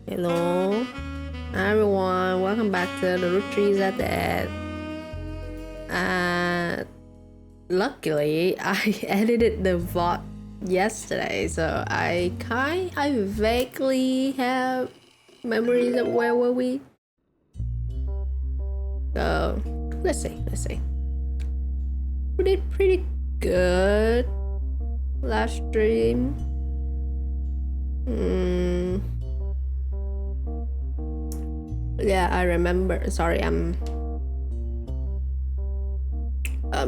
Hello, everyone. Welcome back to the Roottrees at that. Luckily, I edited the VOD yesterday, so I vaguely have memories of where were we. So let's see. We did pretty good last stream. Yeah, I remember. Sorry, I'm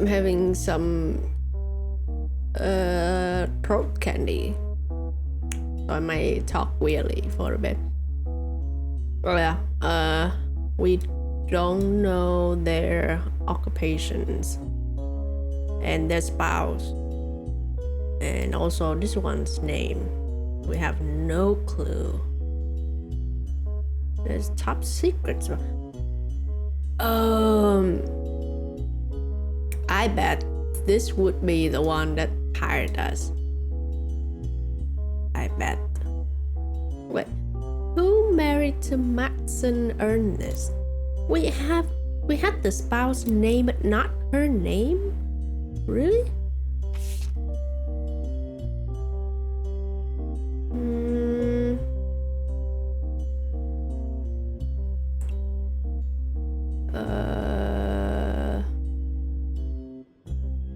having some throat candy, so I might talk weirdly for a bit. Oh yeah, we don't know their occupations and their spouse, and also this one's name. We have no clue. There's top secrets. I bet this would be the one that hired us. I bet. Wait, who married to Max and Ernest? We had the spouse name but not her name? Really?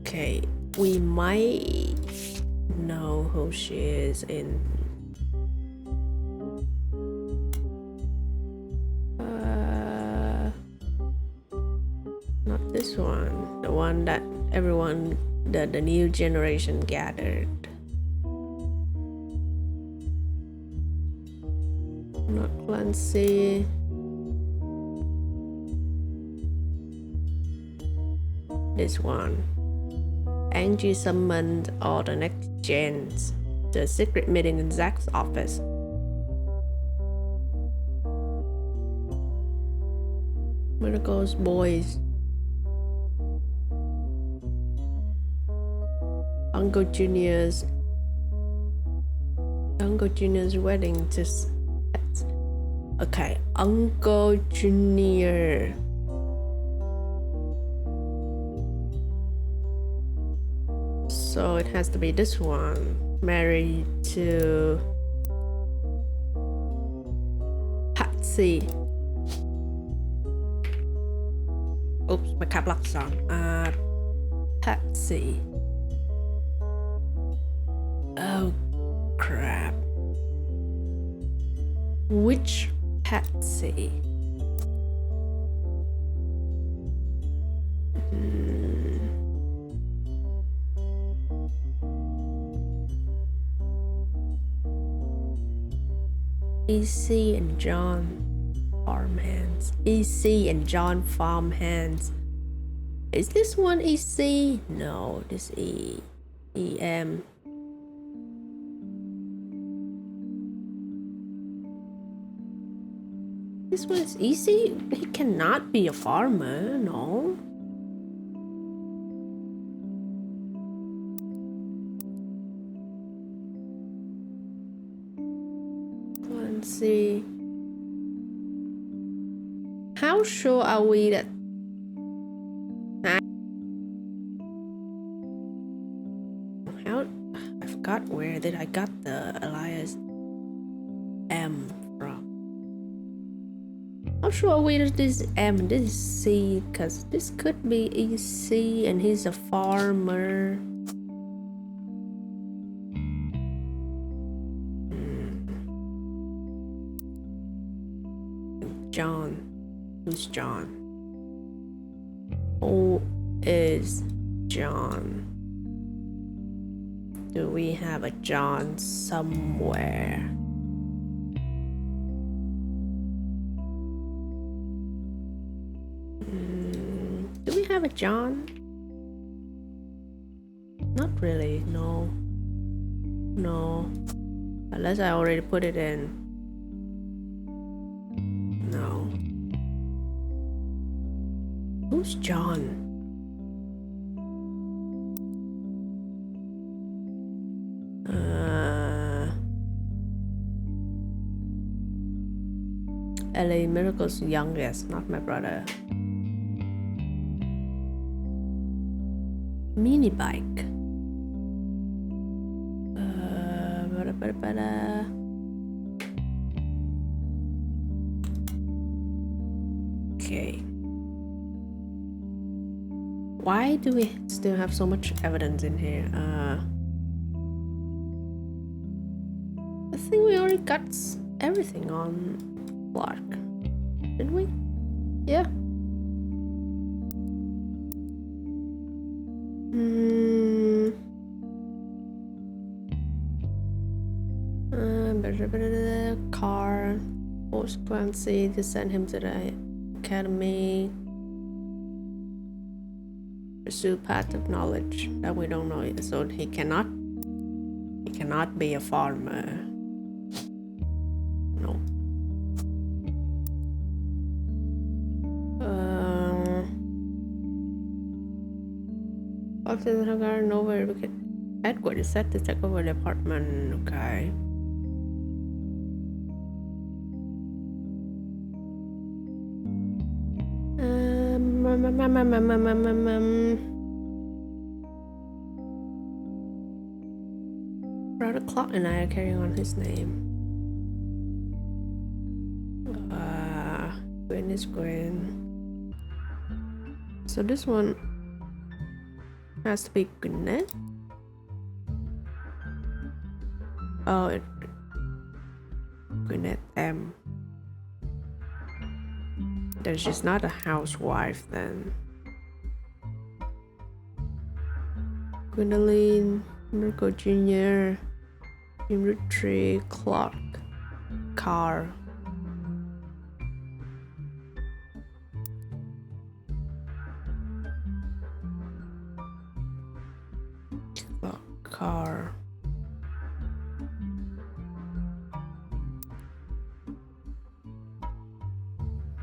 Okay, we might know who she is in. Not this one. The one that everyone, the new generation gathered. Not Clancy. This one. Angie summoned all the next gens. The secret meeting in Zach's office. Where goes boys? Uncle Junior's wedding just. Okay, Uncle Junior. So it has to be this one. Married to Patsy. Oops, my cap lock's on. Patsy. Oh crap. Which Patsy? EC and John farmhands. EC and John farmhands. Is this one EC? No, this EM. This one is EC? He cannot be a farmer, no. Let's see. How sure are we that I forgot where did I got the alias M from? How sure are we that this is M and this is C? Because this could be EC and he's a farmer. John. Who's John? Who is John? Do we have a John somewhere? Do we have a John? Not really, no. No. Unless I already put it in. No. Who's John? LA Miracle's youngest, not my brother. Mini bike. Okay. Why do we still have so much evidence in here? I think we already got everything on Clark, didn't we? Yeah. Car, post Clancy to send him to the academy. Pursue path of knowledge that we don't know yet, so he cannot be a farmer. No. Often Hagar over because Edward is set to take over the apartment. Okay. Brother Clark and I are carrying on his name. Gwen is Gwen. So this one has to be Gwyneth. Oh, Gwyneth M. There's just not a housewife then. Gwendolyn, Mirko Jr., Roottrees, Clark, Carr. Carr.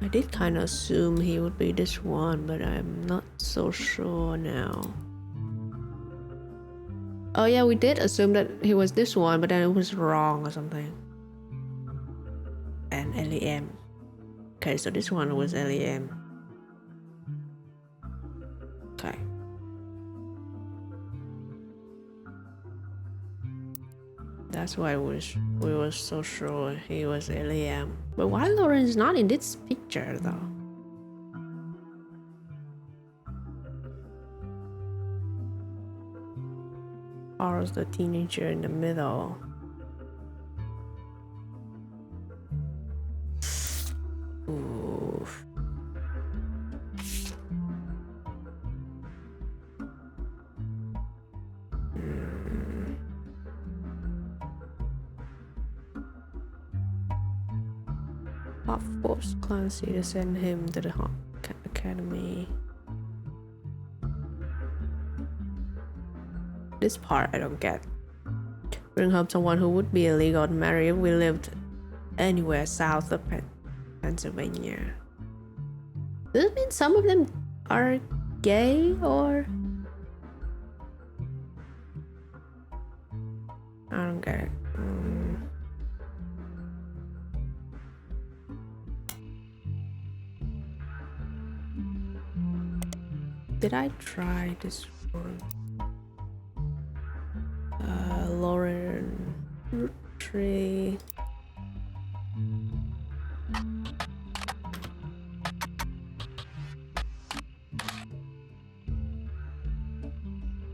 I did kind of assume he would be this one, but I'm not so sure now. Oh yeah, we did assume that he was this one, but then it was wrong or something. And LEM. Okay, so this one was LEM. Okay. That's why we were so sure he was LEM. But why Lauren is not in this picture though? Carl's the teenager in the middle. Oof. Hot forced Clancy to send him to the academy. This part I don't get. Bring home someone who would be illegal to marry if we lived anywhere south of Pennsylvania. Does it mean some of them are gay or? I don't get it. Did I try this one? Lauren Roottrees.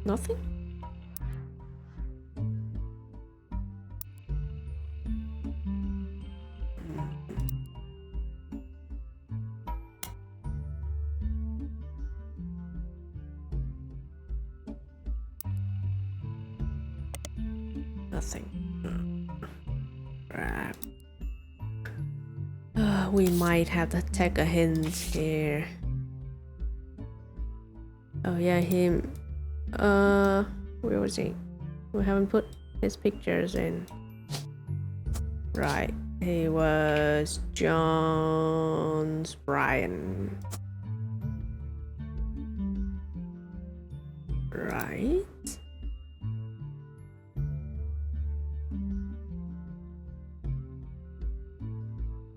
Nothing? Nothing. Right. We might have to take a hint here. Oh yeah, him. Where was he? We haven't put his pictures in. Right. He was John's Brian. Right.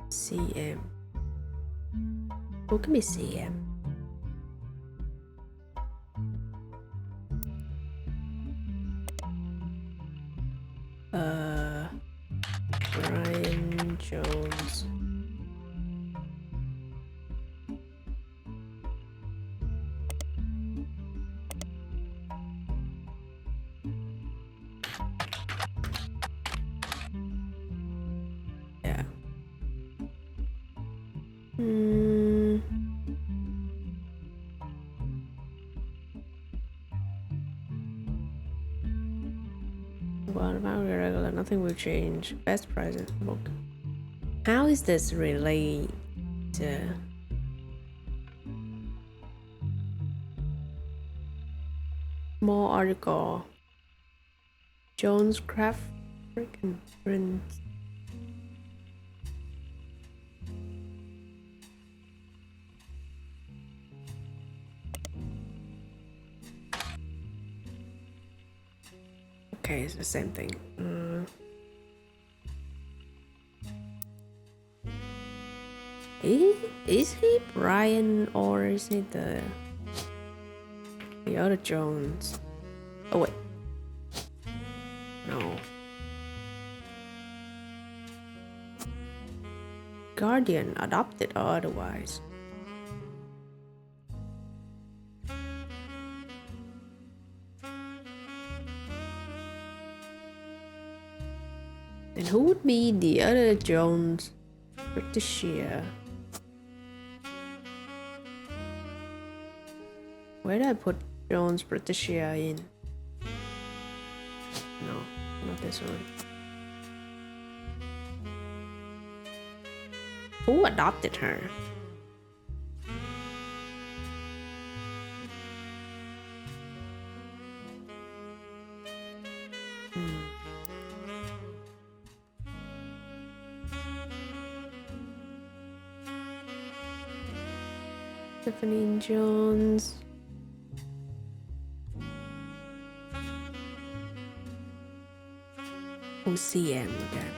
CM. Who can be CM? Brian Jones. Yeah. Well, about irregular, nothing will change. Best present book. How is this related? More article. Jones Craft freaking print. Okay, it's the same thing. Is he Brian or is he the other Jones? Oh wait, no. Guardian, adopted or otherwise. And who would be the other Jones? Britisher. Where did I put Jones Britisher in? No, not this one. Who adopted her? Stephanie Jones. Who's CM again?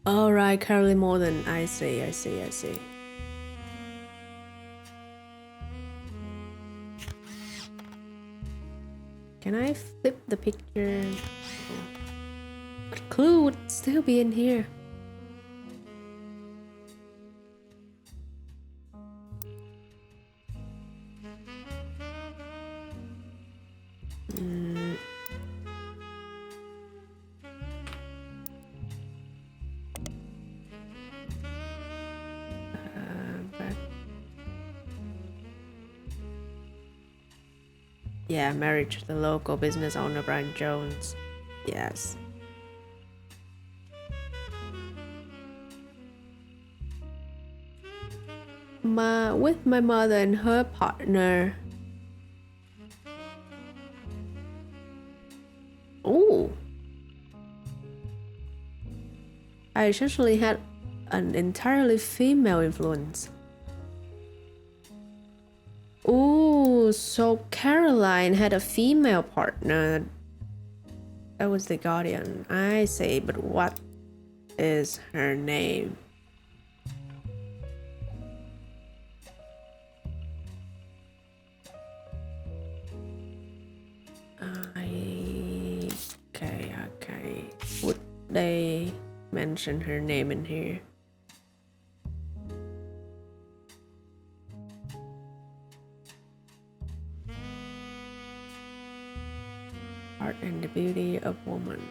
Alright, Carly Morton. I see. Can I flip the picture? Oh. But Clue would still be in here. Yeah, married to the local business owner Brian Jones. Yes. With my mother and her partner. Oh. I essentially had an entirely female influence. Oh, so Caroline had a female partner. That was the Guardian. I see, but what is her name? Okay. Would they mention her name in here? Art and the Beauty of Woman.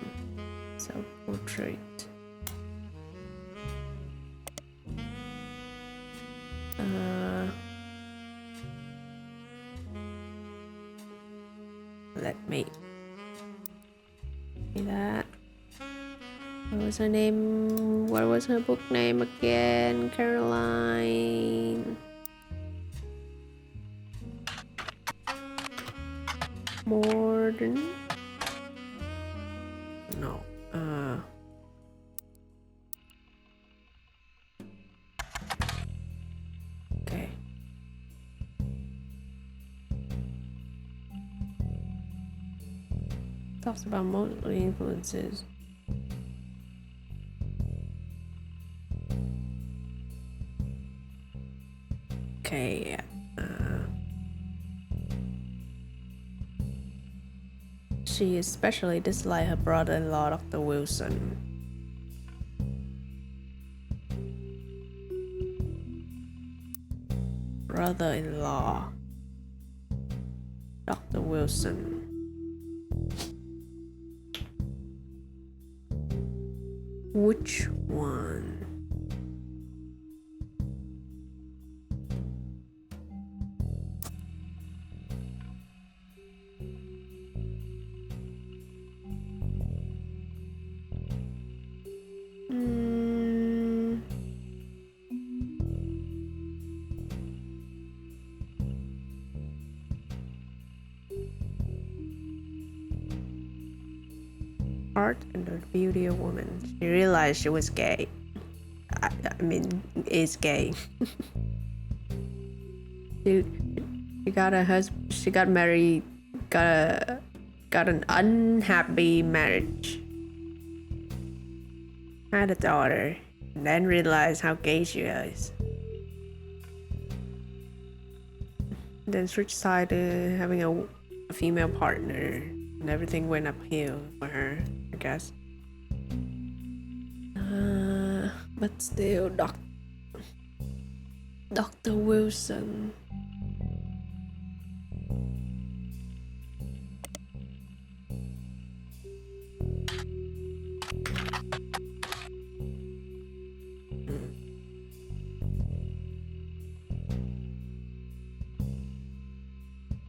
Self-portrait. Let me see that. What was her name? What was her book name again? Caroline Morden? No. Okay. Talks about mostly influences. Okay. She especially disliked her brother-in-law, Dr. Wilson. Brother-in-law, Dr. Wilson. Which one? Art and the beauty of woman. She realized she was gay. I mean, is gay. she got a husband. She got married. Got an unhappy marriage. Had a daughter, and then realized how gay she is. Then switched side to having a female partner, and everything went uphill for her, I guess. But still, Dr. Wilson.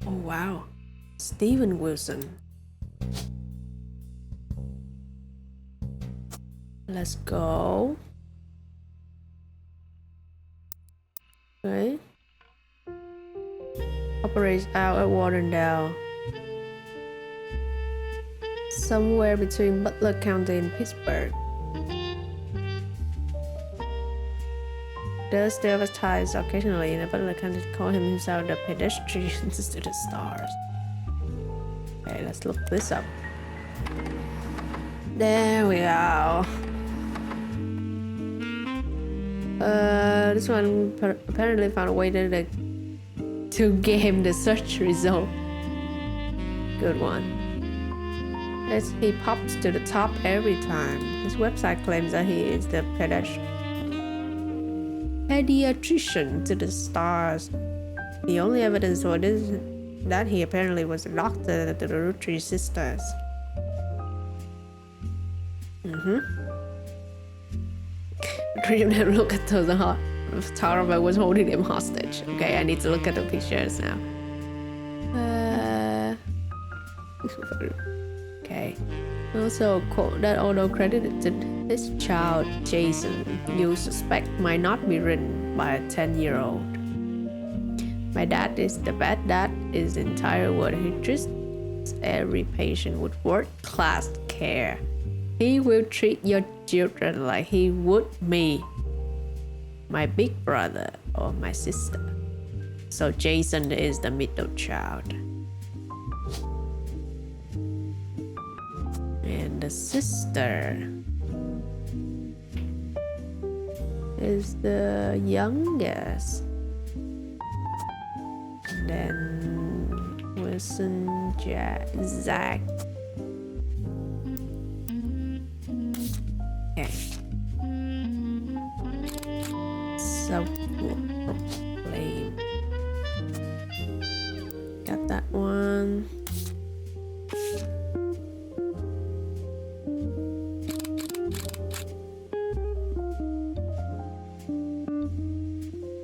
Oh wow, Stephen Wilson. Let's go. Okay. Operates out at Warrendale. Somewhere between Butler County and Pittsburgh. Does still advertise occasionally in the Butler County to call himself the pedestrians to the stars. Okay, let's look this up. There we go. This one apparently found a way to get him the search result. Good one. He pops to the top every time. His website claims that he is the pediatrician to the stars. The only evidence for this is that he apparently was a doctor to the Roottrees sisters. Three of them look at the photographer was holding him hostage. Okay, I need to look at the pictures now. Okay. Also, quote that although credited to his child Jason, you suspect might not be written by a 10-year-old. My dad is the best dad is the entire world. He treats every patient with world-class care. He will treat your children like he would me, my big brother or my sister. So Jason is the middle child. And the sister is the youngest. And then Wilson, Zach. Okay. Self-proclaimed. Got that one.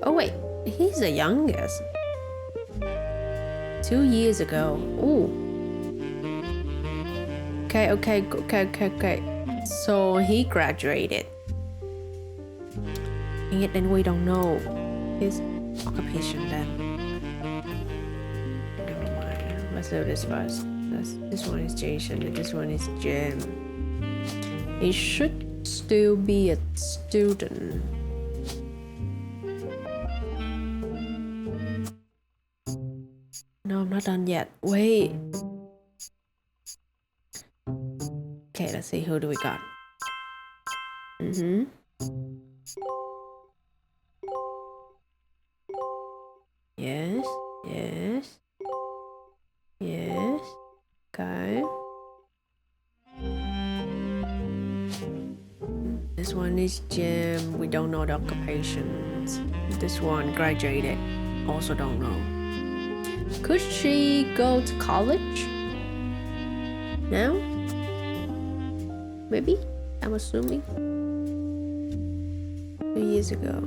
Oh wait, he's the youngest. 2 years ago. Ooh. Okay. So he graduated. And yet then we don't know his occupation then. Never mind. Let's do this first. This one is Jason and this one is Jim. He should still be a student. No, I'm not done yet. Wait. Okay, let's see. Who do we got? Yes. Yes. Yes. Okay. This one is gym. We don't know the occupations. This one graduated. Also don't know. Could she go to college? Now? Maybe? I'm assuming. 2 years ago.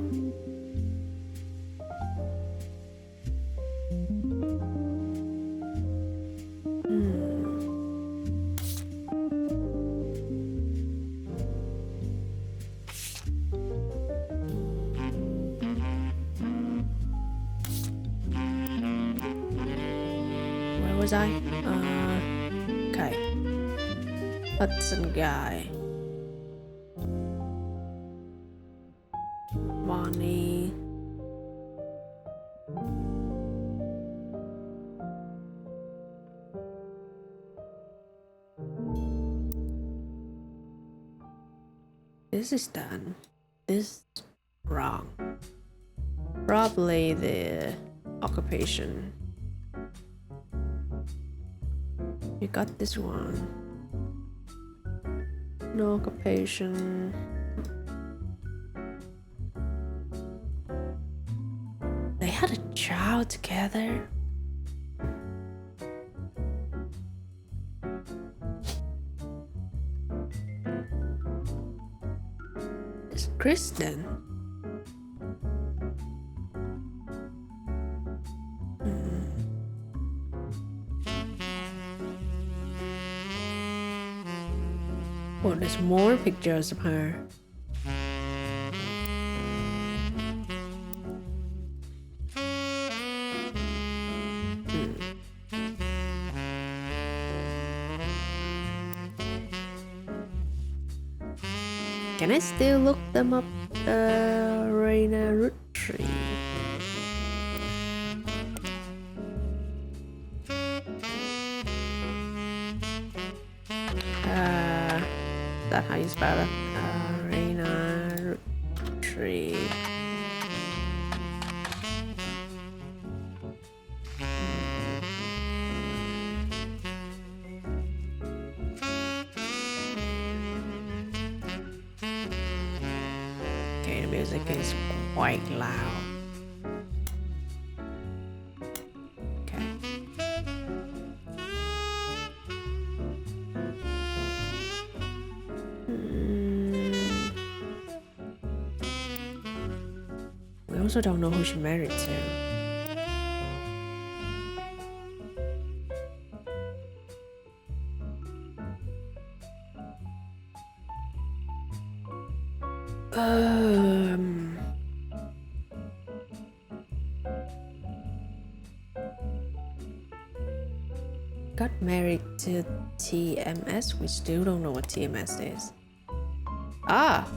Where was I? Okay. Hudson guy. Bonnie. This is done. This is wrong. Probably the occupation. You got this one. No occupation. They had a child together. It's Kristen. Oh, there's more pictures of her. Can I still look them up? Reina Roottrees. Is that how you spell it? Reina Roottrees. Okay, the music is quite loud. Okay. We also don't know who she married to. Got married to TMS. We still don't know what TMS is. Ah,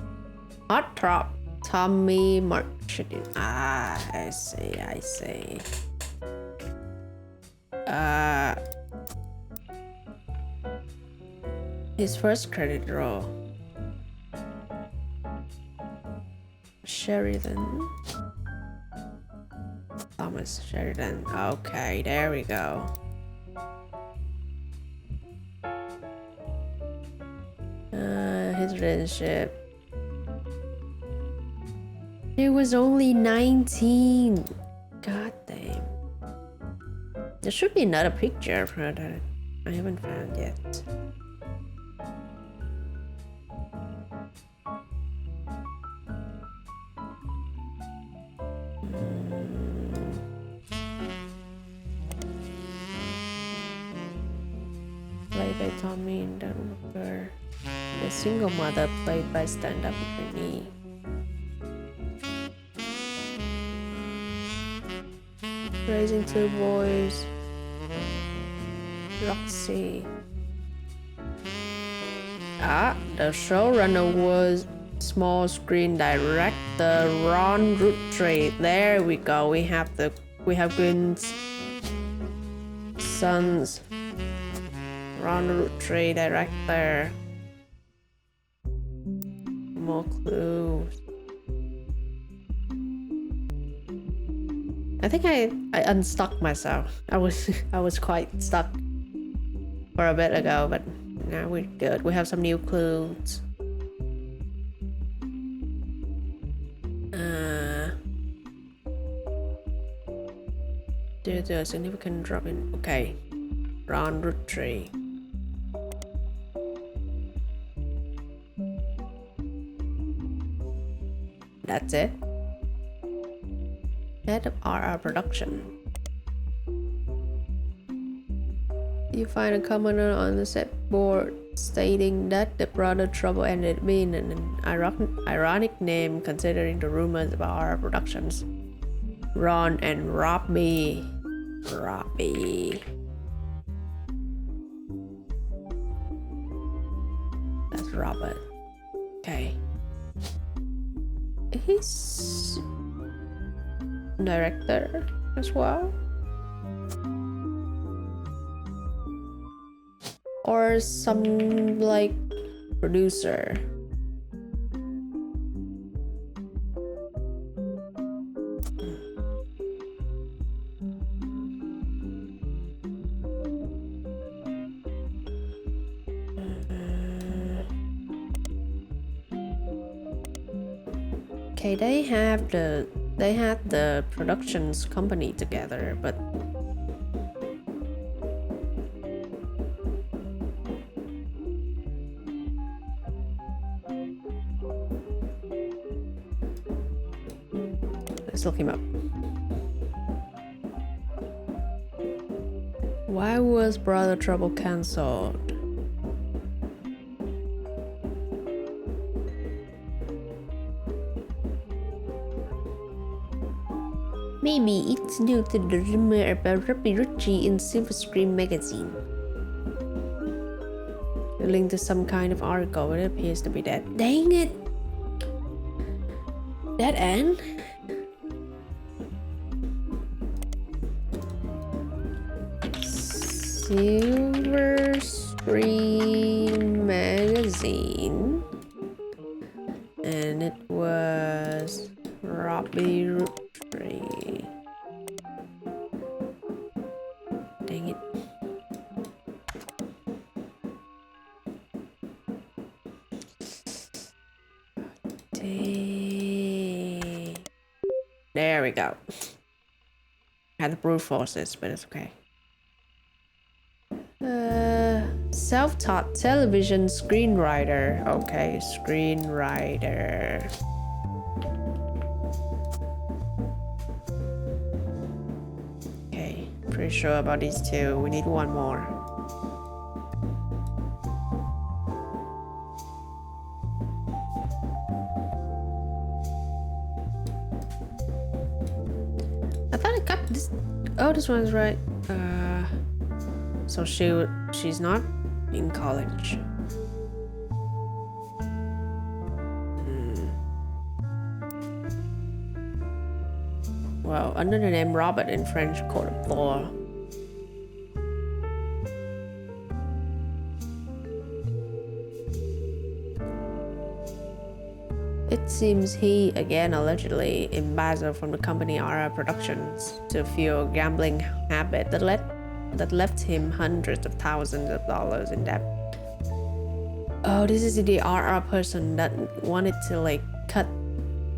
Heartthrob Tommy Marchidin. Ah, I see, I see. His first credit roll. Sheridan. Thomas Sheridan. Okay, there we go. His relationship. He was only 19. God damn. There should be another picture of her that I haven't found yet. Played by Tommy and Dunbar. The single mother played by stand-up Brittany. Raising two boys. Roxy. Ah, the showrunner was small screen director Ron Roottrees. There we go. We have Gwynn's sons. Ron Roottrees director. More clues. I think I unstuck myself. I was quite stuck for a bit ago, but now we're good. We have some new clues. Due to a significant drop in. Okay. Round Roottrees. That's it. Head of RR production. You find a comment on the set board stating that the brother trouble ended being an ironic name considering the rumors about RR productions. Ron and Robbie. That's Robert. Okay. He's director as well, or some like producer. Okay, they had the productions company together, but let's look him up. Why was Brother Trouble cancelled? Maybe it's due to the rumor about Roottrees in Silver Screen magazine. A link to some kind of article. It appears to be that. Dang it! That end? Silver Screen magazine, and it was Robbie Roottrees. Dang it. Dang. There we go. Had the brute forces, but it's okay. Self-taught television screenwriter. Okay, screenwriter. Okay, pretty sure about these two. We need one more. I thought I got this. Oh, this one's right. So she's not in college. Well, under the name Robert in French court of law. It seems he, again allegedly, embezzled from the company RR Productions to fuel a gambling habit that left him hundreds of thousands of dollars in debt. Oh, this is the RR person that wanted to like cut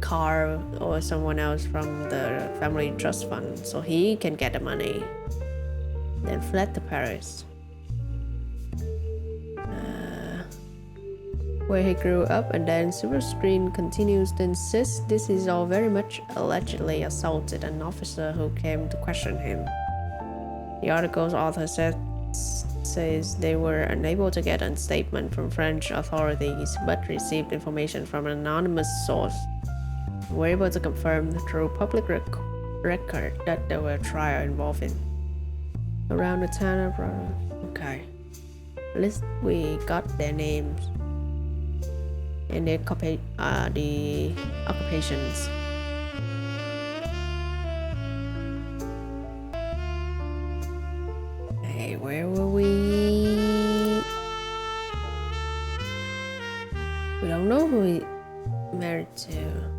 Carl or someone else from the family trust fund so he can get the money. Then fled to Paris, where he grew up, and then Silver Screen continues to insist this is all very much allegedly assaulted an officer who came to question him. The article's author says they were unable to get a statement from French authorities, but received information from an anonymous source. They were able to confirm through public record that there were trials involving around the town of Okay. At least we got their names and the occupations. Hey, where were we? We don't know who we married to.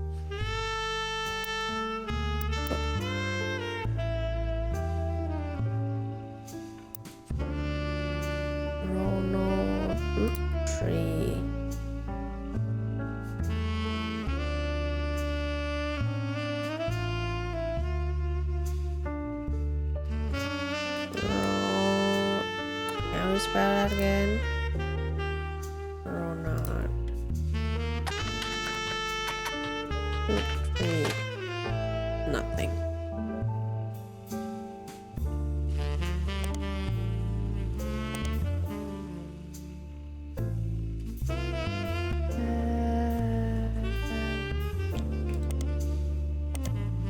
spell that again? Ronald. Roottrees. Nothing.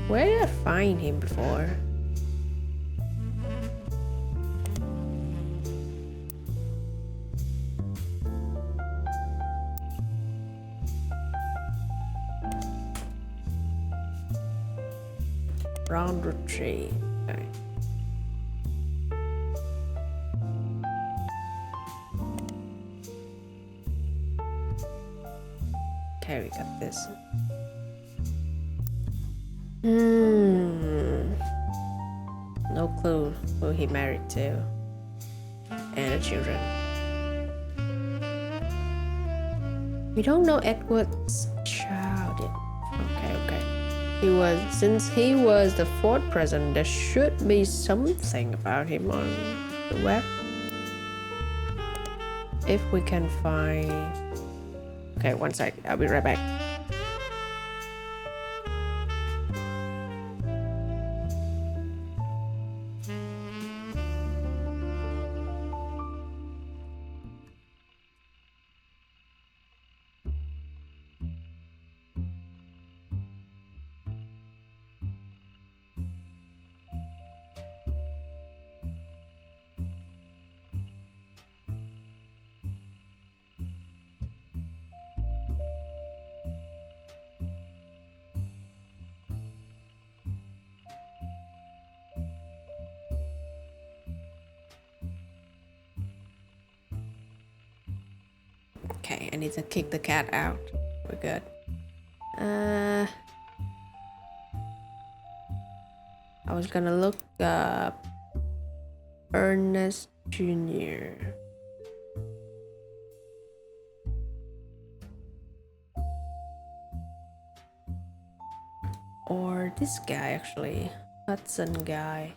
Where did I find him before? Round Roottrees. Okay. Okay, we got this. No clue who he married to. And the children. We don't know Edward's child yet. Okay. Since he was the fourth president, there should be something about him on the web. If we can find... Okay, one sec. I'll be right back. Okay, I need to kick the cat out. We're good. I was gonna look up Ernest Jr. Or this guy actually. Hudson guy.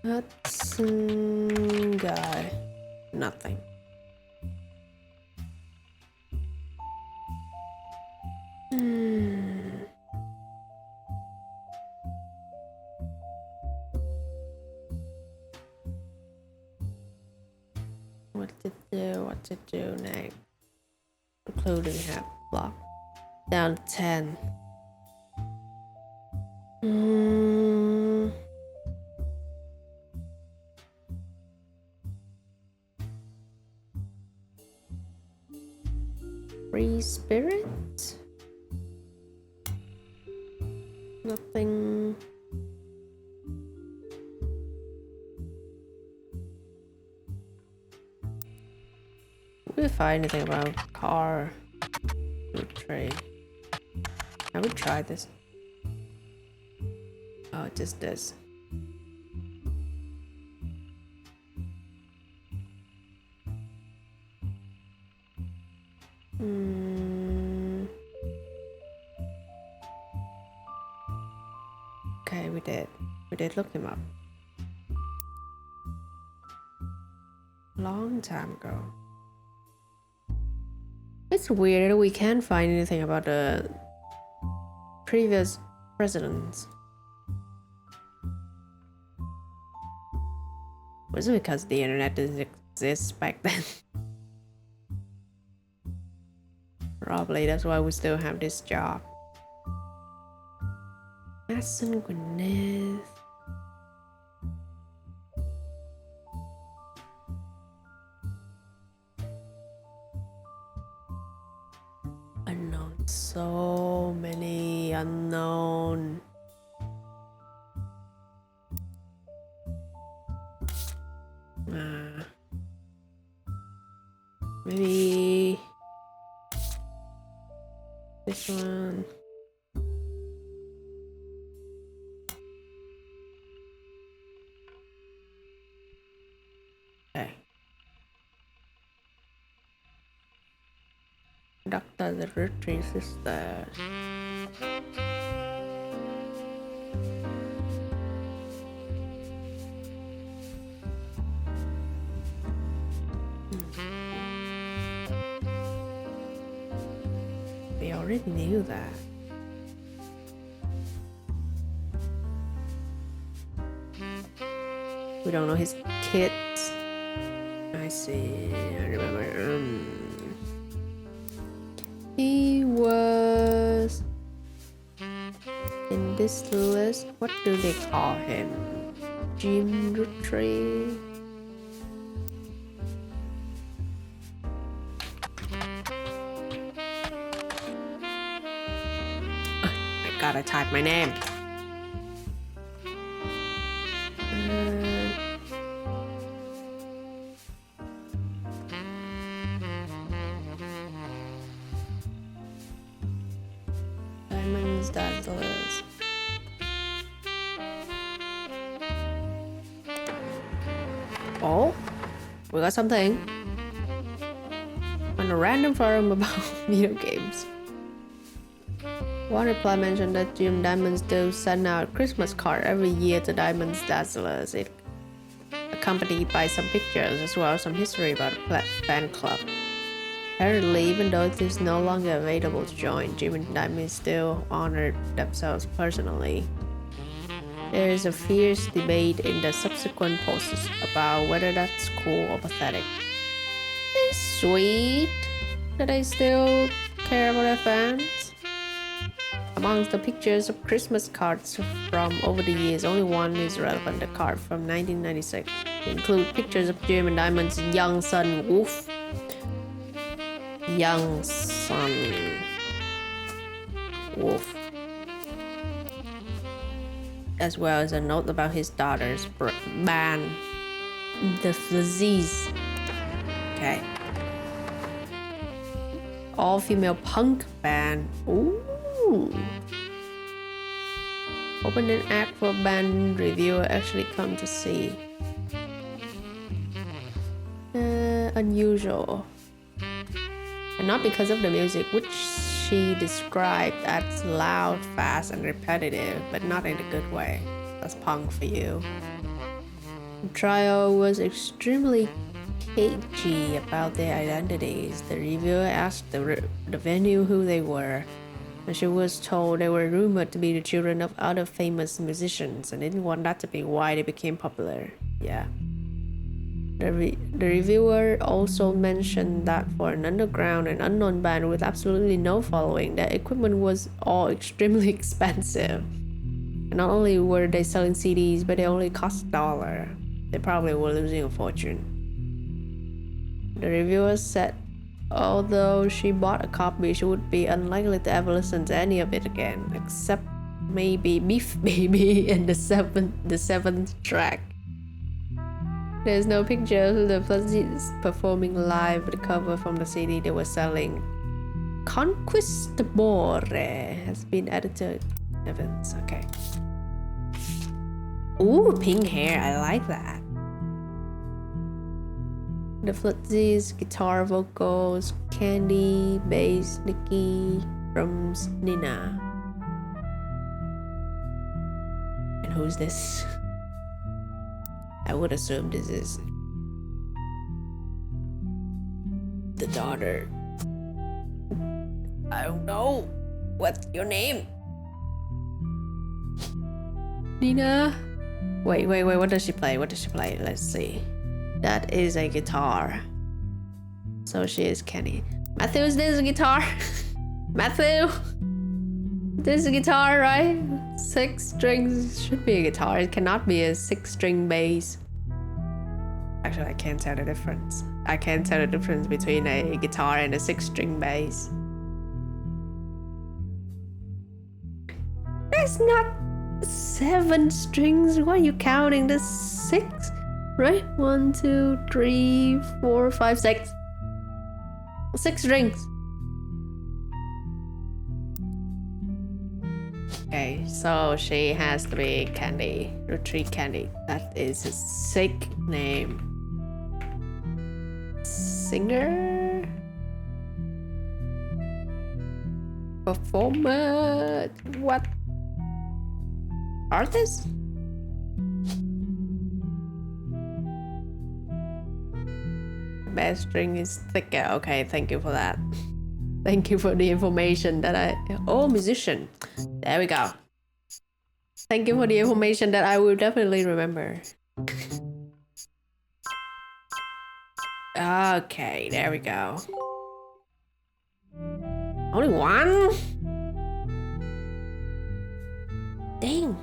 Hudson guy. Nothing. What to do next? Including half block. Down 10. Free spirit? Nothing. Did we find anything about car? Trade. I would try this. Oh, just this. Okay, we did. We did look him up. Long time ago. It's weird we can't find anything about the previous presidents. Was it because the internet didn't exist back then? Probably that's why we still have this job. Madison Gwyneth. Unknown. So many unknown. Maybe this one. Okay. Doctor, the Roottrees is there. We already knew that. We don't know his kids. I see. I remember. He was in this list. What do they call him? Jim Roottrees. I gotta type my name. Diamonds Dazzlers. Oh, we got something on a random forum about video games. One reply mentioned that Jim Diamonds do send out a Christmas card every year to Diamonds Dazzlers. It accompanied by some pictures as well as some history about the fan club. Apparently, even though it is no longer available to join, Jim and Diamond still honored themselves personally. There is a fierce debate in the subsequent posts about whether that's cool or pathetic. It's sweet that they still care about their fans. Amongst the pictures of Christmas cards from over the years, only one is relevant, the card from 1996. It includes pictures of Jim and Diamond's young son, Wolf. Young son, Wolf. As well as a note about his daughter's band, the Roottrees. Okay. All-female punk band. Ooh. Open an act for a band reviewer actually come to see. Unusual. And not because of the music, which she described as loud, fast, and repetitive, but not in a good way. That's punk for you. The trio was extremely cagey about their identities. The reviewer asked the venue who they were, and she was told they were rumored to be the children of other famous musicians and didn't want that to be why they became popular. Yeah. The reviewer also mentioned that for an underground and unknown band with absolutely no following, their equipment was all extremely expensive. And not only were they selling CDs, but they only cost $1. They probably were losing a fortune. The reviewer said although she bought a copy, she would be unlikely to ever listen to any of it again, except maybe Beef Baby and the seventh track. There's no picture of the Roottrees performing live, but the cover from the CD they were selling. Conquistador has been added to events. Okay. Ooh, pink hair. I like that. The Roottrees, guitar, vocals, Candy, bass, Nikki, drums, Nina. And who's this? I would assume this is the daughter. I don't know. What's your name? Nina? Wait. What does she play? Let's see. That is a guitar. So she is Kenny. Matthew, is this a guitar? Matthew? This is a guitar, right? 6 strings should be a guitar. It cannot be a 6-string bass. Actually, I can't tell the difference. I can't tell the difference between a guitar and a 6-string bass. That's not 7 strings. Why are you counting? The 6, right? 1, 2, 3, 4, 5, 6. 6 strings. Okay, so she has to be Candy, Roottrees Candy. That is a sick name. Singer? Performer? What? Artist? Bass string is thicker. Okay, thank you for that. Thank you for the information that I... Oh, musician. There we go. Thank you for the information that I will definitely remember. Okay, there we go. Only one? Dang.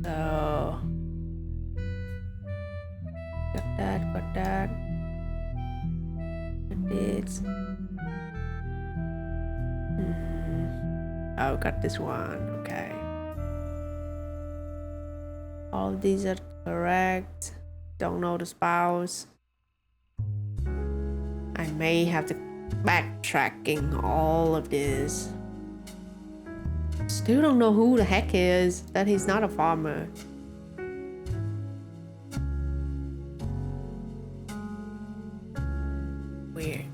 So... Got that. Got this. Oh, got this one. Okay. All of these are correct. Don't know the spouse. I may have to backtracking all of this. Still don't know who the heck he is. That he's not a farmer. Weird.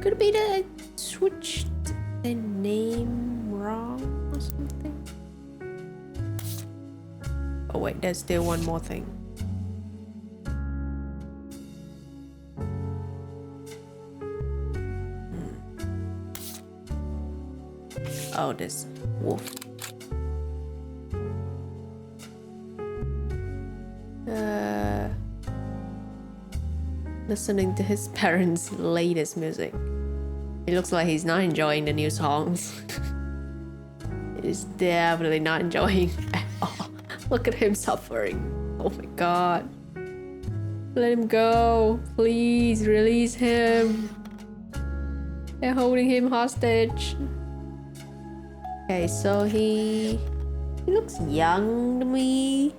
Could it be that I switched the name wrong or something? Oh wait, there's still one more thing. Oh, this wolf. Listening to his parents' latest music. It looks like he's not enjoying the new songs. He's definitely not enjoying at all. Look at him suffering. Oh my god. Let him go. Please release him. They're holding him hostage. Okay, so he looks young to me.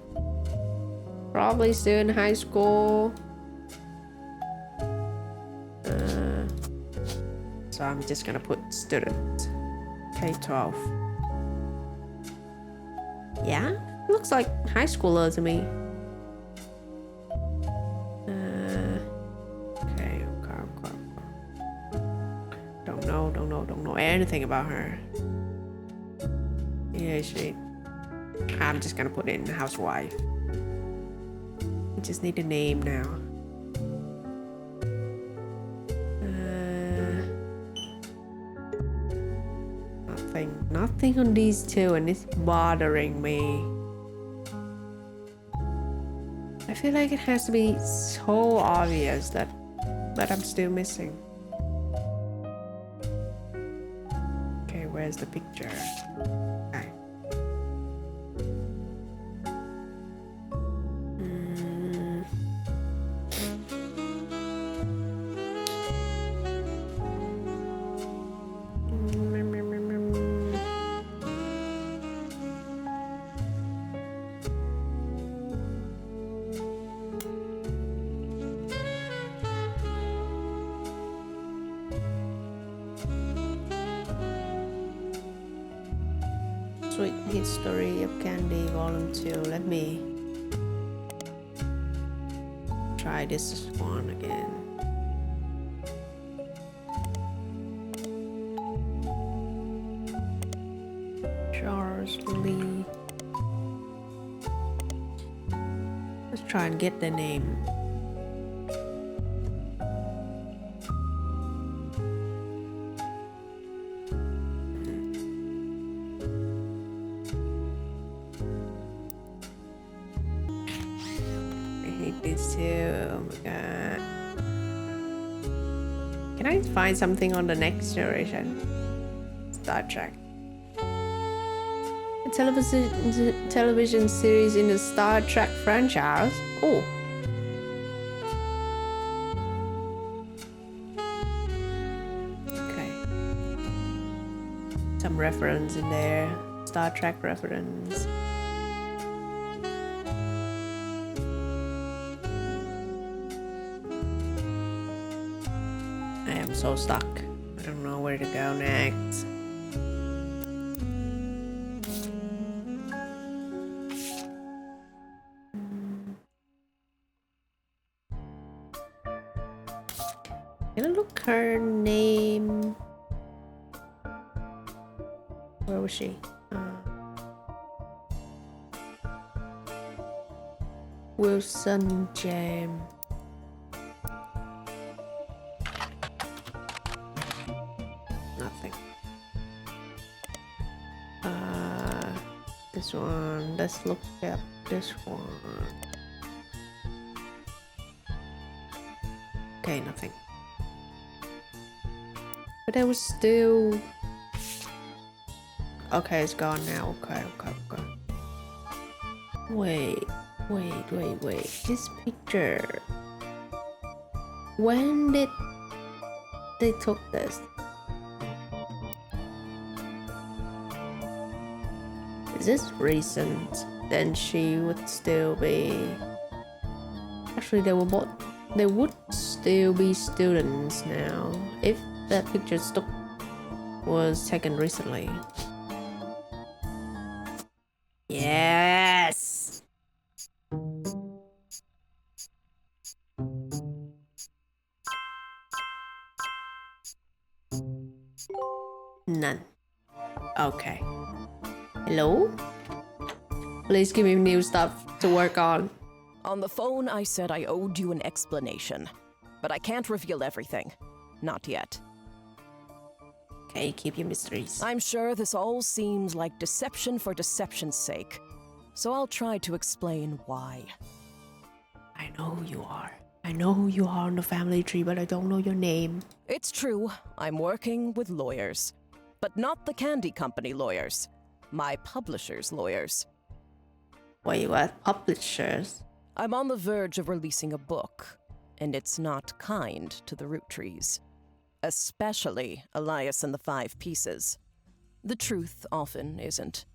Probably still in high school. So I'm just gonna put student. K-12. Yeah, looks like high schooler to me. Okay. Don't know anything about her. Yeah, I'm just gonna put in housewife. We just need a name now. Nothing on these two, and it's bothering me. I feel like it has to be so obvious that I'm still missing. Okay, where's the picture? Okay. Sweet History of Candy Volume 2. Let me try this one again. Charles Lee. Let's try and get the name. These two. Oh my god. Can I find something on the Next Generation? Star Trek. A television series in the Star Trek franchise. Oh. Okay. Some reference in there. Star Trek reference. So stuck. I don't know where to go next. Can I look her name? Where was she? Wilson Jam. Nothing. This one. Let's look at this one. Okay, nothing. But there was still. Okay, it's gone now. Okay. Wait. This picture. When did they took this? Is this recent? Then she would still be. Actually, they would still be students now if that picture was taken recently. Yes. None. Okay. Hello? Please give me new stuff to work on. On the phone, I said I owed you an explanation, but I can't reveal everything. Not yet. Okay, keep your mysteries. I'm sure this all seems like deception for deception's sake, so I'll try to explain why. I know who you are. I know who you are on the family tree, but I don't know your name. It's true, I'm working with lawyers. But not the candy company lawyers. My publisher's lawyers. Wait, what? Publishers? I'm on the verge of releasing a book, and it's not kind to the Roottrees. Especially Elias and the 5 Pieces. The truth often isn't.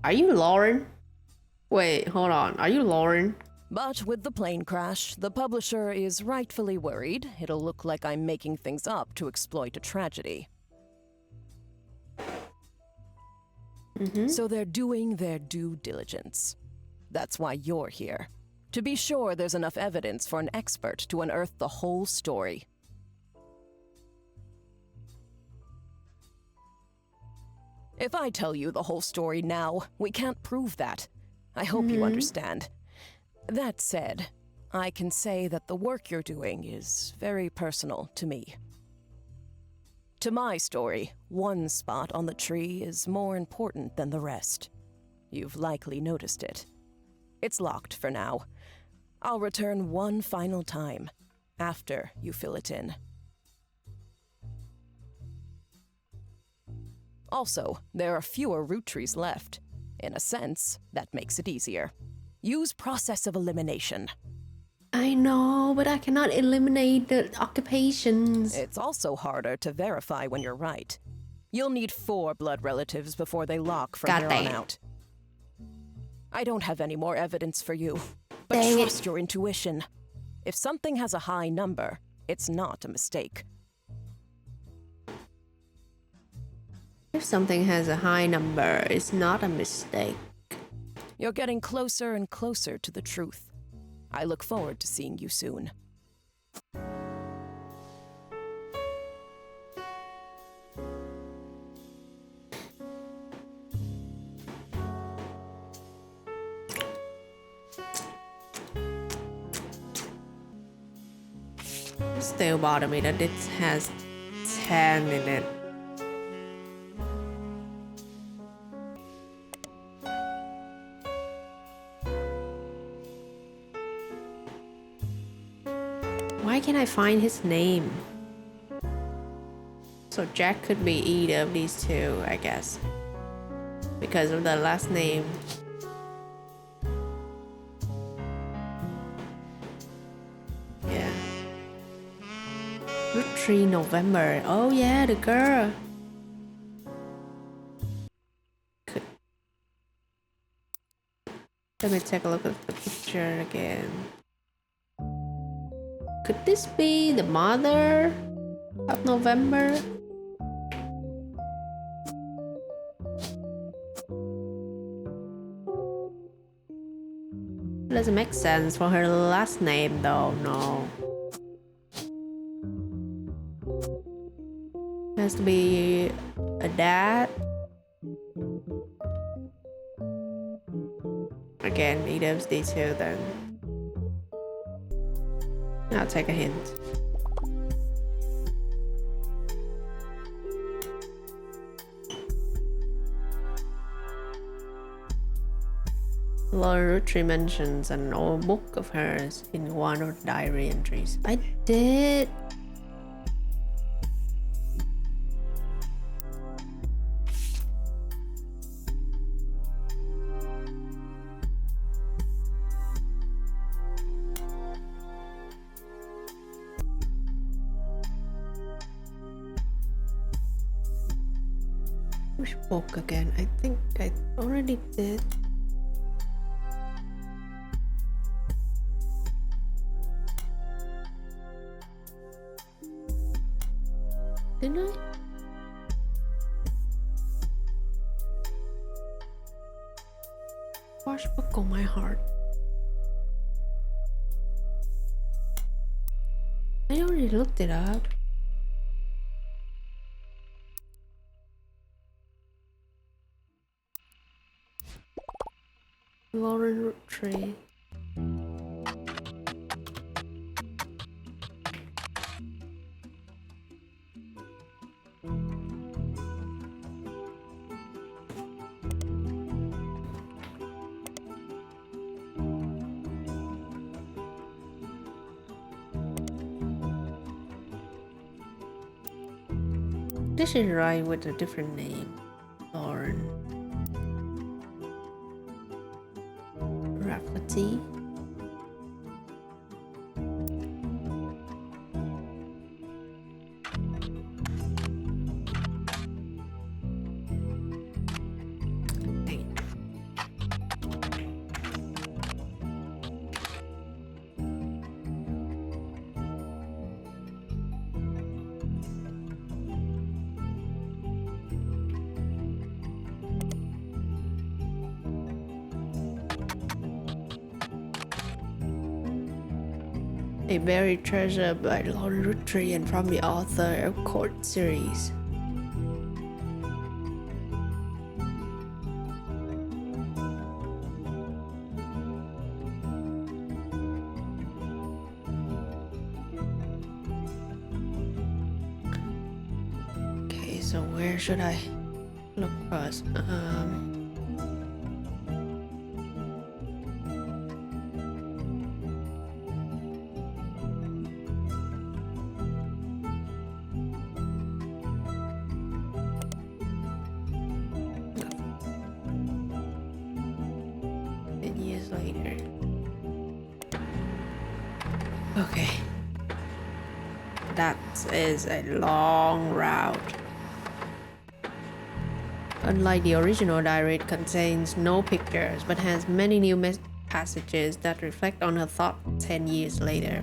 Are you Lauren? Wait, hold on. Are you Lauren? But with the plane crash, the publisher is rightfully worried it'll look like I'm making things up to exploit a tragedy. So they're doing their due diligence. That's why you're here. To be sure there's enough evidence for an expert to unearth the whole story. If I tell you the whole story now, we can't prove that. I hope you understand. That said, I can say that the work you're doing is very personal to me. To my story, one spot on the tree is more important than the rest. You've likely noticed it. It's locked for now. I'll return one final time, after you fill it in. Also, there are fewer Roottrees left. In a sense, that makes it easier. Use process of elimination. I know, but I cannot eliminate the occupations. It's also harder to verify when you're right. You'll need 4 blood relatives before they lock from here on out. I don't have any more evidence for you, but trust your intuition. If something has a high number, it's not a mistake. If something has a high number, it's not a mistake. You're getting closer and closer to the truth. I look forward to seeing you soon. Still bother me that it has 10 in it. Why can't I find his name? So Jack could be either of these two, I guess. Because of the last name. Yeah. Roottrees November. Oh yeah, the girl. Let me take a look at the picture again. Could this be the mother of November? Doesn't make sense for her last name though, no. Has to be a dad. Again, either of these two then. I'll take a hint. Lord Roottrees mentions an old book of hers in one of the diary entries. I did. Which book again? I think I already did. Didn't I? Wash book on my heart. I already looked it up. Lauren Roottrees. This is right with a different name. Lauren Rafferty. A Buried Treasure by Lord Roottrees and from the author of Court series. Okay, so where should I look first? Later. Okay. That is a long route. Unlike the original diary, it contains no pictures but has many new passages that reflect on her thought 10 years later.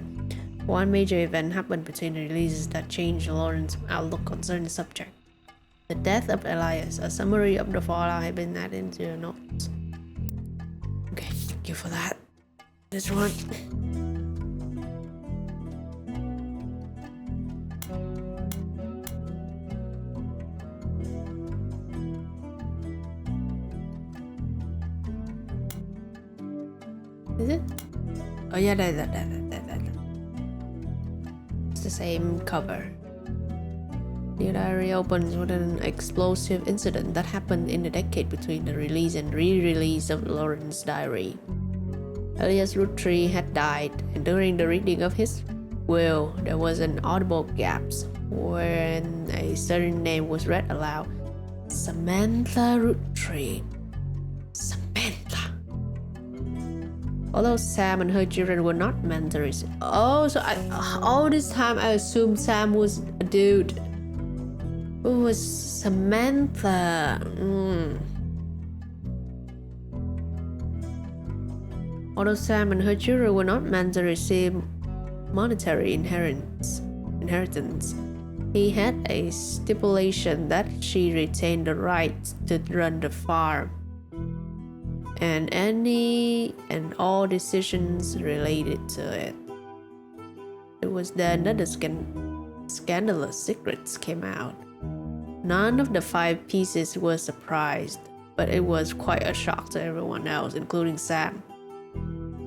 One major event happened between the releases that changed Lauren's outlook concerning the subject. The death of Elias. A summary of the fallout had been added into your notes. Okay, thank you for that. This one. Is it? Oh yeah, that. It's the same cover. The diary opens with an explosive incident that happened in the decade between the release and re-release of Lauren's diary. Elias Roottrees had died, and during the reading of his will, there was an audible gasp when a certain name was read aloud. Samantha Roottrees. Samantha. Although Sam and her children were not mentors. Oh, so all this time I assumed Sam was a dude. Who was Samantha? Although Sam and her children were not meant to receive monetary inheritance, he had a stipulation that she retained the right to run the farm and any and all decisions related to it. It was then that the scandalous secrets came out. None of the 5 pieces were surprised, but it was quite a shock to everyone else, including Sam.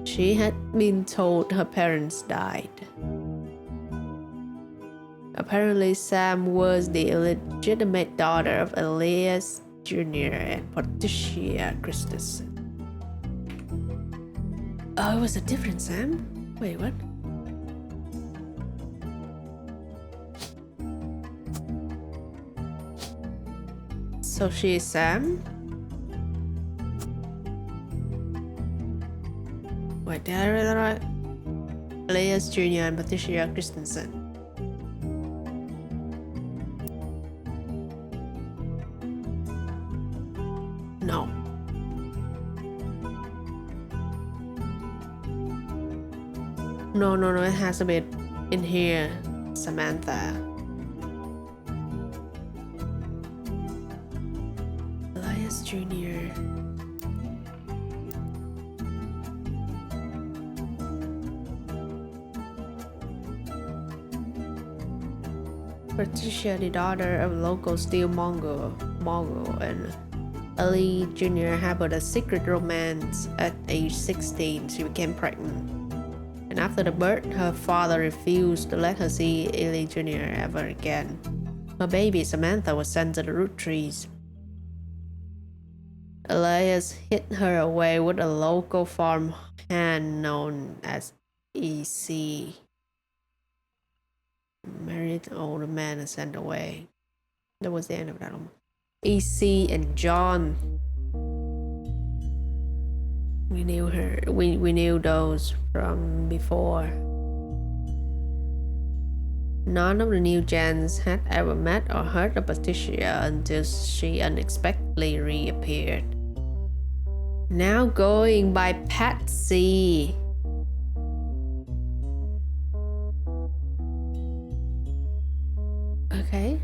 She had been told her parents died. Apparently, Sam was the illegitimate daughter of Elias Jr. and Patricia Christensen. Oh, it was a different Sam? Wait, what? So she is Sam? Wait, did I read that right? Elias Jr. and Patricia Christensen. No. No, it has to be in here. Samantha. Elias Jr. Patricia, the daughter of local steel mogul, and Ellie Jr. harbored a secret romance. At age 16, she became pregnant. And after the birth, her father refused to let her see Ellie Jr. ever again. Her baby, Samantha, was sent to the Roottrees. Elias hid her away with a local farm hand known as E.C. Married an older man and sent away. That was the end of that one. E.C. and John. We knew her. We knew those from before. None of the new gens had ever met or heard of Patricia until she unexpectedly reappeared. Now going by Patsy. Okay.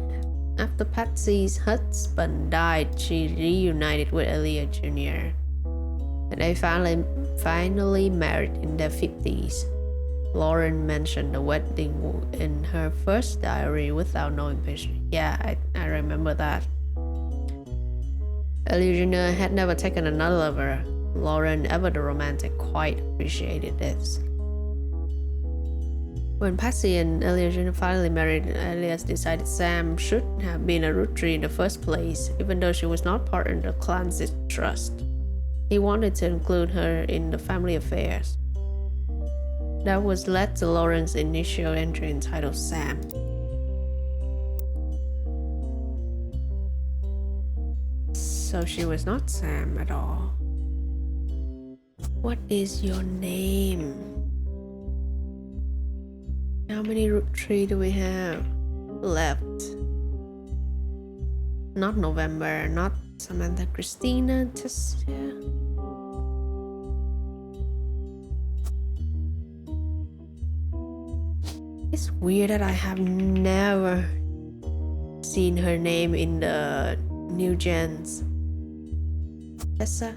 After Patsy's husband died, she reunited with Elia Jr. And they finally married in their 50s. Lauren mentioned the wedding in her first diary without knowing Patricia. Yeah, I remember that. Elia Jr. had never taken another lover. Lauren, ever the romantic, quite appreciated this. When Patsy and Elias Jr. finally married, Elias decided Sam should have been a Rootree in the first place, even though she was not part of the clan's trust. He wanted to include her in the family affairs. That was led to Lauren's initial entry entitled Sam. So she was not Sam at all. What is your name? How many Rootree do we have left? Not November, not Samantha, Christina, just yeah. It's weird that I have never seen her name in the new gens. Tessa.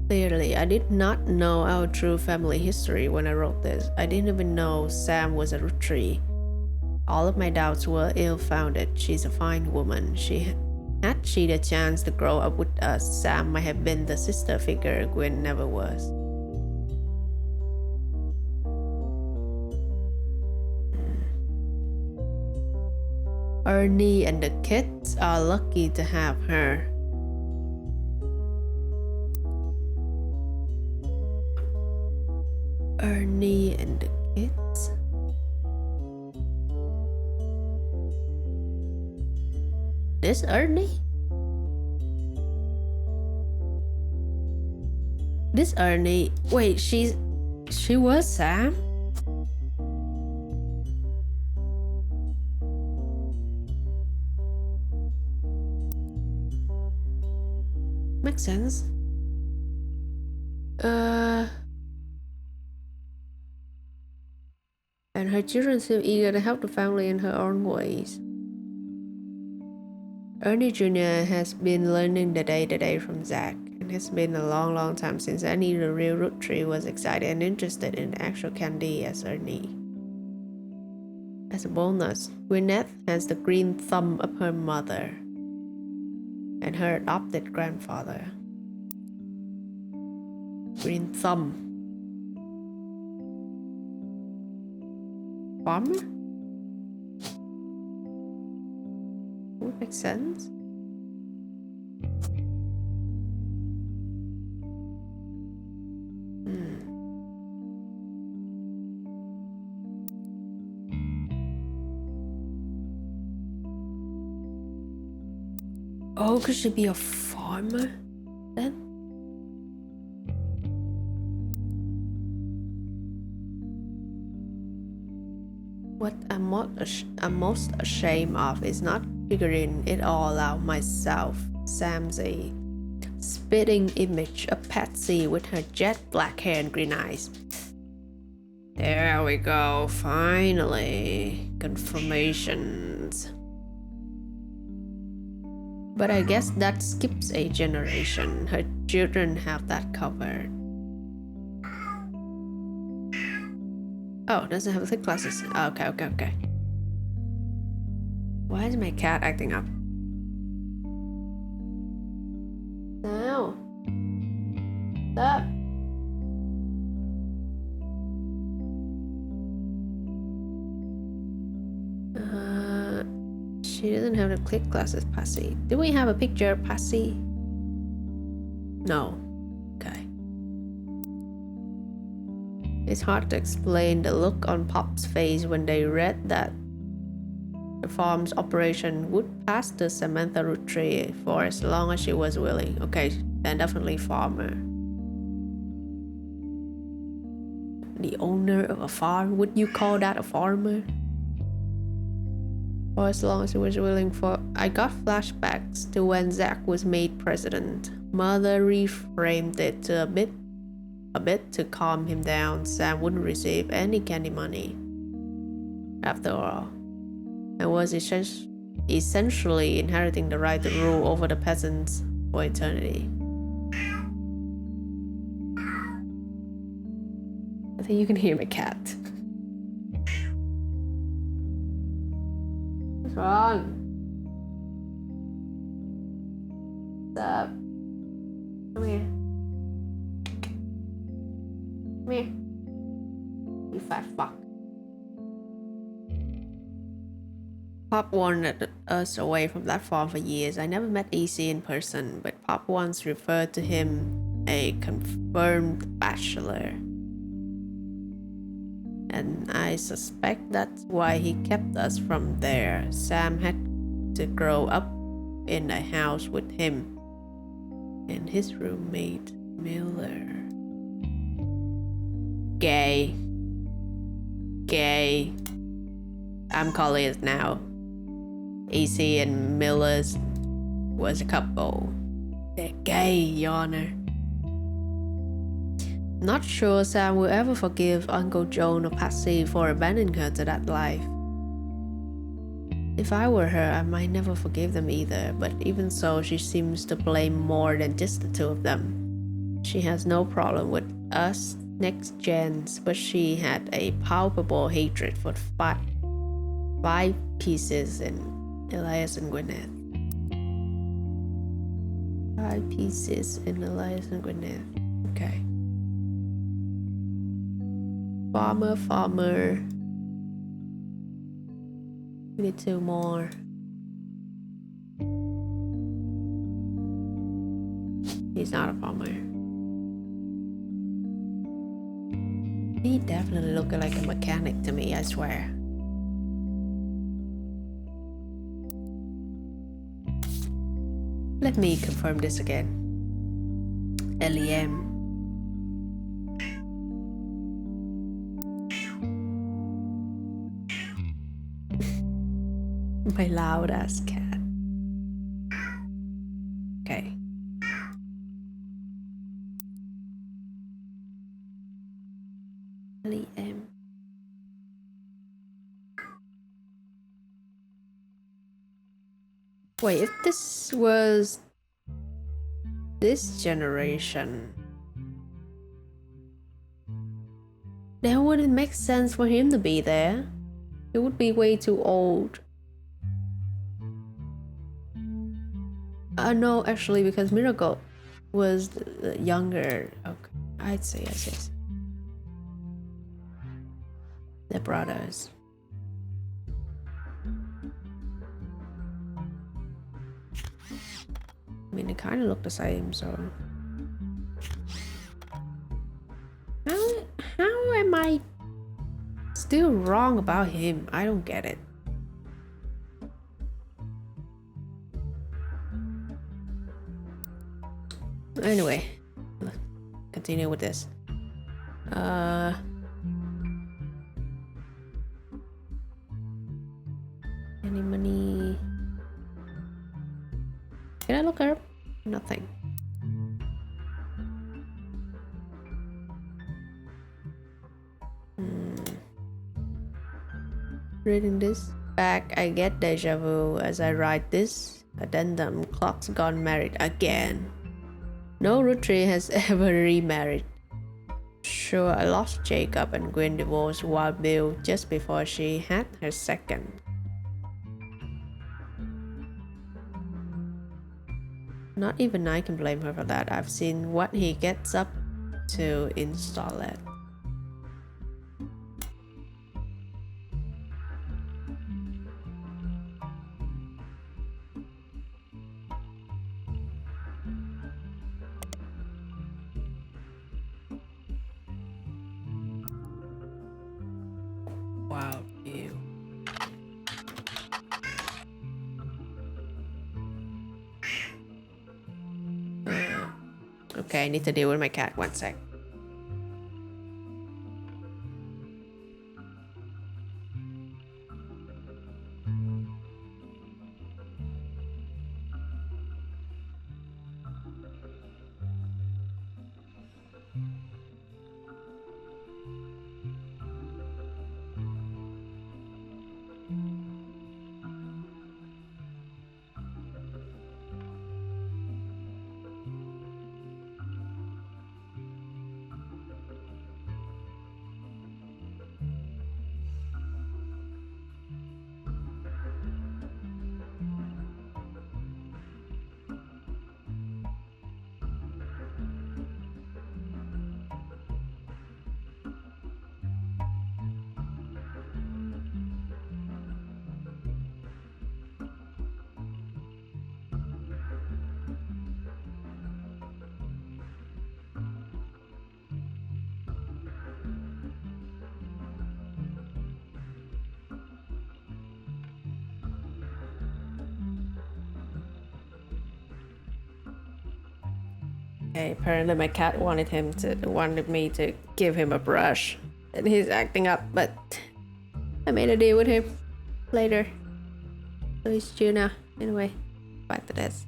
Clearly, I did not know our true family history when I wrote this. I didn't even know Sam was a Rootree. All of my doubts were ill-founded. She's a fine woman. Had she the chance to grow up with us, Sam might have been the sister figure Gwen never was. Ernie and the kids are lucky to have her. Ernie and the kids. This Ernie? This Ernie. Wait, she was Sam? Makes sense. And her children seem eager to help the family in her own ways. Ernie Jr. has been learning the day-to-day from Zach, and it's been a long time since any the real Rootree was excited and interested in the actual Candy as Ernie. As a bonus, Gwyneth has the green thumb of her mother and her adopted grandfather. Green thumb. Farmer? Would make sense. Oh, could she be a farmer then? What I'm most ashamed of is not figuring it all out myself. Sam's a spitting image of Patsy with her jet black hair and green eyes. There we go, finally. Confirmations. But I guess that skips a generation. Her children have that covered. Oh, doesn't have click classes. Oh, okay. Why is my cat acting up? No. Stop. She doesn't have the click classes, Passy. Do we have a picture of Passy? No. Okay. It's hard to explain the look on Pop's face when they read that the farm's operation would pass to Samantha Roottrees for as long as she was willing. Okay, then definitely farmer. The owner of a farm? Would you call that a farmer? For as long as he was willing for. I got flashbacks to when Zach was made president. Mother reframed it to a bit to calm him down. Sam wouldn't receive any candy money after all, and was essentially inheriting the right to rule over the peasants for eternity. I think you can hear my cat. What's wrong? What's up? Come here. Come here. You fat fuck. Pop wanted us away from that farm for years. I never met EC in person, but Pop once referred to him a confirmed bachelor. And I suspect that's why he kept us from there. Sam had to grow up in a house with him and his roommate, Miller. Gay. I'm calling it now. EC and Miller's was a couple. They're gay, Your Honor. Not sure Sam will ever forgive Uncle Joan or Patsy for abandoning her to that life. If I were her, I might never forgive them either, but even so, she seems to blame more than just the two of them. She has no problem with us next gens, but she had a palpable hatred for five pieces in Elias and Gwyneth. 5 pieces in Elias and Gwyneth. Okay. Farmer. We need 2 more. He's not a farmer. He definitely looked like a mechanic to me, I swear. Let me confirm this again. LEM. My loud ass cat. Okay. LEM. Wait, if this was this generation, then would it make sense for him to be there? He would be way too old. No, actually, because Miracle was the younger. Okay, I'd say yes. They're brothers. I mean, they kind of look the same, so. How am I still wrong about him? I don't get it. Anyway, let's continue with this. Any money? Can I look her up? Nothing. Reading this back, I get deja vu as I write this. Addendum, Clock's gone married again. No Roottrees has ever remarried. Sure, I lost Jacob and Gwen divorced Wild Bill just before she had her second. Not even I can blame her for that. I've seen what he gets up to in Starlet. Wow, ew. Okay, I need to deal with my cat. One sec. Okay, apparently my cat wanted me to give him a brush, and he's acting up. But I made a deal with him later, so he's chill now. Anyway, back to this.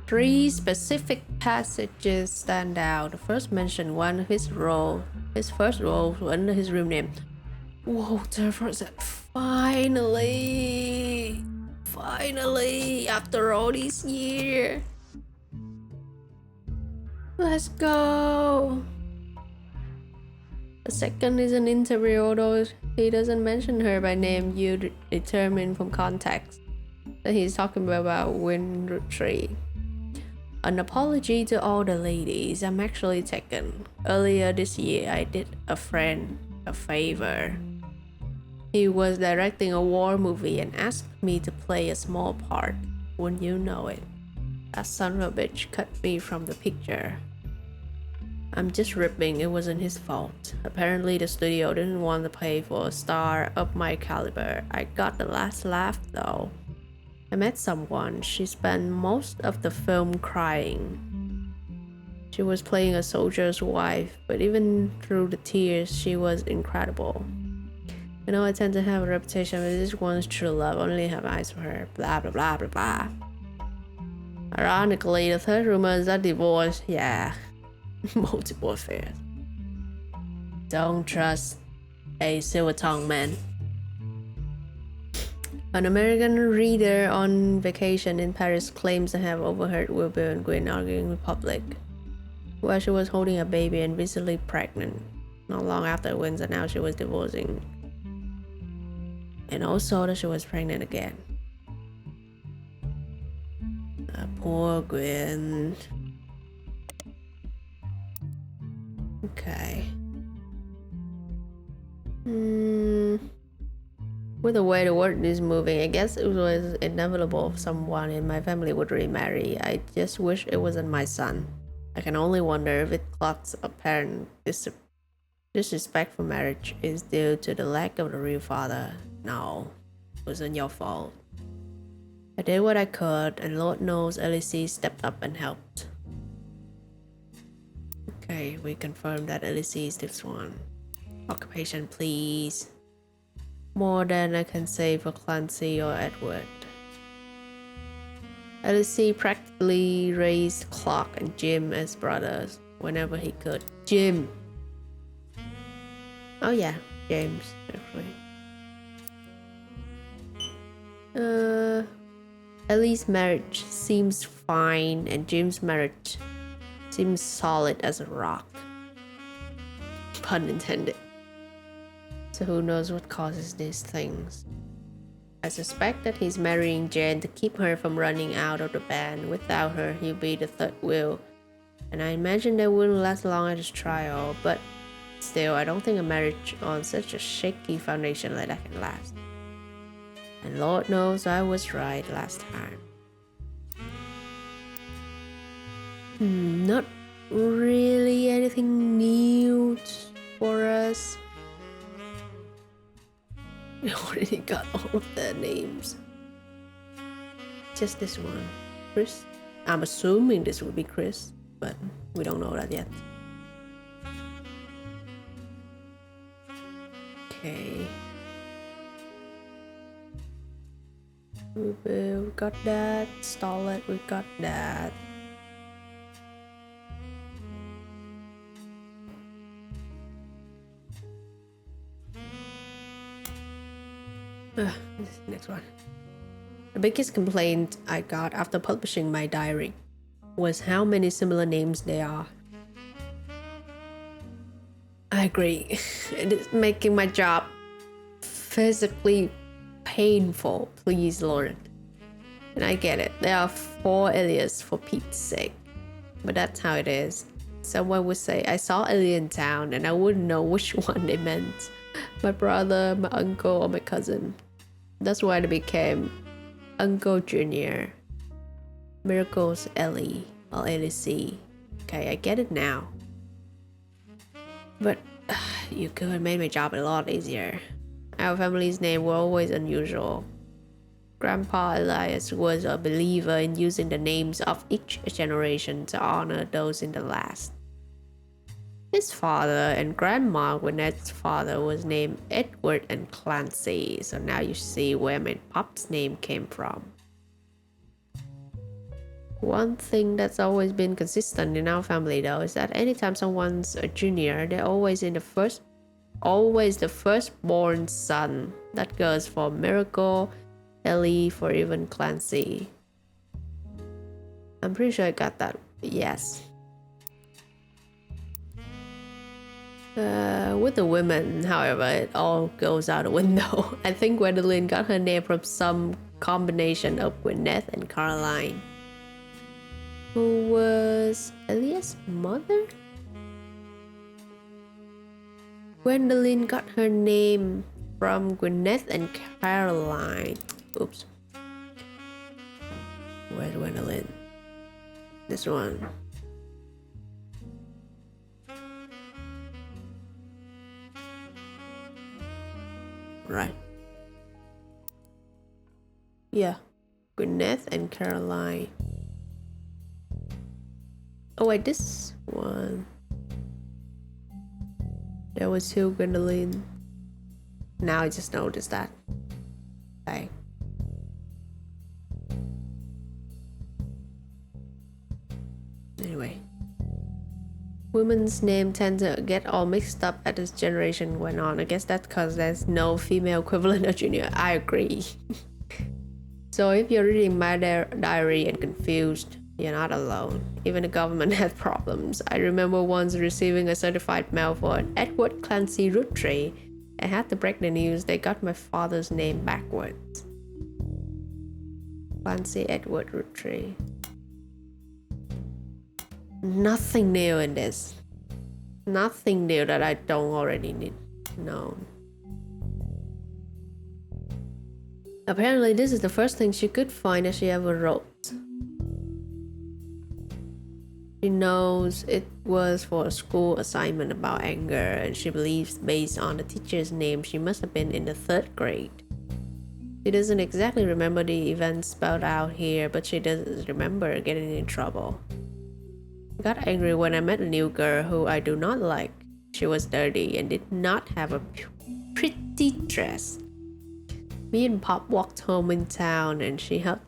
3 specific passages stand out. The first mention one of his first role under his room name. Walter said, finally, after all these years. Let's go. The second is an interview, although he doesn't mention her by name. You determine from context that he's talking about Roottrees. An apology to all the ladies. I'm actually taken. Earlier this year, I did a friend a favor. He was directing a war movie and asked me to play a small part. Wouldn't you know it? That son of a bitch cut me from the picture. I'm just ripping, it wasn't his fault. Apparently the studio didn't want to pay for a star of my caliber. I got the last laugh though. I met someone, she spent most of the film crying. She was playing a soldier's wife, but even through the tears, she was incredible. You know, I tend to have a reputation, but this one's true love, only have eyes for her, blah blah blah blah blah. Ironically, the third rumor is that divorce, yeah. Multiple affairs. Don't trust a silver-tongued man. An American reader on vacation in Paris claims to have overheard Wilbur and Gwen arguing in public, while she was holding a baby and visibly pregnant. Not long after Gwen announced she was divorcing And also that she was pregnant again. Poor Gwen. Okay. With the way the world is moving, I guess it was inevitable someone in my family would remarry. I just wish it wasn't my son. I can only wonder if it clots apparent disrespect for marriage is due to the lack of the real father. No, it wasn't your fault. I did what I could, and Lord knows Elise stepped up and helped. Okay, we confirmed that Elise is this one. Occupation, please. More than I can say for Clancy or Edward. Elise practically raised Clark and Jim as brothers whenever he could. Jim! Oh yeah, James, actually. Ellie's marriage seems fine and Jim's marriage seems solid as a rock. Pun intended. So who knows what causes these things. I suspect that he's marrying Jen to keep her from running out of the band. Without her, he'll be the third wheel. And I imagine they wouldn't last long at his trial, but still, I don't think a marriage on such a shaky foundation like that can last. And Lord knows I was right last time. Not really anything new for us. We already got all of their names. Just this one. Chris? I'm assuming this would be Chris, but we don't know that yet. Okay. We've got that. Starlet, we've got that. This is the next one. The biggest complaint I got after publishing my diary was how many similar names there are. I agree. It is making my job physically painful, please Lord. And I get it. There are 4 aliases for Pete's sake. But that's how it is. Someone would say, I saw Ellie in town and I wouldn't know which one they meant. My brother, my uncle, or my cousin. That's why they became Uncle Junior, Miracles Ellie, or Ellie. Okay, I get it now. But you could have made my job a lot easier. Our family's name were always unusual. Grandpa Elias was a believer in using the names of each generation to honor those in the last. His father and Grandma Gwyneth's father was named Edward and Clancy, so now you see where my pop's name came from. One thing that's always been consistent in our family though is that anytime someone's a junior, they're always the firstborn son. That goes for Miracle, Ellie, for even Clancy. I'm pretty sure I got that. Yes. With the women, however, it all goes out the window. I think Gwendolyn got her name from some combination of Gwyneth and Caroline, who was Elias' mother? Gwendolyn got her name from Gwyneth and Caroline. Oops. Where's Gwendolyn? This one. Right. Yeah. Gwyneth and Caroline. Oh wait, this one. There was 2 Gwendolyn. Now I just noticed that. Okay. Anyway. Women's names tend to get all mixed up as this generation went on. I guess that's because there's no female equivalent of junior. I agree. So if you're reading my diary and confused, you're not alone. Even the government has problems. I remember once receiving a certified mail for an Edward Clancy Roottrees I had to break the news. They got my father's name backwards. Clancy Edward Roottrees. Nothing new in this. Nothing new that I don't already need to know. Apparently, this is the first thing she could find that she ever wrote. She knows it was for a school assignment about anger, and she believes based on the teacher's name she must have been in the 3rd grade. She doesn't exactly remember the events spelled out here, but she does remember getting in trouble. I got angry when I met a new girl who I do not like. She was dirty and did not have a pretty dress. Me and Pop walked home in town and she hugged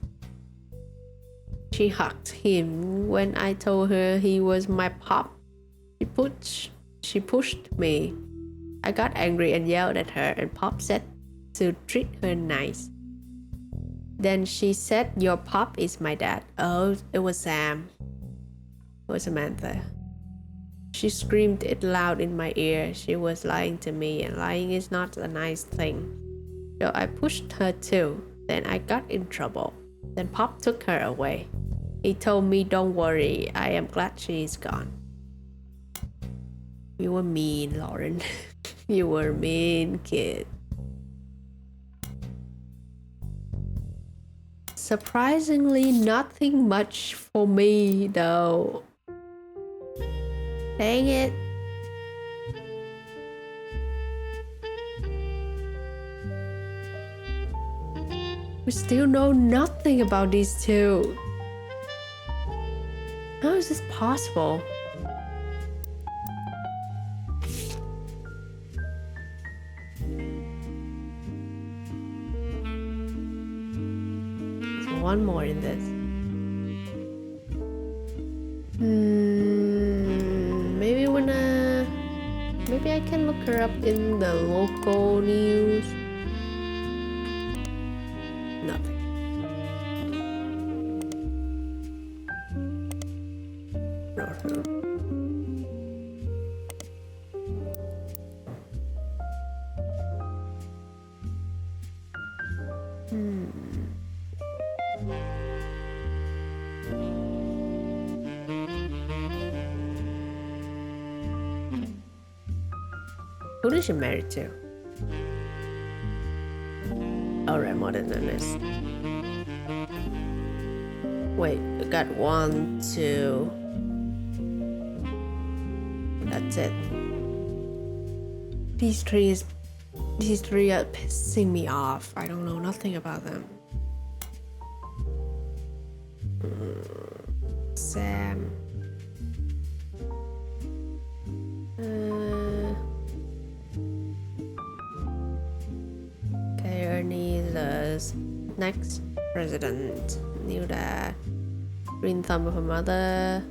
him when I told her he was my Pop. She pushed me. I got angry and yelled at her, and Pop said to treat her nice. Then she said, "Your Pop is my dad." Oh, it was Sam. It was Samantha. She screamed it loud in my ear. She was lying to me, and lying is not a nice thing. So I pushed her too. Then I got in trouble. Then Pop took her away. He told me, "Don't worry, I am glad she's gone." You were mean, Lauren. You were mean, kid. Surprisingly, nothing much for me, though. Dang it. We still know nothing about these two. How is this possible? There's one more in this. Maybe I can look her up in the local news. Nothing. Not her. Who is she married to? Alright, more than this. Wait, we got 1, 2. That's it. These three are pissing me off. I don't know nothing about them. Sam. Ernie, the next president. Knew that. Green thumb of her mother.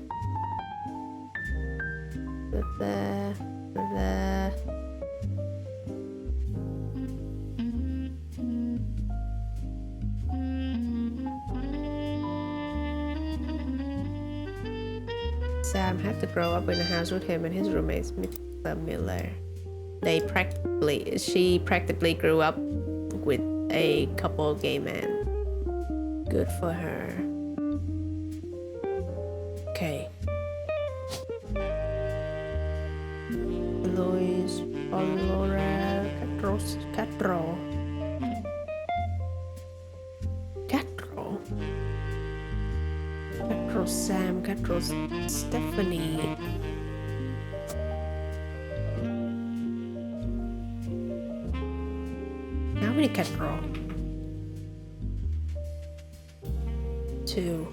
Sam had to grow up in a house with him and his roommates, Mr. Miller. She practically grew up with a couple gay men. Good for her. Okay. Luis, Laura, Catro. Sam, Catro, Stephanie. How many Catro? 2.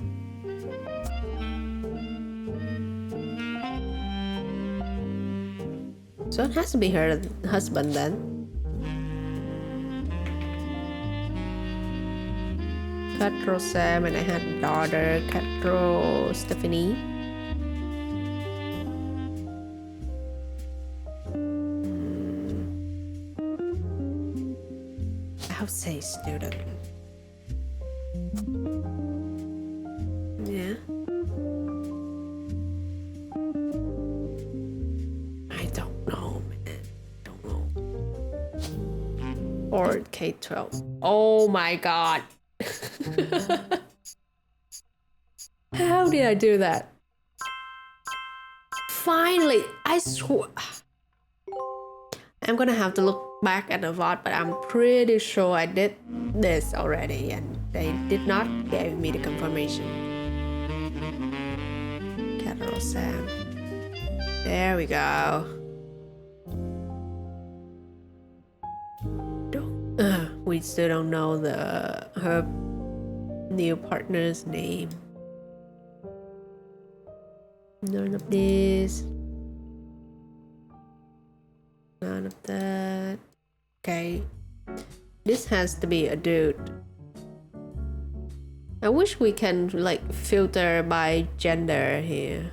So it has to be her husband then. Catro Sam, and I had a daughter, Catro Stephanie. I would say student. Yeah. I don't know, man. Don't know. or K-12. Oh my god. How did I do that? Finally, I swear. I'm gonna have to look back at the VOD, but I'm pretty sure I did this already and they did not give me the confirmation. Capital Sam. There we go. We still don't know her new partner's name. None of this. None of that. Okay. This has to be a dude. I wish we can like filter by gender here.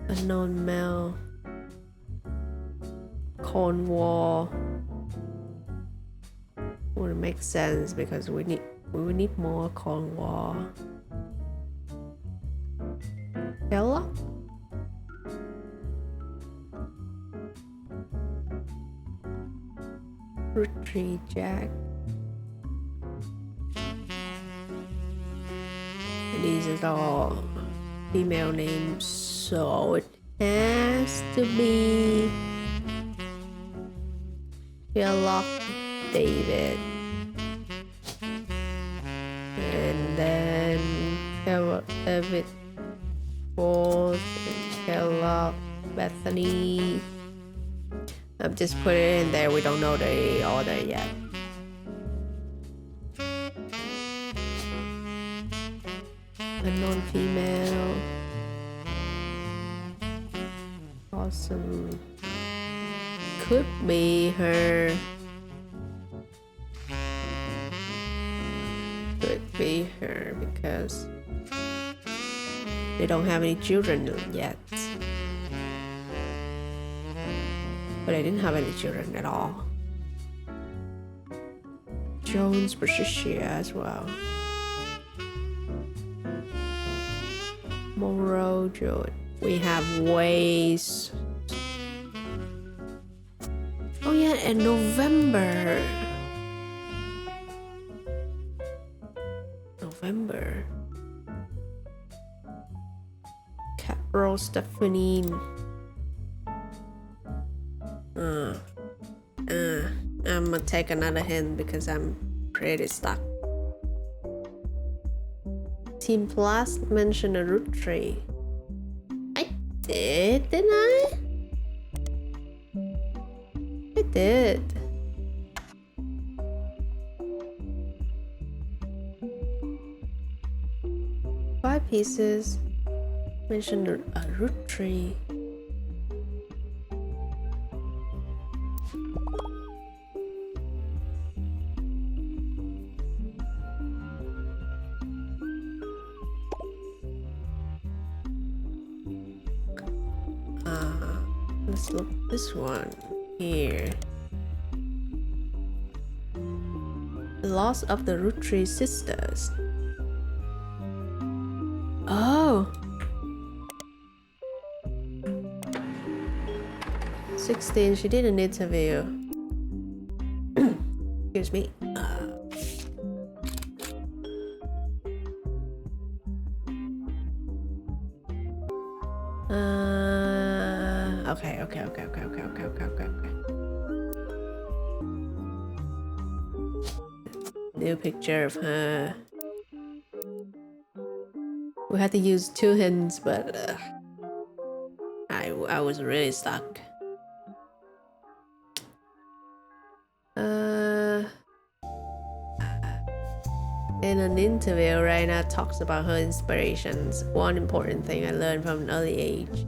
Unknown male. Cornwall. Wouldn't make sense because we need more Cornwall. Ella? Roottrees Jack. And these are all female names, so it has to be Sherlock David. And then David Force and Sherlock Bethany. I'm just putting it in there. We don't know the order yet. Unknown female. Awesome. Could be her. Could be her because they don't have any children yet. But I didn't have any children at all. Jones, Patricia as well. Monroe, Joe. We have ways. Oh yeah, and November. Carol, Stephanie. I'm gonna take another hint because I'm pretty stuck. Team Plus mentioned a Roottrees. I did, didn't I? I did. Five pieces. Mentioned a Roottrees. Let's look at this one here. The loss of the Roottrees sisters. Oh. 16, she did an interview. Excuse me. Okay. New picture of her. We had to use 2 hints, but I was really stuck. In an interview, Raina talks about her inspirations. One important thing I learned from an early age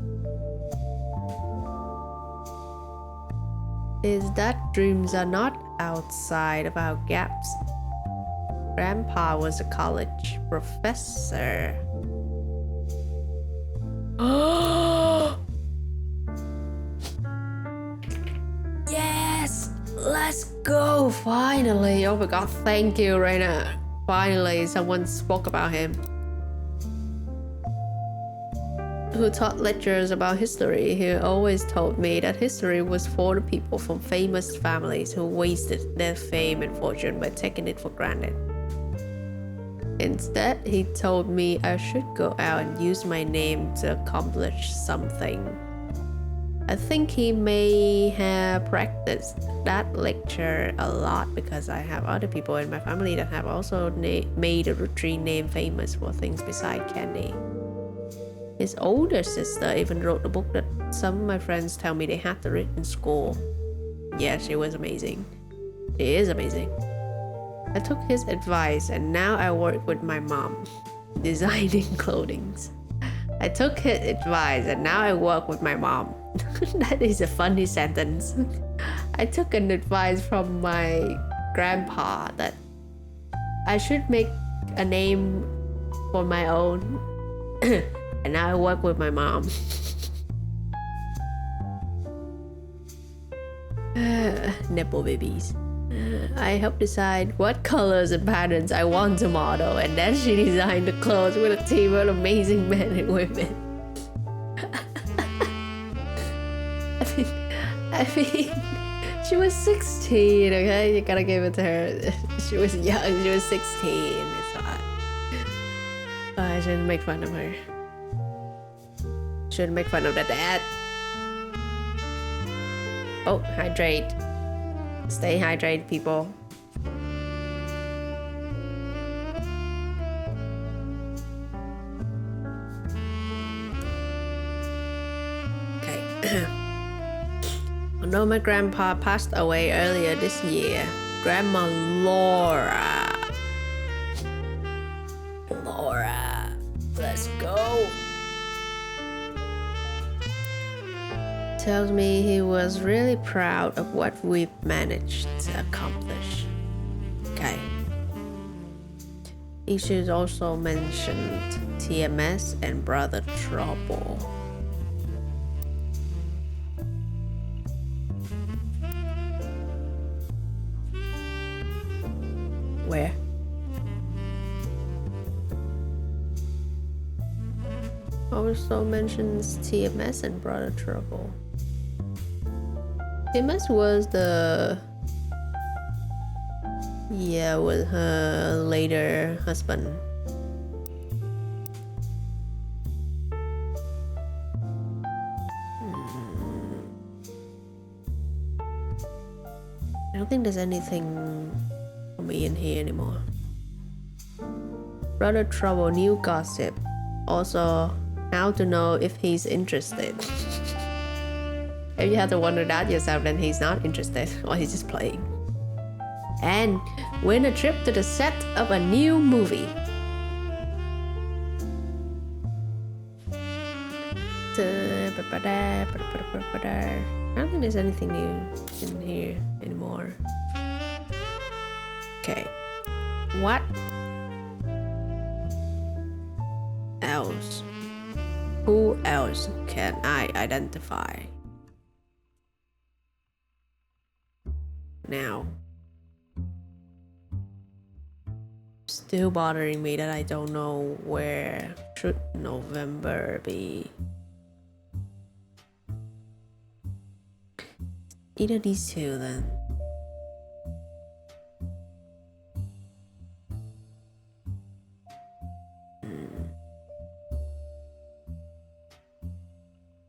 is that dreams are not outside of our gaps. Grandpa was a college professor. Oh! Yes! Let's go! Finally! Oh my god, thank you, Raina. Finally, someone spoke about him. who taught lectures about history. He always told me that history was for the people from famous families who wasted their fame and fortune by taking it for granted. Instead, he told me I should go out and use my name to accomplish something. I think he may have practiced that lecture a lot because I have other people in my family that have also made a Roottrees name famous for things besides candy. His older sister even wrote a book that some of my friends tell me they had to read in school. Yeah, she was amazing. She is amazing. I took his advice and now I work with my mom, designing clothing. I took his advice and now I work with my mom. That is a funny sentence. I took an advice from my grandpa that I should make a name for my own. And now I work with my mom. Nipple babies. I helped decide what colors and patterns I want to model, and then she designed the clothes with a team of amazing men and women. I mean, she was 16, okay? You gotta give it to her. She was young, she was 16. It's hot. I shouldn't make fun of her. Shouldn't make fun of the dad. Oh, hydrate. Stay hydrated, people. Okay. Although my grandpa passed away earlier this year, Grandma Laura, let's go, tells me he was really proud of what we've managed to accomplish. Okay. He should also mention TMS and Brother Trouble. Where? Also mentions TMS and Brother Trouble. TMS was with her later husband. I don't think there's anything for me in here anymore. Brother Trouble, new gossip. Also, how to know if he's interested. If you have to wonder that yourself, then he's not interested or he's just playing. And win a trip to the set of a new movie. I don't think there's anything new in here anymore. Okay. What else? Who else can I identify? Now. Still bothering me that I don't know where should November be. Either these two then.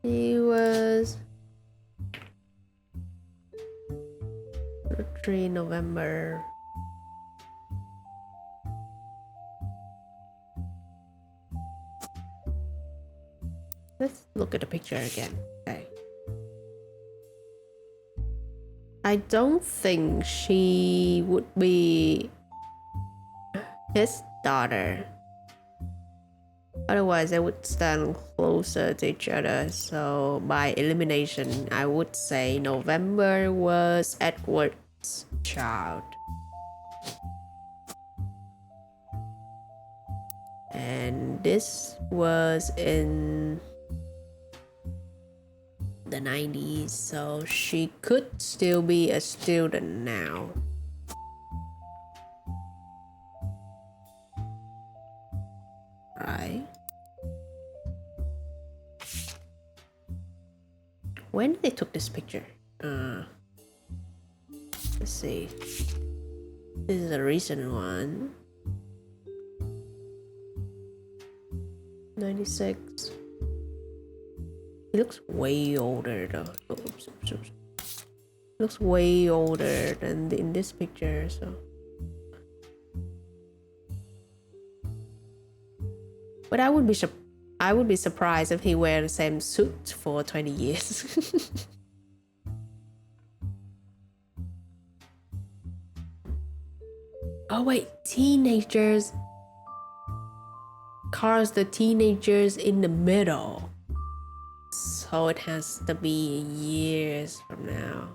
He was 3 November. Let's look at the picture again. Okay. I don't think she would be his daughter. Otherwise, they would stand closer to each other. So by elimination, I would say November was Edward's child. And this was in the 90s, so she could still be a student now. Right? when they took this picture? Let's see. This is a recent one. 96. He looks way older though. Oops. Looks way older than in this picture, so. But I would be surprised if he wear the same suit for 20 years. Oh wait, teenagers. Cars the teenagers in the middle. So it has to be years from now.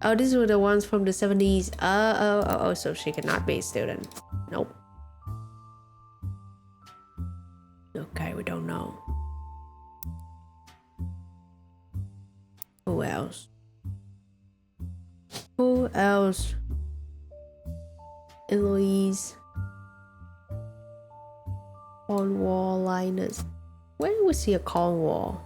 Oh, these were the ones from the 70s. Oh, so she cannot be a student. Nope. Okay, we don't know. Who else? Who else? Eloise. Cornwall Linus. When was he a Cornwall?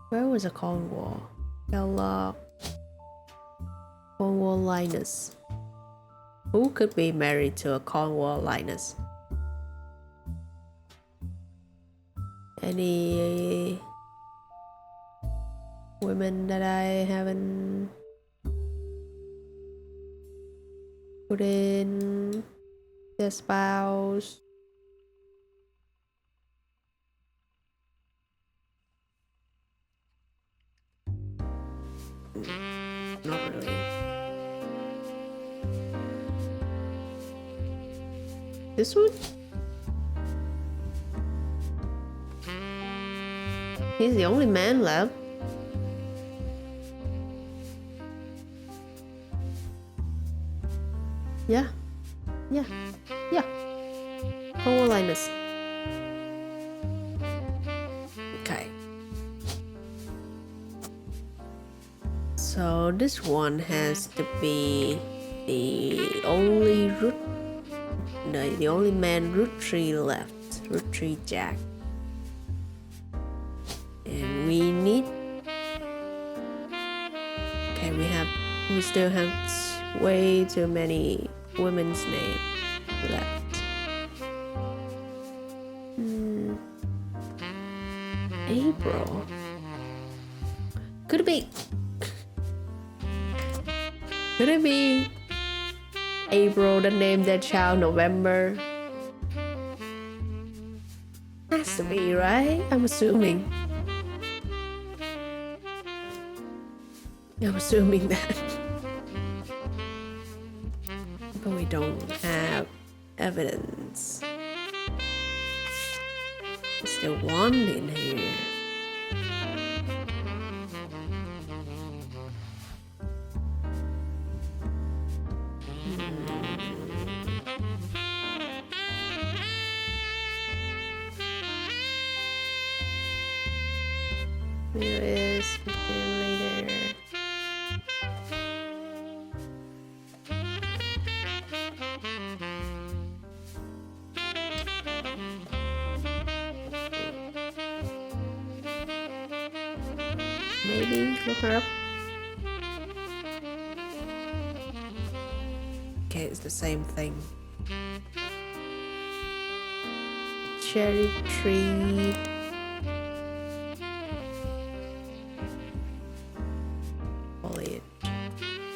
Where was a Cornwall? Ella. Cornwall Linus. Who could be married to a Cornwall Linus? Any women that I haven't put in their spouse? Not really. This one? He's the only man left. Yeah. Cornwall Linus. Okay. So this one has to be the only the only man Roottrees left. Roottrees Jack. And we need. Okay, we still have way too many women's names left. April. Could it be? Could it be April that named their child November? Has to be, right? I'm assuming. I'm assuming that. But we don't have evidence. There's still one in here. There is 15 later. Maybe look her up. Okay, it's the same thing. Cherry tree. Foliage.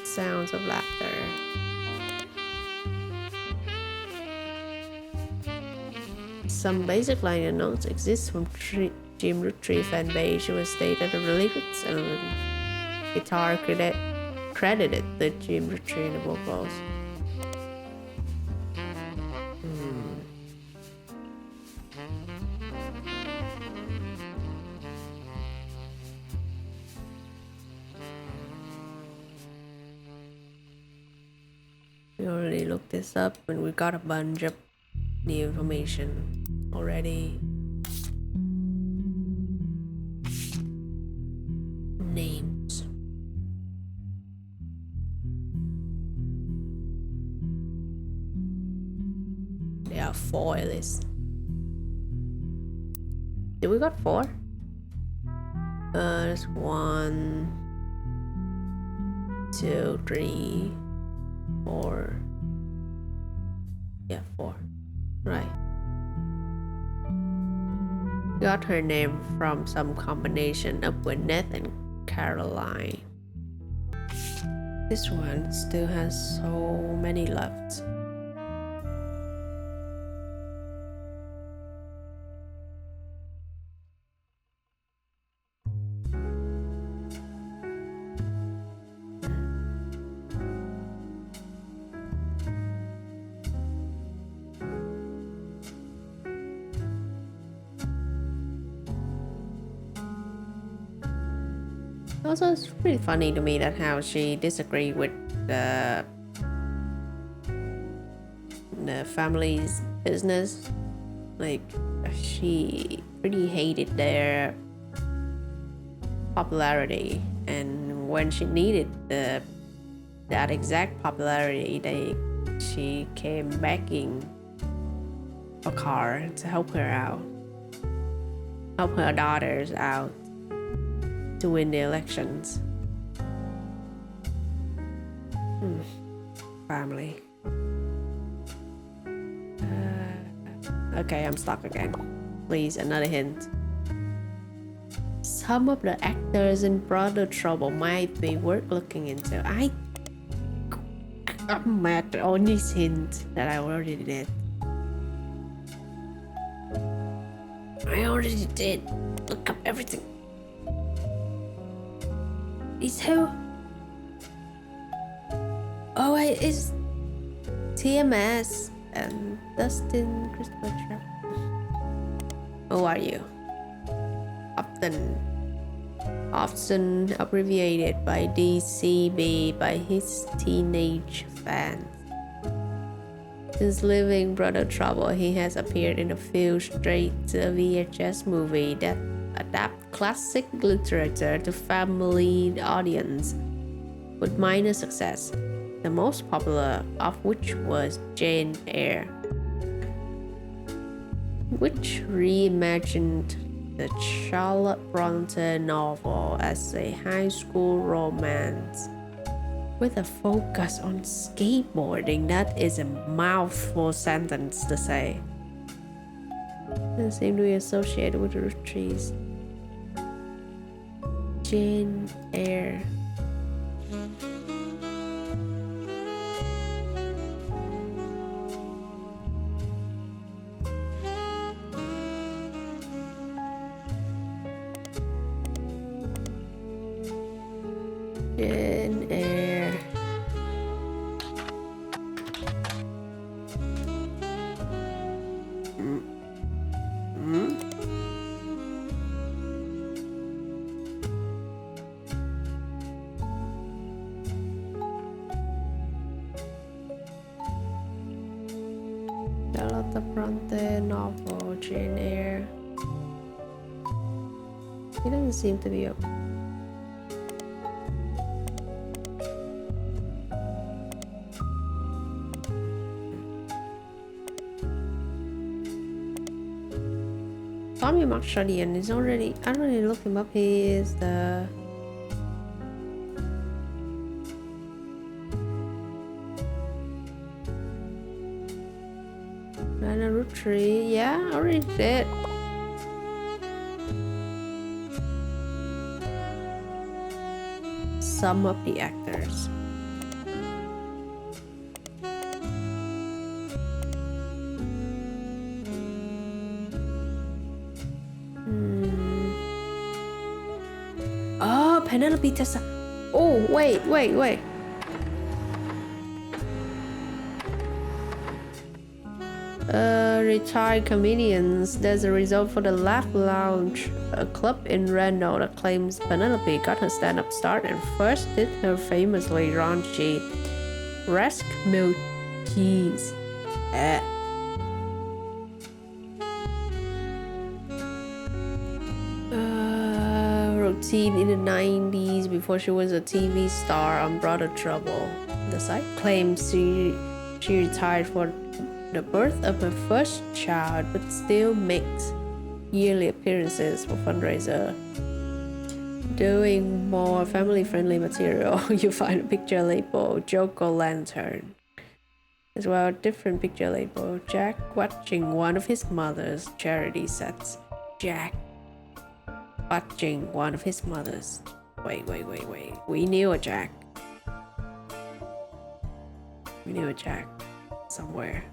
Sounds of laughter. Some basic liner notes exist from Jim Roottrees fan page, who stated the lyrics and guitar credited the Jim Roottrees in the vocals. We already looked this up and we got a bunch of new information already. Names. There are 4 at least. Did we got 4? There's 1, 2, 3, 4. Yeah, 4. Right. Got her name from some combination of Gwyneth and Caroline. This one still has so many left. Also, it's pretty funny to me that how she disagreed with the family's business. Like, she pretty hated their popularity, and when she needed that exact popularity, she came begging for Carr to help her out, help her daughters out to win the elections. Family. Okay, I'm stuck again. Please, another hint. Some of the actors in Brother Trouble might be worth looking into. I'm mad on this hint that I already did. I already did. Look up everything. It's who? Oh wait, it's TMS and Dustin Christopher. Who are you? Often abbreviated by DCB by his teenage fans. Since leaving Brother Trouble, he has appeared in a few straight-to-VHS movies that adapt classic literature to family audience with minor success, the most popular of which was Jane Eyre, which reimagined the Charlotte Bronte novel as a high school romance with a focus on skateboarding. That is a mouthful sentence to say. Doesn't seem to be associated with Roottrees. Jane Eyre. Jane Eyre. Charlotte Bronte novel, Jane Eyre. He doesn't seem to be a Tommy Marshadian is already. I already looked him up. He is the Roottrees. Yeah, I already did. Some of the actors. Oh, Penelope Tessa. Oh, wait. Retired comedians. There's a result for the Laugh Lounge, a club in Reno that claims Penelope got her stand-up start and first did her famously raunchy Rascal Keys. Routine in the 90s before she was a TV star on Brother Trouble. The site claims she retired for the birth of her first child, but still makes yearly appearances for fundraiser. Doing more family-friendly material. You find a picture label, Joke-o'-lantern. As well, a different picture label, Jack watching one of his mother's charity sets. Jack watching one of his mother's. Wait. We knew a Jack. We knew a Jack somewhere.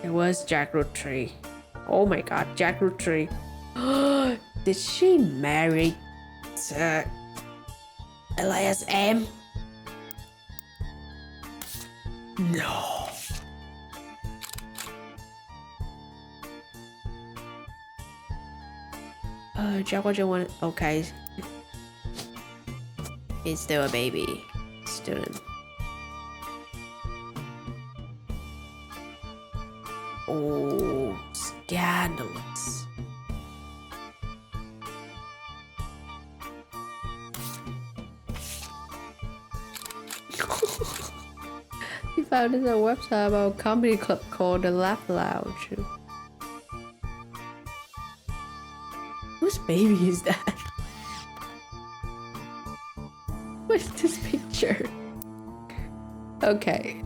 It was Jack Roottrees. Oh my god, Jack Roottrees. Did she marry Elias M? No. Jack watching one. Okay. He's still a baby student. Oh, scandalous. He found this a website about a comedy club called the Laugh Lounge. Whose baby is that? What's this picture? Okay,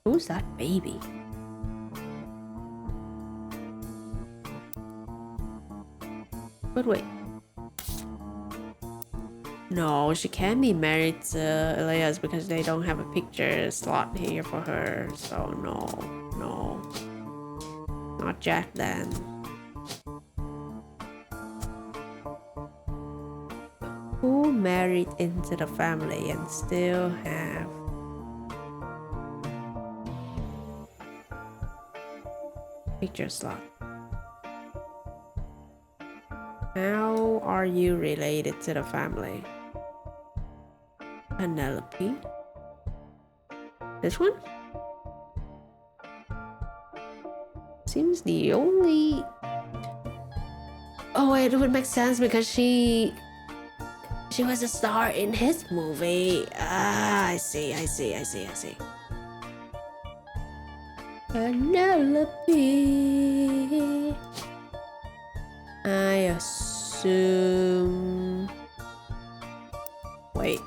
who's that baby? But wait. No, she can't be married to Elias because they don't have a picture slot here for her. So no. Not Jack then. Who married into the family and still have picture slot? How are you related to the family? Penelope? This one? Seems the only... Oh wait, it would make sense because she was a star in his movie. Ah, I see. Penelope. I assume... Wait.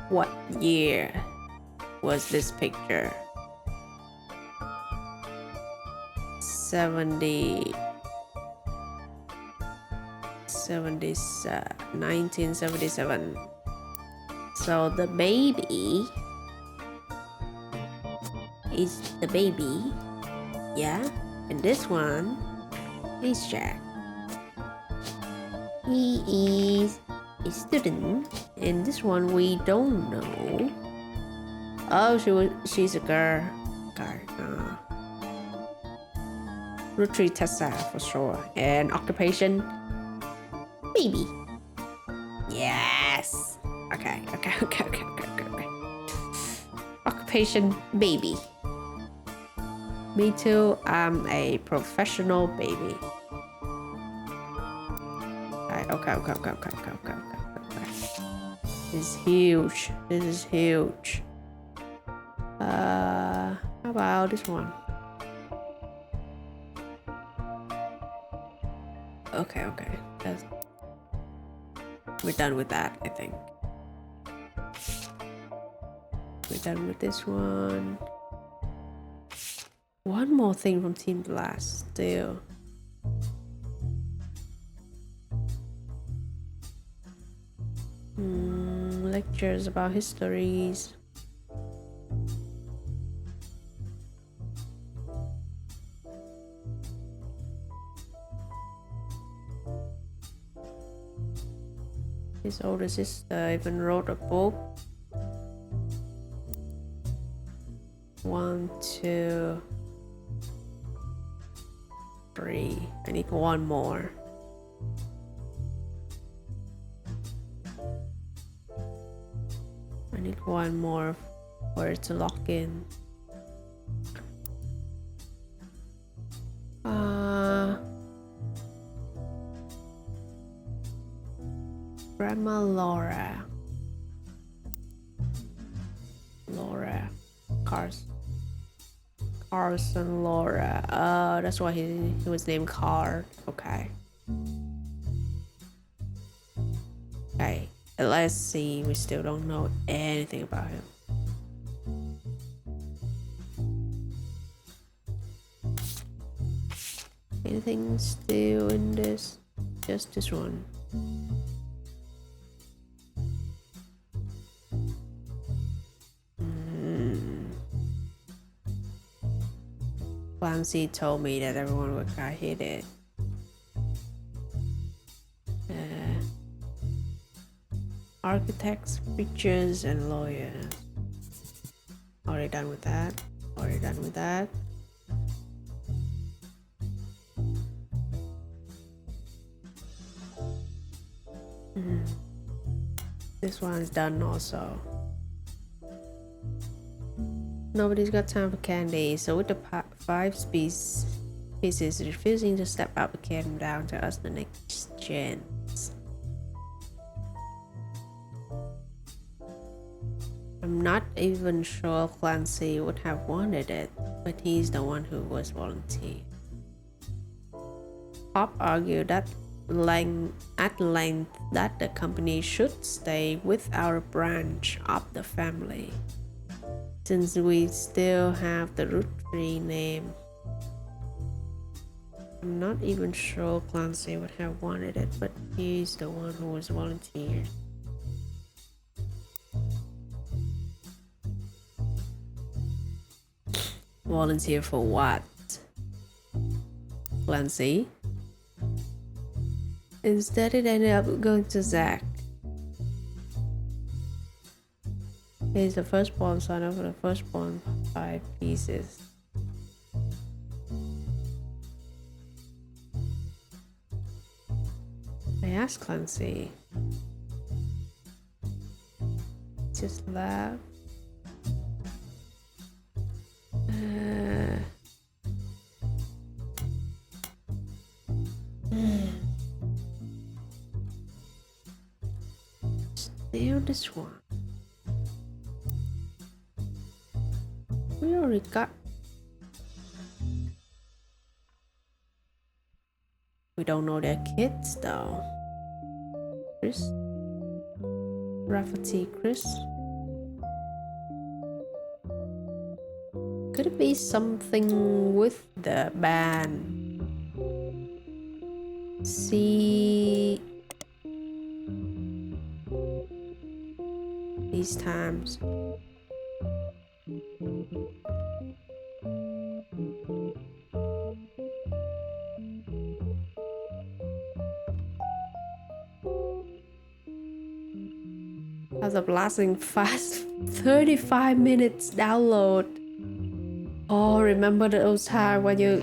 What year was this picture? 1977. So the baby is the baby, yeah, and this one is Jack. He is a student, and this one we don't know. Oh, she's a girl. Roottrees Tessa for sure. And occupation, baby. Yes. Okay. Occupation, baby. Me too. I'm a professional baby. Okay. This is huge. How about this one? Okay. We're done with that, I think. We're done with this one. One more thing from Team Blast still. Lectures about histories. His older sister even wrote a book. 1, 2, 3. I need one more. I need one more for it to lock in. Grandma Laura Carson Laura. That's why he was named Car. Okay. Okay. Let's see. We still don't know anything about him. Anything still in this? Just this one. Clancy told me that everyone would got hit it. Architects, preachers, and lawyers. Already done with that. Already done with that. This one's done also. Nobody's got time for candy, so with the 5 species refusing to step up, it came down to us, the next gens. I'm not even sure Clancy would have wanted it, but he's the one who was volunteered. Pop argued that at length that the company should stay with our branch of the family, since we still have the Roottrees name. I'm not even sure Clancy would have wanted it, but he's the one who was volunteered. Volunteer for what? Clancy? Instead, it ended up going to Zach. He's the firstborn son of the firstborn 5 pieces. I asked Clancy. Just laugh. Still this one. We already got. We don't know their kids though. Chris? Rafferty Chris? Could it be something with the band? See, these times. As a blasting fast 35 minutes download. Oh, remember those times when you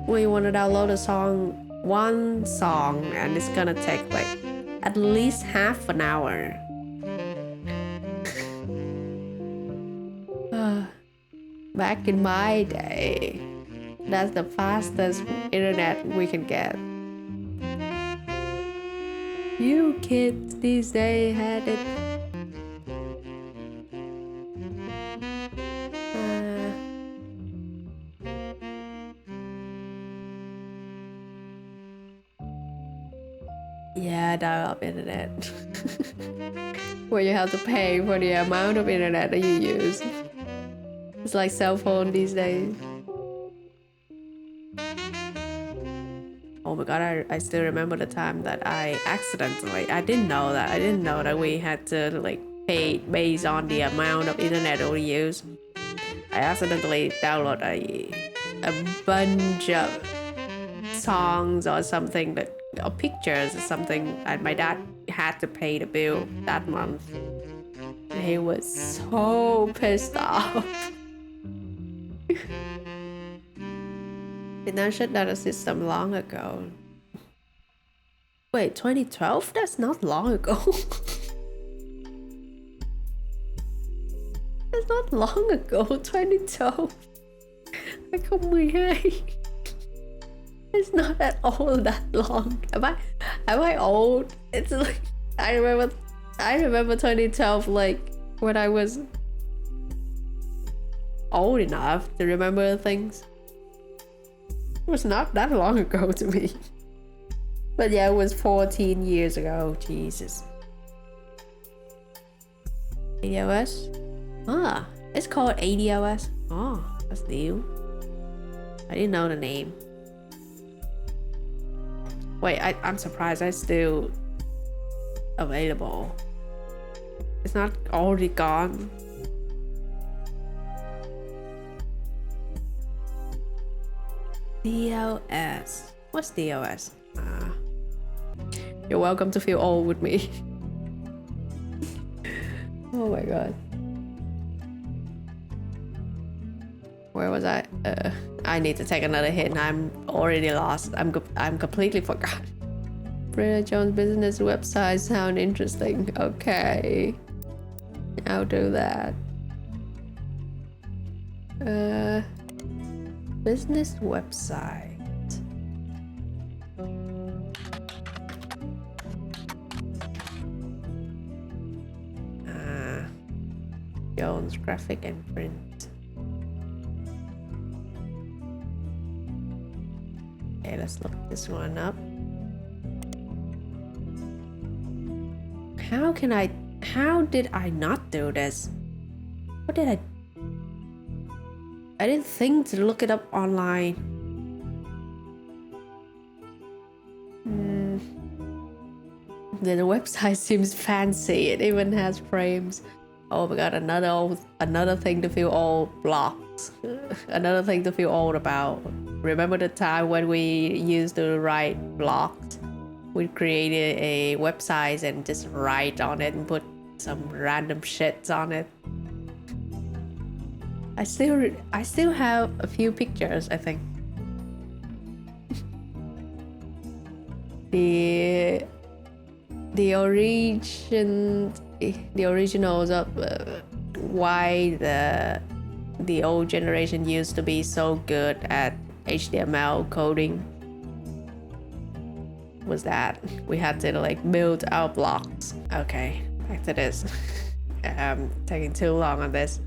want to download a song, one song, and it's gonna take like at least half an hour. Back in my day, that's the fastest internet we can get. You kids these days had it. Yeah, dial-up internet. Where you have to pay for the amount of internet that you use. It's like cell phone these days. Oh my god, I still remember the time that I accidentally, I didn't know that we had to like pay based on the amount of internet that we use. I accidentally downloaded a bunch of songs or something or pictures or something, and my dad had to pay the bill that month. He was so pissed off. Did not shut down the system long ago. Wait, 2012? That's not long ago. That's not long ago, 2012. Like, oh my god. It's not at all that long. Am I old? It's like I remember 2012 like when I was old enough to remember things. It was not that long ago to me. But yeah, it was 14 years ago. Jesus. ADOS? Ah, it's called ADOS. Oh, that's new. I didn't know the name. Wait, I'm surprised it's still available. It's not already gone. DOS. What's DOS? You're welcome to feel old with me. Oh my god. Where was I? I need to take another hit and I'm already lost. I'm completely forgot. Brenda Jones' business website sound interesting. Okay. I'll do that. Business website. Jones graphic and print. Okay, let's look this one up. How did I not do this? What did I didn't think to look it up online. The website seems fancy. It even has frames. Oh my god, another thing to feel old. Blocks. Another thing to feel old about. Remember the time when we used to write blocks? We created a website and just write on it and put some random shits on it. I still have a few pictures, I think. the originals of why the old generation used to be so good at HTML coding was that we had to like build our blocks. Okay, back to this. I'm taking too long on this.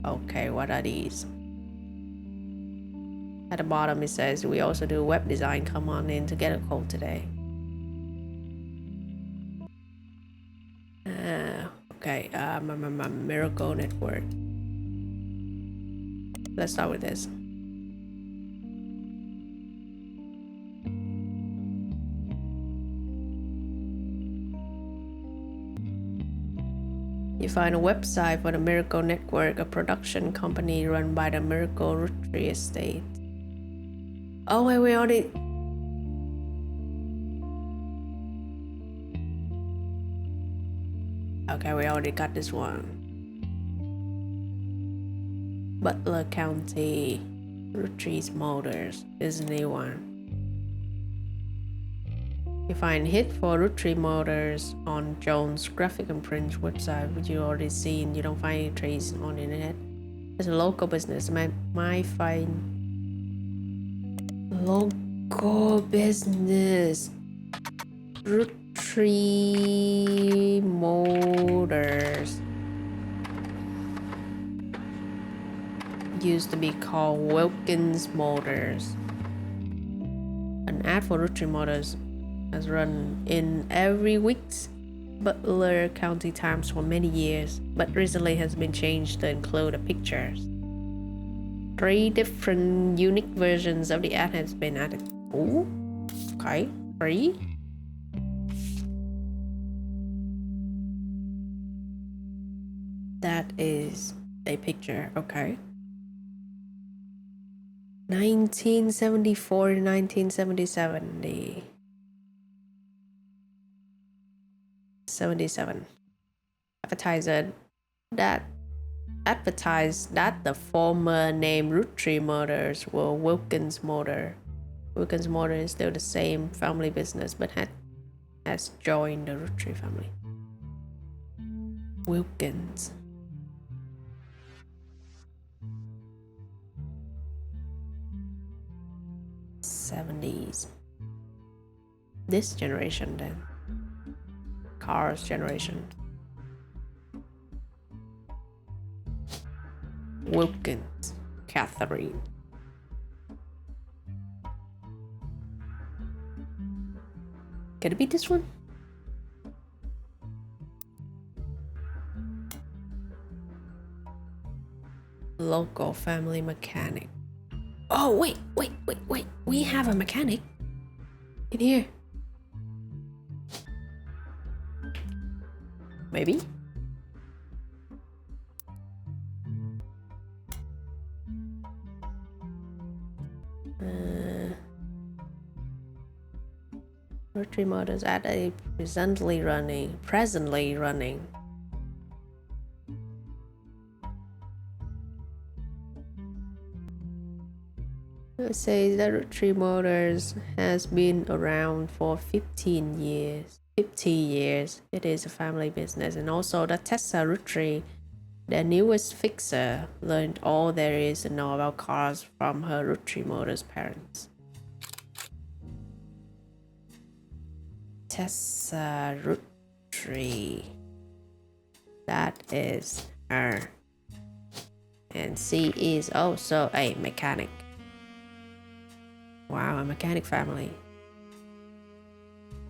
Okay, what are these? At the bottom it says we also do web design. Come on in to get a code today. Okay, Miracle Network. Let's start with this. You find a website for the Miracle Network, a production company run by the Miracle Roottrees estate. Oh wait, we already... Okay, we already got this one. Butler County Roottrees Motors is a new one. You find hit for Roottrees Motors on Jones Graphic and Print website, which you already seen. You don't find any trace on the internet. It's a local business. Might find local business. Roottrees Motors. Used to be called Wilkins Motors. An ad for Roottrees Motors has run in every week's Butler County Times for many years, but recently has been changed to include the pictures. 3 different unique versions of the ad has been added. Ooh, okay, 3. That is a picture, okay. 1974 to 1977. 77 advertiser that advertised that the former name Roottrees Motors were Wilkins Motor. Wilkins Motor is still the same family business but has joined the Roottrees family. Wilkins. '70s. This generation then. Cars generation. Wilkins, Catherine. Could it be this one? Local family mechanic. Oh, wait. We have a mechanic in here. Maybe? Rotary motors at a presently running. It says that Rotary Motors has been around for 15 years. 50 years. It is a family business. And also the Tessa Roottrees, the newest fixer, learned all there is to know about cars from her Roottrees Motors parents. Tessa Roottrees. That is her. And she is also a mechanic. Wow, a mechanic family.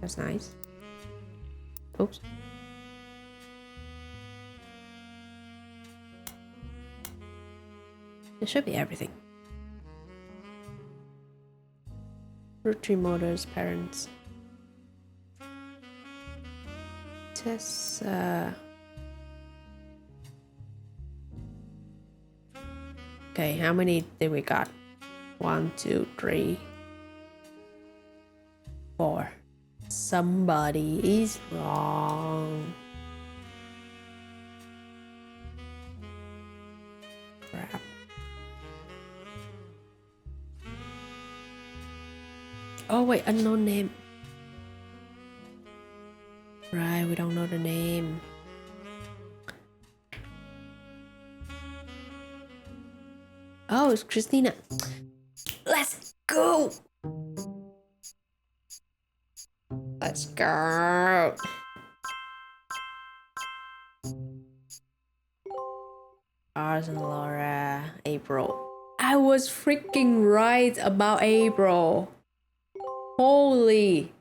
That's nice. Oops. It should be everything. Roottrees Motors parents. Tessa. Okay, how many did we got? 1, 2, 3, 4. Somebody is wrong. Crap. Oh wait, unknown name. Right, we don't know the name. Oh, it's Christina. Let's go. Let's go. Ours and Laura. April. I was freaking right about April. Holy.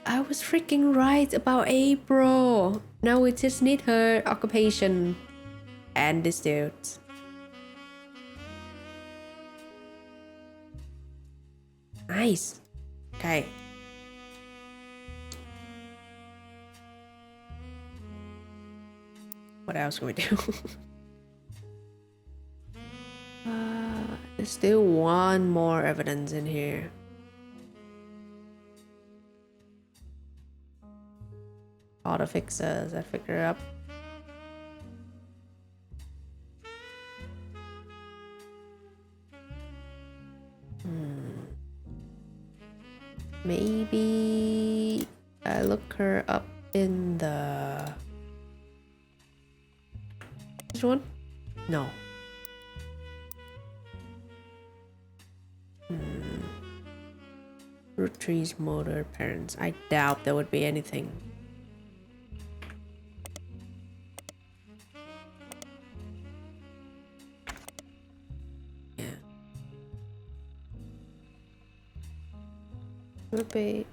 I was freaking right about April. Now we just need her occupation. And this dude. Nice. Okay. What else can we do? There's still one more evidence in here. Auto fixers, I figure up. Maybe I look her up in the... This one? No. Roottrees motor parents. I doubt there would be anything. Yeah. Would be.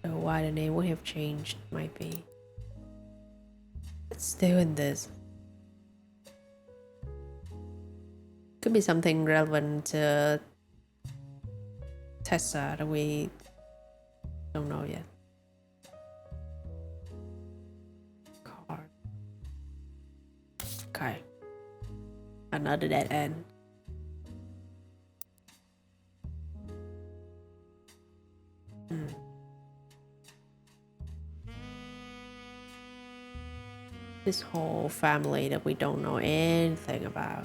So why the name would have changed might be. It's still in this. Could be something relevant to Tessa that we don't know yet. Car. Okay. Another dead end. This whole family that we don't know anything about.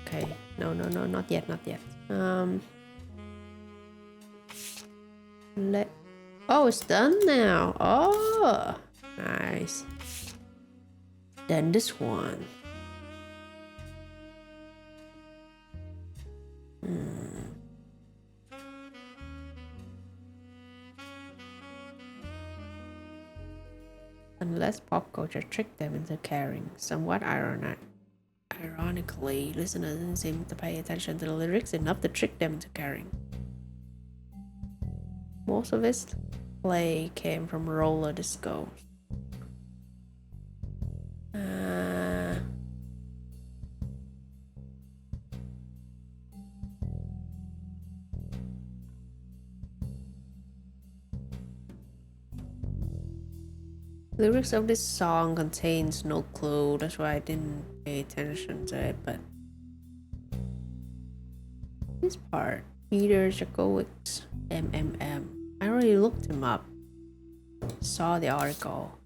Okay, no, not yet. Oh, it's done now. Oh, nice. Then this one. Unless pop culture tricked them into caring. Somewhat ironically, listeners didn't seem to pay attention to the lyrics enough to trick them into caring. Most of his play came from roller disco. Lyrics of this song contains no clue, that's why I didn't pay attention to it, but this part, Peter Jakowicz, MMM. I already looked him up, saw the article.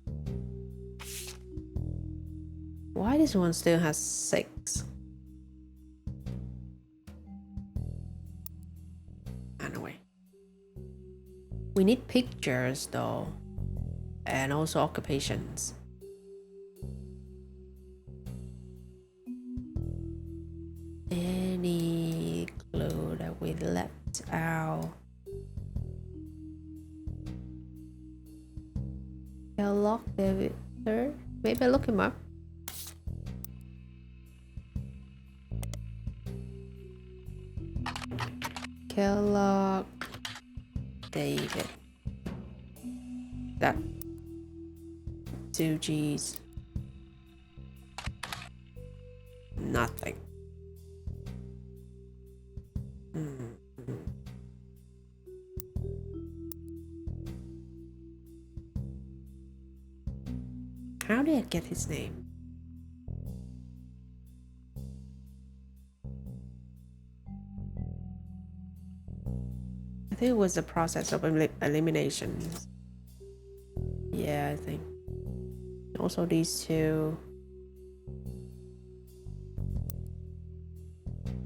Why this one still has 6? Anyway. We need pictures though. And also occupations. Any clue that we left out? Kellogg David III? Maybe I look him up. Kellogg David. That 2 G's. Nothing. How did I get his name? I think it was the process of elimination. Yeah, I think. Also these 2.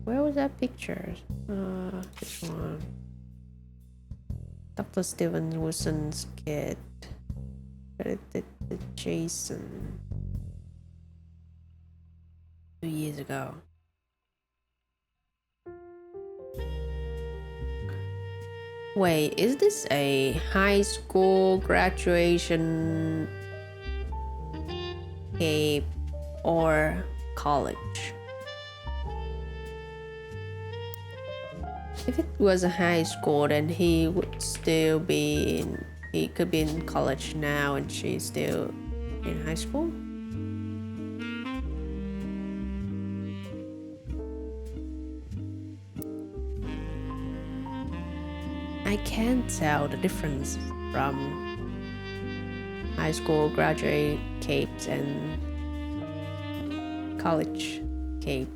Where was that picture? This one. Dr. Steven Wilson's kid. Credited to Jason. 2 years ago. Wait, is this a high school graduation cape or college? If it was a high school, then he would still be in, he could be in college now and she's still in high school. I can't tell the difference from high school graduate capes and college cape.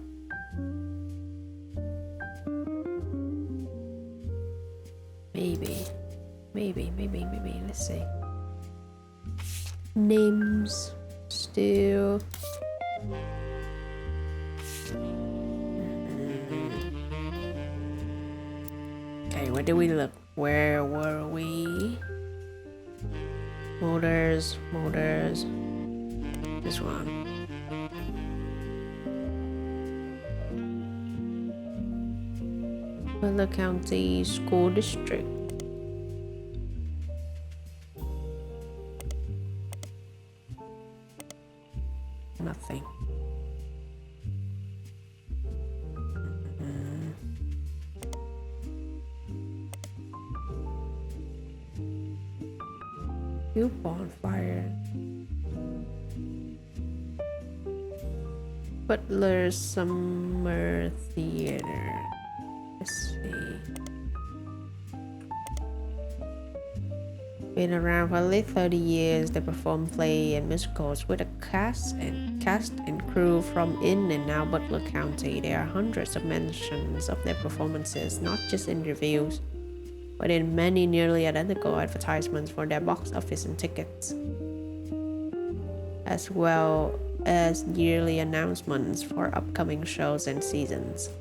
Maybe. Let's see. Names still. Okay, where did we look? Where were we? Motors. This one. Butler County School District. Nothing. Bonfire. Butler Summer Theater. Let's see. Been around for at least 30 years, they perform play and musicals with a cast and crew from in and out Butler County. There are hundreds of mentions of their performances, not just in reviews, but in many nearly identical advertisements for their box office and tickets, as well as yearly announcements for upcoming shows and seasons.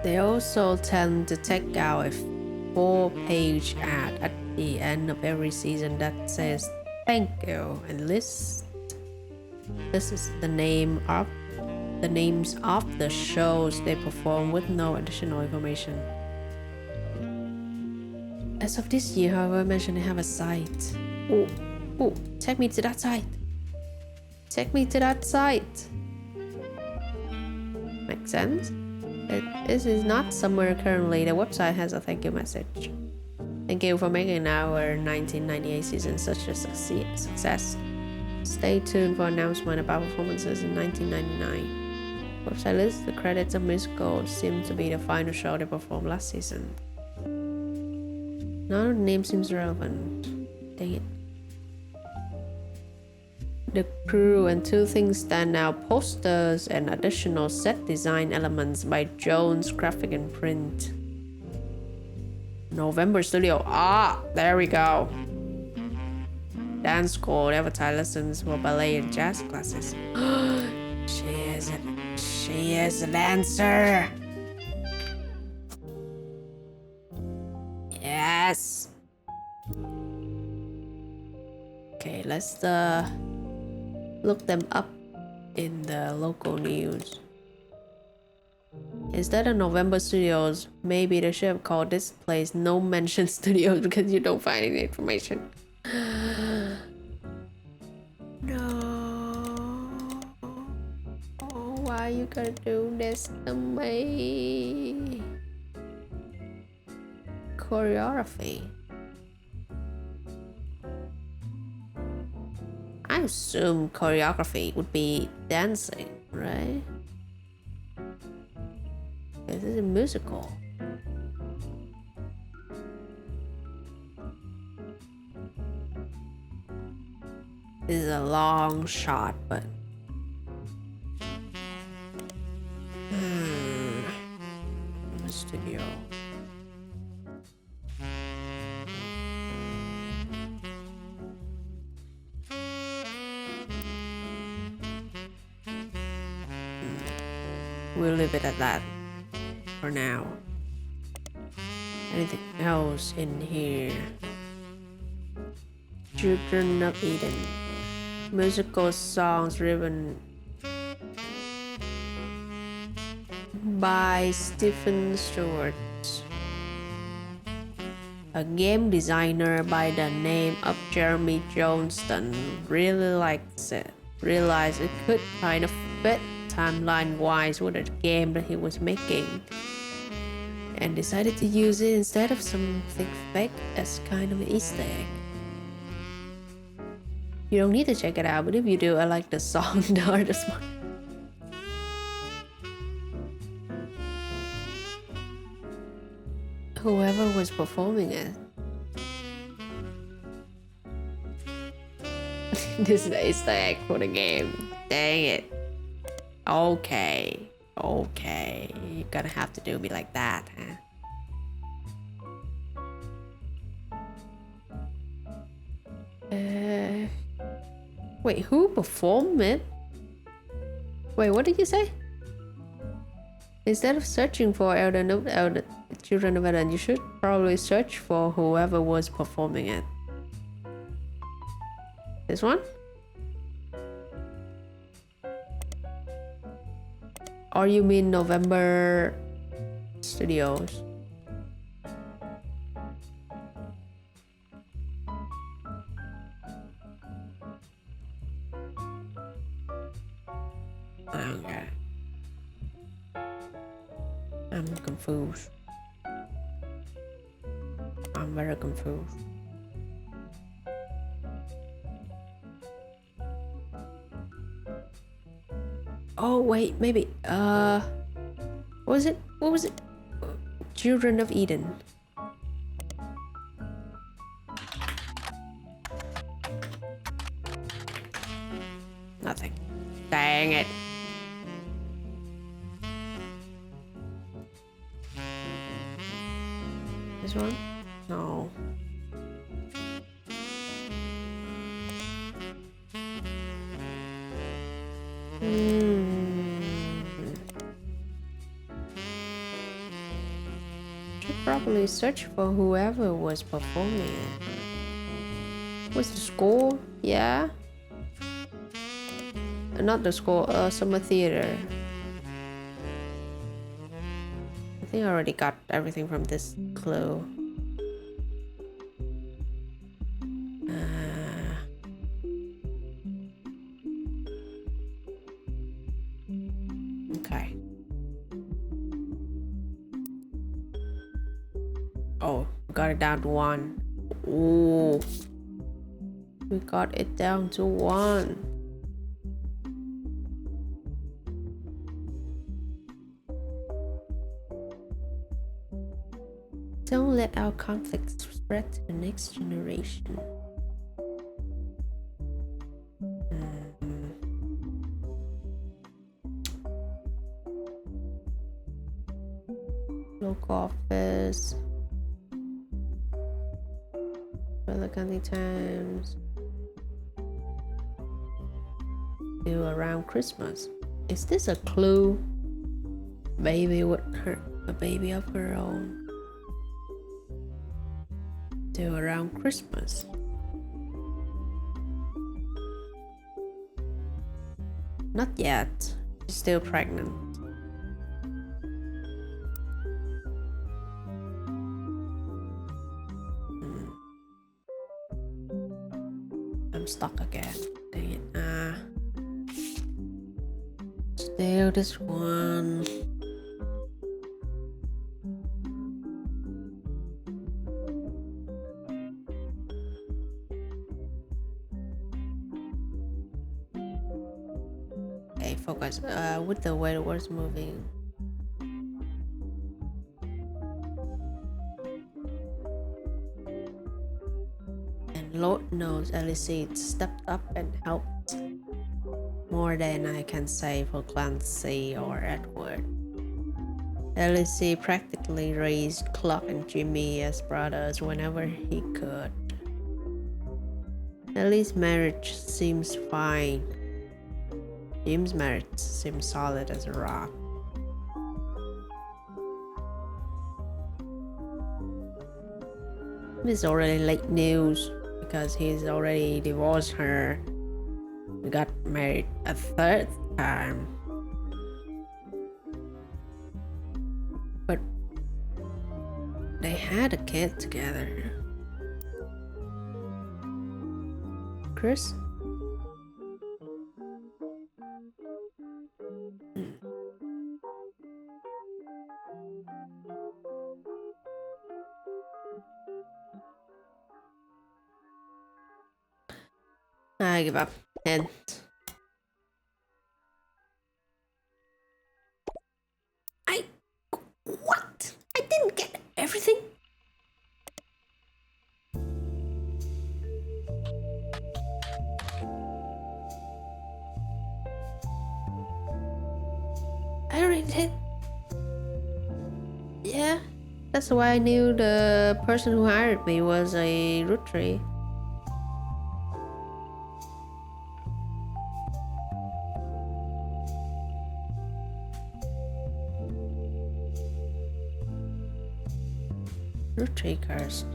They also tend to take out a 4-page ad at the end of every season that says "Thank you" and this is the name of the names of the shows they perform with no additional information. As of this year, however, I mentioned they have a site. Oh, take me to that site. Take me to that site. Makes sense. This is not somewhere currently. The website has a thank you message. Thank you for making our 1998 season such a success. Stay tuned for announcement about performances in 1999. Website lists the credits of musicals seem to be the final show they performed last season. None of the name seems relevant. Dang it. The crew and 2 things stand out: posters and additional set design elements by Jones Graphic and Print. November Studio. There we go. Dance school, advertise lessons for ballet and jazz classes. She is a dancer. Yes. Okay, let's look them up in the local news. Instead of November Studios, maybe they should have called this place No Mention Studios because you don't find any information. No. Oh, why you gotta do this to me? Choreography. I assume choreography would be dancing, right? This is a musical. This is a long shot, but studio. We'll leave it at that for now. Anything else in here? Children of Eden. Musical songs written by Stephen Stewart. A game designer by the name of Jeremy Johnston really likes it. Realized it could kind of fit timeline-wise with the game that he was making, and decided to use it instead of something fake as kind of an Easter egg. You don't need to check it out, but if you do, I like the song The Hardest One. Whoever was performing it. This is the Easter egg for the game. Dang it. Okay. You're gonna have to do me like that, huh? Wait, who performed it? Wait, what did you say? Instead of searching for Children of Eden, you should probably search for whoever was performing it. This one? Or you mean November Studios? Okay. I'm confused. I'm very confused. Oh wait, maybe what was it? Children of Eden. Nothing. Dang it. This one? No. Should probably search for whoever was performing it. What's the score? Yeah. Not the school, summer theater. I think I already got everything from this clue. Okay. Oh, got it down to 1. Ooh. We got it down to 1. Don't let our conflicts spread to the next generation. Local office. County Times. Due around Christmas. Is this a clue? Baby with her, a baby of her own. Due around Christmas. Not yet. She's still pregnant. I'm stuck again. Dang it. Still this one. Okay, focus. With the way the words moving. Lord knows Alice stepped up and helped more than I can say for Clancy or Edward. Alice practically raised Clark and Jimmy as brothers whenever he could. Alice's marriage seems fine. Jim's marriage seems solid as a rock. This is already late news. Because he's already divorced her. We got married a 3rd time. But they had a kid together. Chris? I give up. And what? I didn't get everything. I already did. Yeah, that's why I knew the person who hired me was a Roottrees. Roottrees cursed.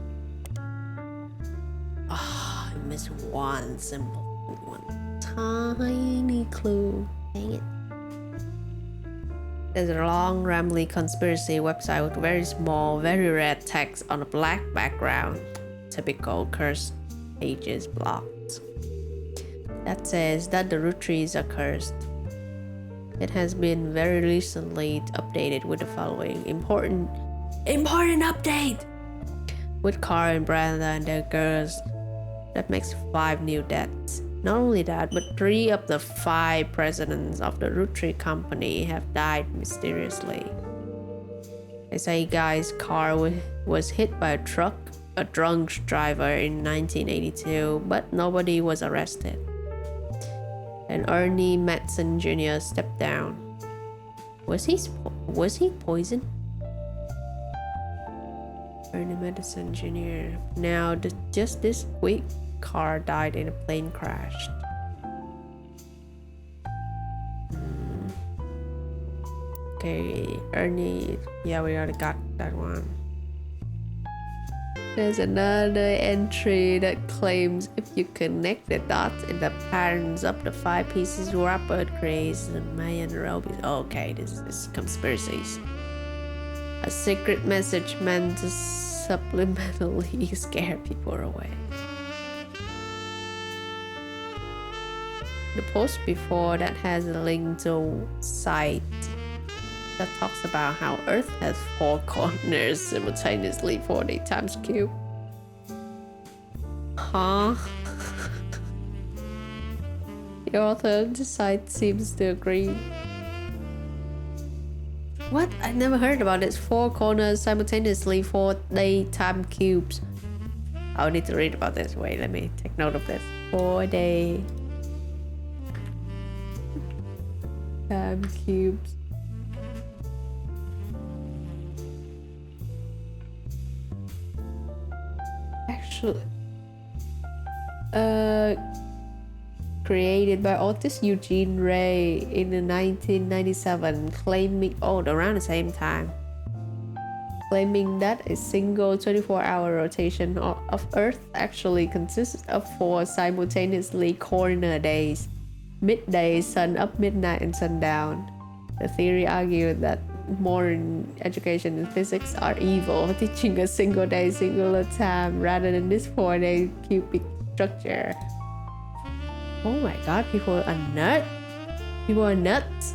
Ah, I missed one simple, one tiny clue. Dang it. There's a long, rambly conspiracy website with very small, very red text on a black background. Typical cursed pages blocked. That says that the Roottrees are cursed. It has been very recently updated with the following important update! With Carl and Brenda and their girls, that makes 5 new deaths. Not only that, but 3 of the 5 presidents of the Roottrees company have died mysteriously. They say guys' car was hit by a drunk driver in 1982, but nobody was arrested. And Ernie Madsen Jr. stepped down. Was he poisoned? Ernie Madsen Jr. Now, just this week, car died in a plane crash. Okay, Ernie. Yeah, we already got that one. There's another entry that claims if you connect the dots in the patterns of the 5 pieces Robert Grace and Mayan Robis. Okay, this is conspiracies. A secret message meant to subliminally scare people away. The post before that has a link to a site that talks about how Earth has 4 corners simultaneously 40 times cube. Huh? The author of the site seems to agree. What? I never heard about this. 4 corners simultaneously 4-day time cubes. I'll need to read about this. Wait, let me take note of this. 4-day time cubes. Actually, created by artist Eugene Ray in 1997, claiming around the same time, claiming that a single 24-hour rotation of Earth actually consists of 4 simultaneously corner days: midday, sun up, midnight, and sundown. The theory argued that modern education and physics are evil, teaching a single day, singular time rather than this 4-day cubic structure. Oh my god, people are nuts. People are nuts.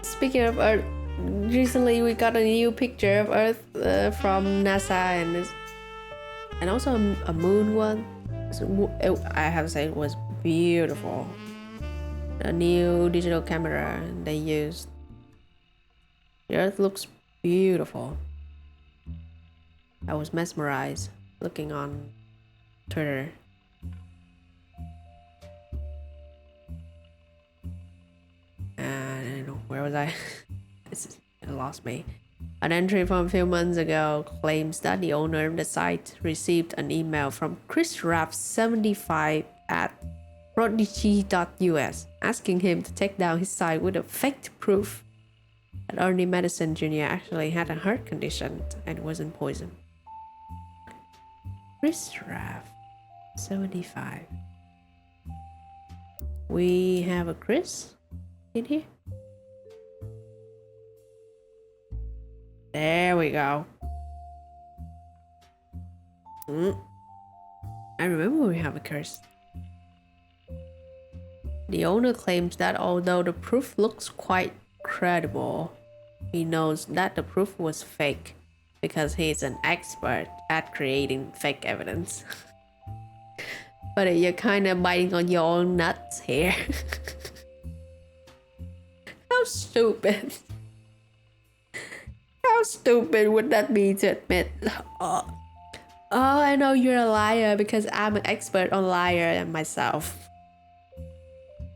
Speaking of Earth, recently we got a new picture of Earth from NASA and also a moon one. I have to say it was beautiful. A new digital camera they used. The Earth looks beautiful. I was mesmerized looking on Twitter. And where was I? It lost me. An entry from a few months ago claims that the owner of the site received an email from Chris Raff 75 at Roottrees.us asking him to take down his site with a fake proof that Ernie Madison Jr. actually had a heart condition and wasn't poisoned. Chris Raff 75. We have a Chris in here. There we go. I remember we have a Chris. The owner claims that although the proof looks quite credible, he knows that the proof was fake because he's an expert at creating fake evidence. But you're kind of biting on your own nuts here. How stupid. How stupid would that be to admit? Oh, I know you're a liar because I'm an expert on liar myself.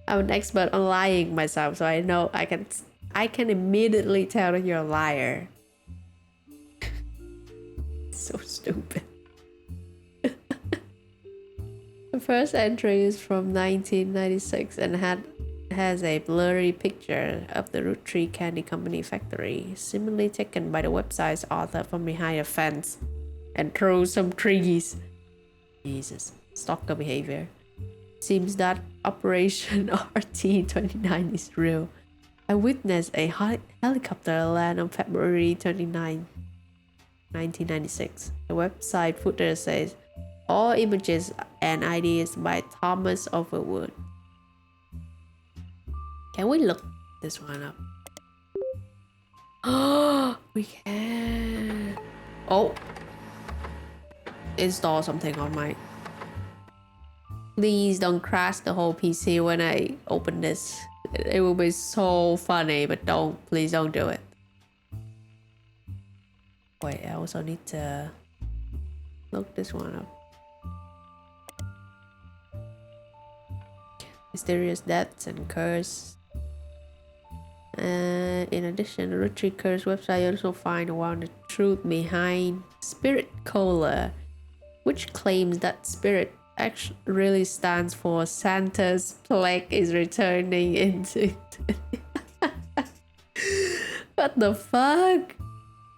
I'm an expert on lying myself, so I know I can immediately tell that you're a liar. So stupid. The first entry is from 1996 and has a blurry picture of the Roottrees Candy Company factory, seemingly taken by the website's author from behind a fence and through some trees. Jesus, stalker behavior. Seems that Operation RT-29 is real. I witnessed a helicopter land on February 29, 1996. The website footer says, all images and ideas by Thomas Overwood. Can we look this one up? Oh, we can. Oh. Install something on my... Please don't crash the whole PC when I open this. It will be so funny, but please don't do it. Wait, I also need to look this one up. Mysterious deaths and curse. In addition, the Roottrees Curse website also find out the truth behind Spirit Cola, which claims that Spirit actually really stands for Santa's plague is returning into What the fuck?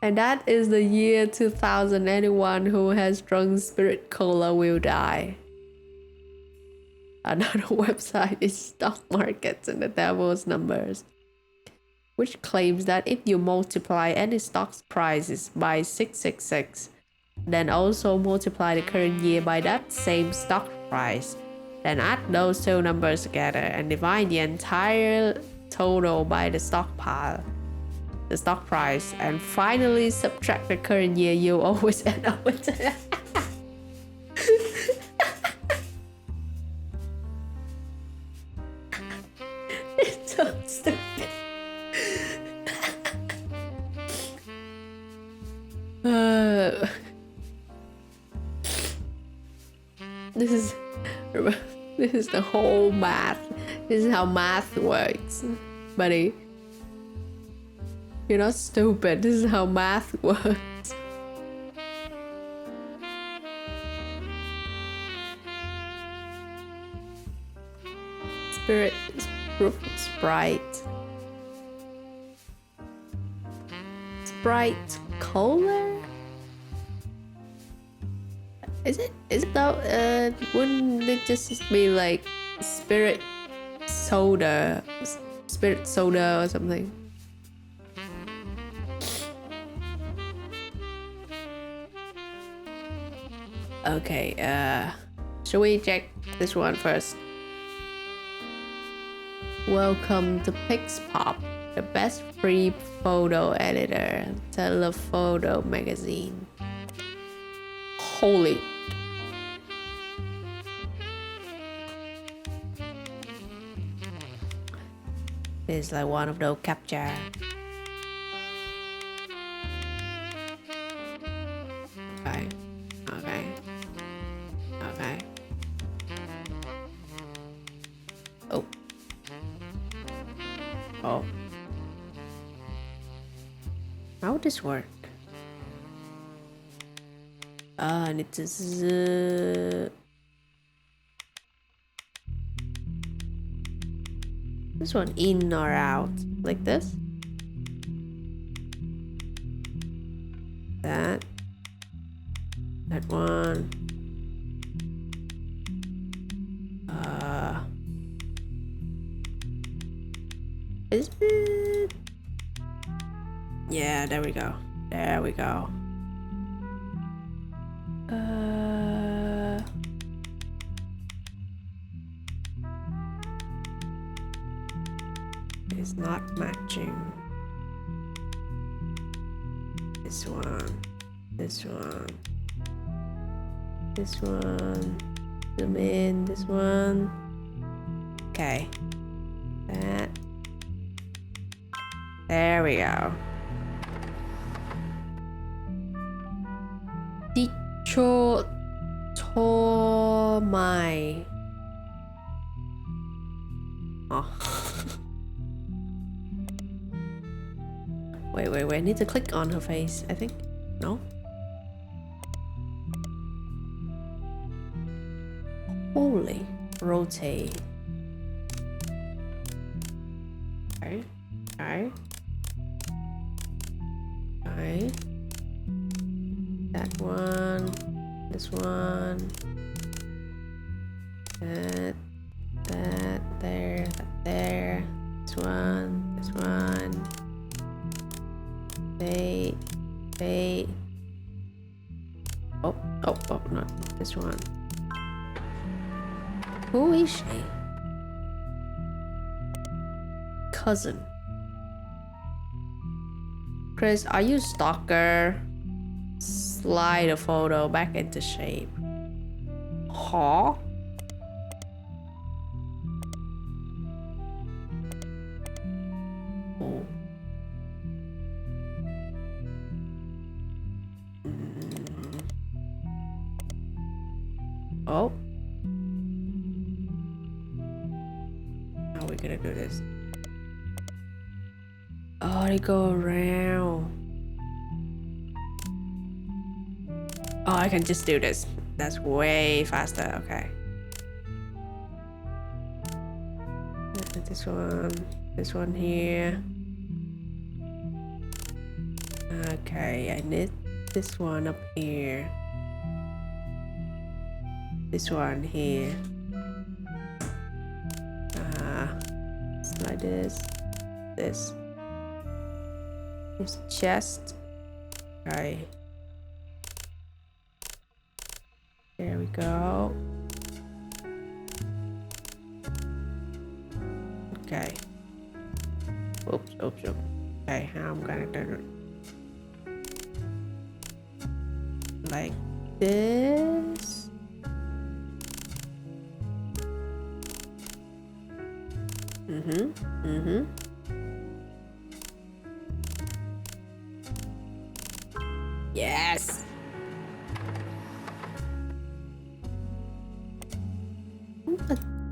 And that is the year 2000. Anyone who has drunk spirit cola will die. Another website is Stock Markets and the Devil's Numbers, which claims that if you multiply any stock's prices by 666, then also multiply the current year by that same stock price, then add those two numbers together and divide the entire total by the stock price, and finally subtract the current year, you always end up with it. It's so stupid. This is the whole math. This is how math works, buddy. You're not stupid. This is how math works. Spirit Sprite cola? Is it though? Wouldn't it just be like spirit soda or something? Okay, should we check this one first? Welcome to Pixpop, the best free photo editor, telephoto magazine. Holy. It's like one of those captcha. Okay. Oh. How would this work? And it is this one in or out, like this. That one. Is it? Yeah, there we go. It's not matching. This one. Zoom in, this one. Okay. That. There we go. Dichotomai. Oh. Wait. I need to click on her face, I think. No? Holy. Rotate. Okay. That one. This one. That there. This one. They. Oh, not this one. Who is she? Cousin. Chris, are you stalker? Slide a photo back into shape. Huh? Oh. Oh. How are we gonna do this? Oh, they go around. Oh, I can just do this. That's way faster. Okay. This one here. Okay, I need this one up here. This one here. Like this. This. Use chest. Okay. There we go. Okay. Oops. Okay, how I'm gonna do it. Like this. Yes.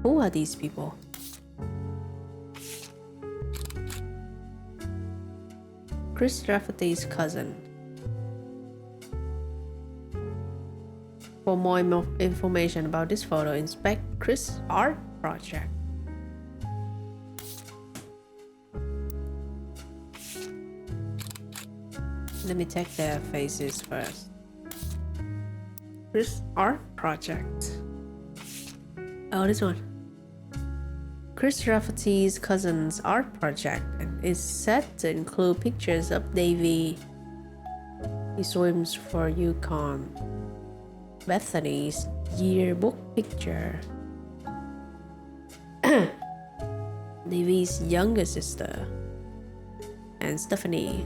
Who are these people? Chris Rafferty's cousin. For more information about this photo, inspect Chris' art project. Let me check their faces first. Chris' art project. Oh, this one. Chris Rafferty's cousin's art project is set to include pictures of Davy. He swims for Yukon. Bethany's yearbook picture. Davy's younger sister. And Stephanie.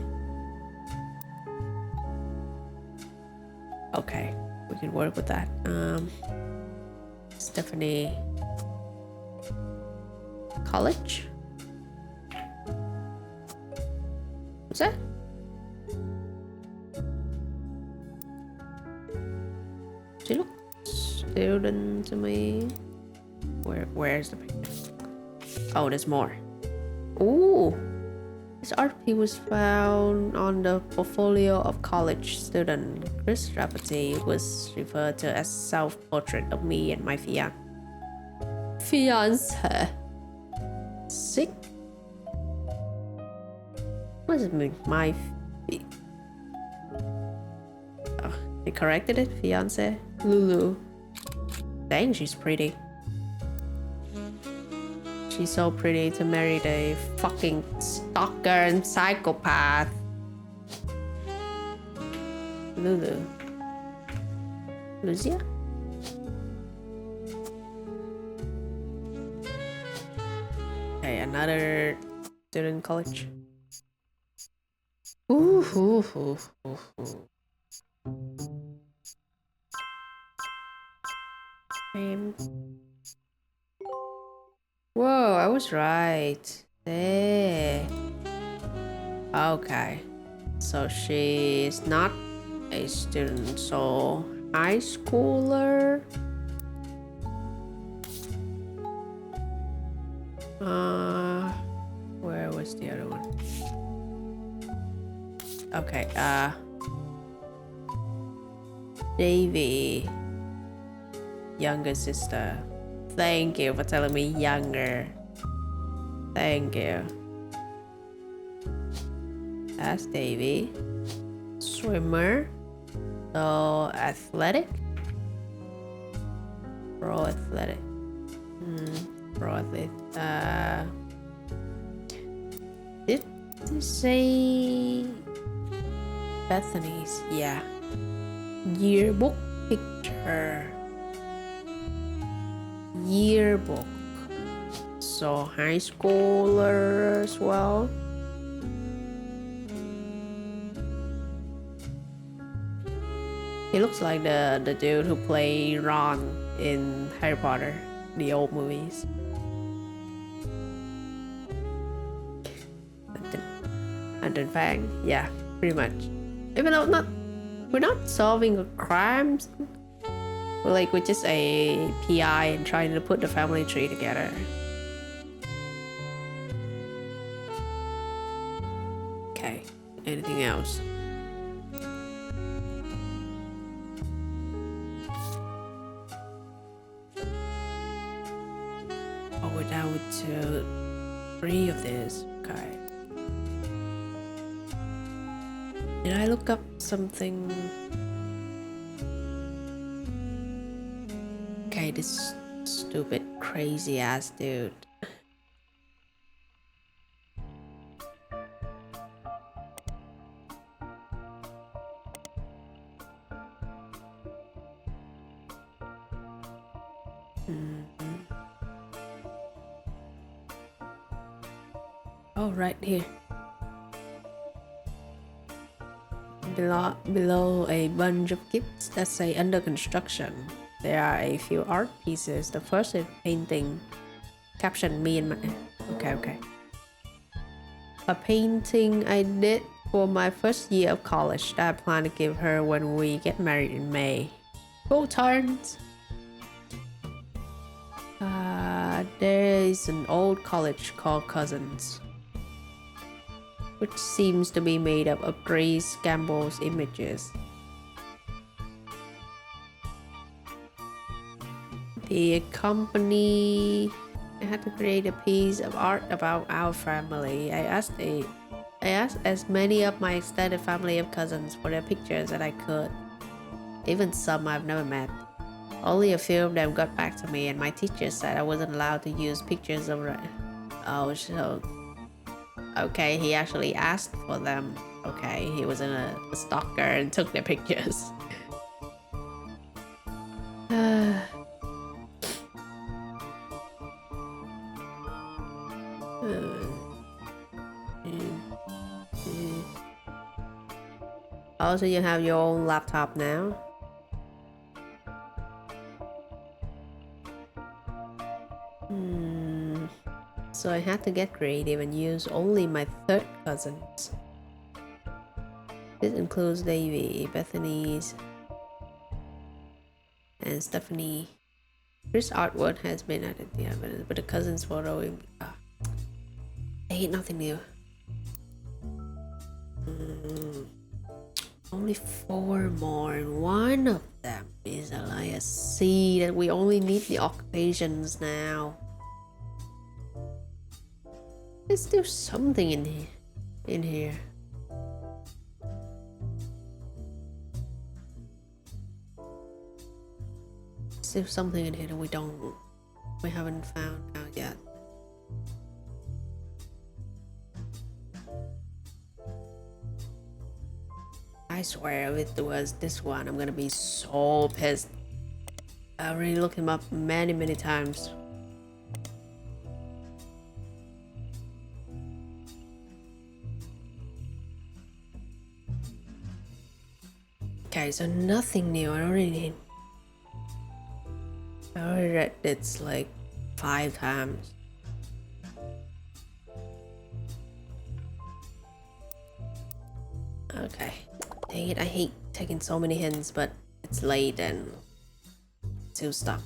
Okay, we can work with that. Stephanie. College? What's that? She looks student to me. Where's the picture? Oh, there's more. Ooh, this art piece was found on the portfolio of college student. Chris Rafferty was referred to as self-portrait of me and my fiance. Sick? What does it mean? Oh, they corrected it. Fiance. Lulu. Dang, she's pretty. She's so pretty to marry the fucking stalker and psychopath. Lulu. Lucia? Okay, another student college. Ooh. Whoa, I was right. There. Okay. So she's not a student, so high schooler. Where was the other one? Okay, Davy, younger sister. Thank you for telling me younger. Thank you. That's Davy. Swimmer. So athletic. Pro athletic. Pro athlete. Did they say Bethany's? Yeah. Yearbook picture. Yearbook. So high schooler as well. He looks like the dude who played Ron in Harry Potter, the old movies. And then Fang, yeah, pretty much. Even though we're not solving a crime. We're just a PI and trying to put the family tree together. Okay, anything else? Oh, we're down with 3 of this. Okay. Did I look up something? Okay, this stupid, crazy ass dude. Oh, right here. Below a bunch of gifts that say under construction, there are a few art pieces. The first is painting. Caption me and my... Okay. A painting I did for my first year of college that I plan to give her when we get married in May. Cool turns. There is an old college called Cousins, which seems to be made up of Grace Gamble's images. The company had to create a piece of art about our family. I asked as many of my extended family of cousins for their pictures that I could, even some I've never met. Only a few of them got back to me, and my teacher said I wasn't allowed to use pictures of... Oh, so... Okay, he actually asked for them. Okay, he wasn't a stalker and took their pictures. Also, you have your own laptop now. So I had to get creative and use only my third cousins. This includes Davy, Bethany's, and Stephanie. This artwork has been added, yeah, but the cousin's photo. I hate nothing new. Only 4 more, and one of them is Elias C. That we only need the occupations now. There's still something in here. Still something in here that we haven't found out yet. I swear if it was this one, I'm gonna be so pissed. I already looked him up many times. Okay, so nothing new. I already read it's like 5 times. Okay. Dang it, I hate taking so many hints, but it's late and to stop.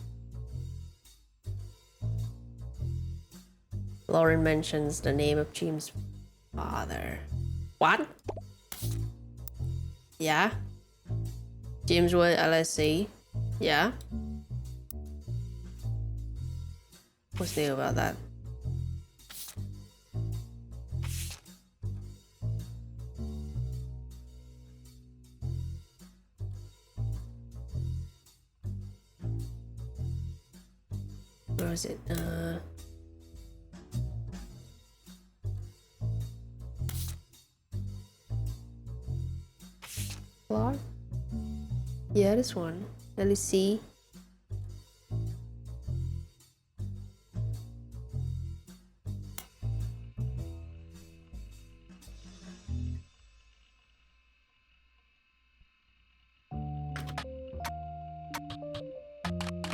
Lauren mentions the name of Jim's father. What? Yeah? James Wood LSC? Yeah? What's new about that? Where is it? Clark? Yeah, this one. Let me see.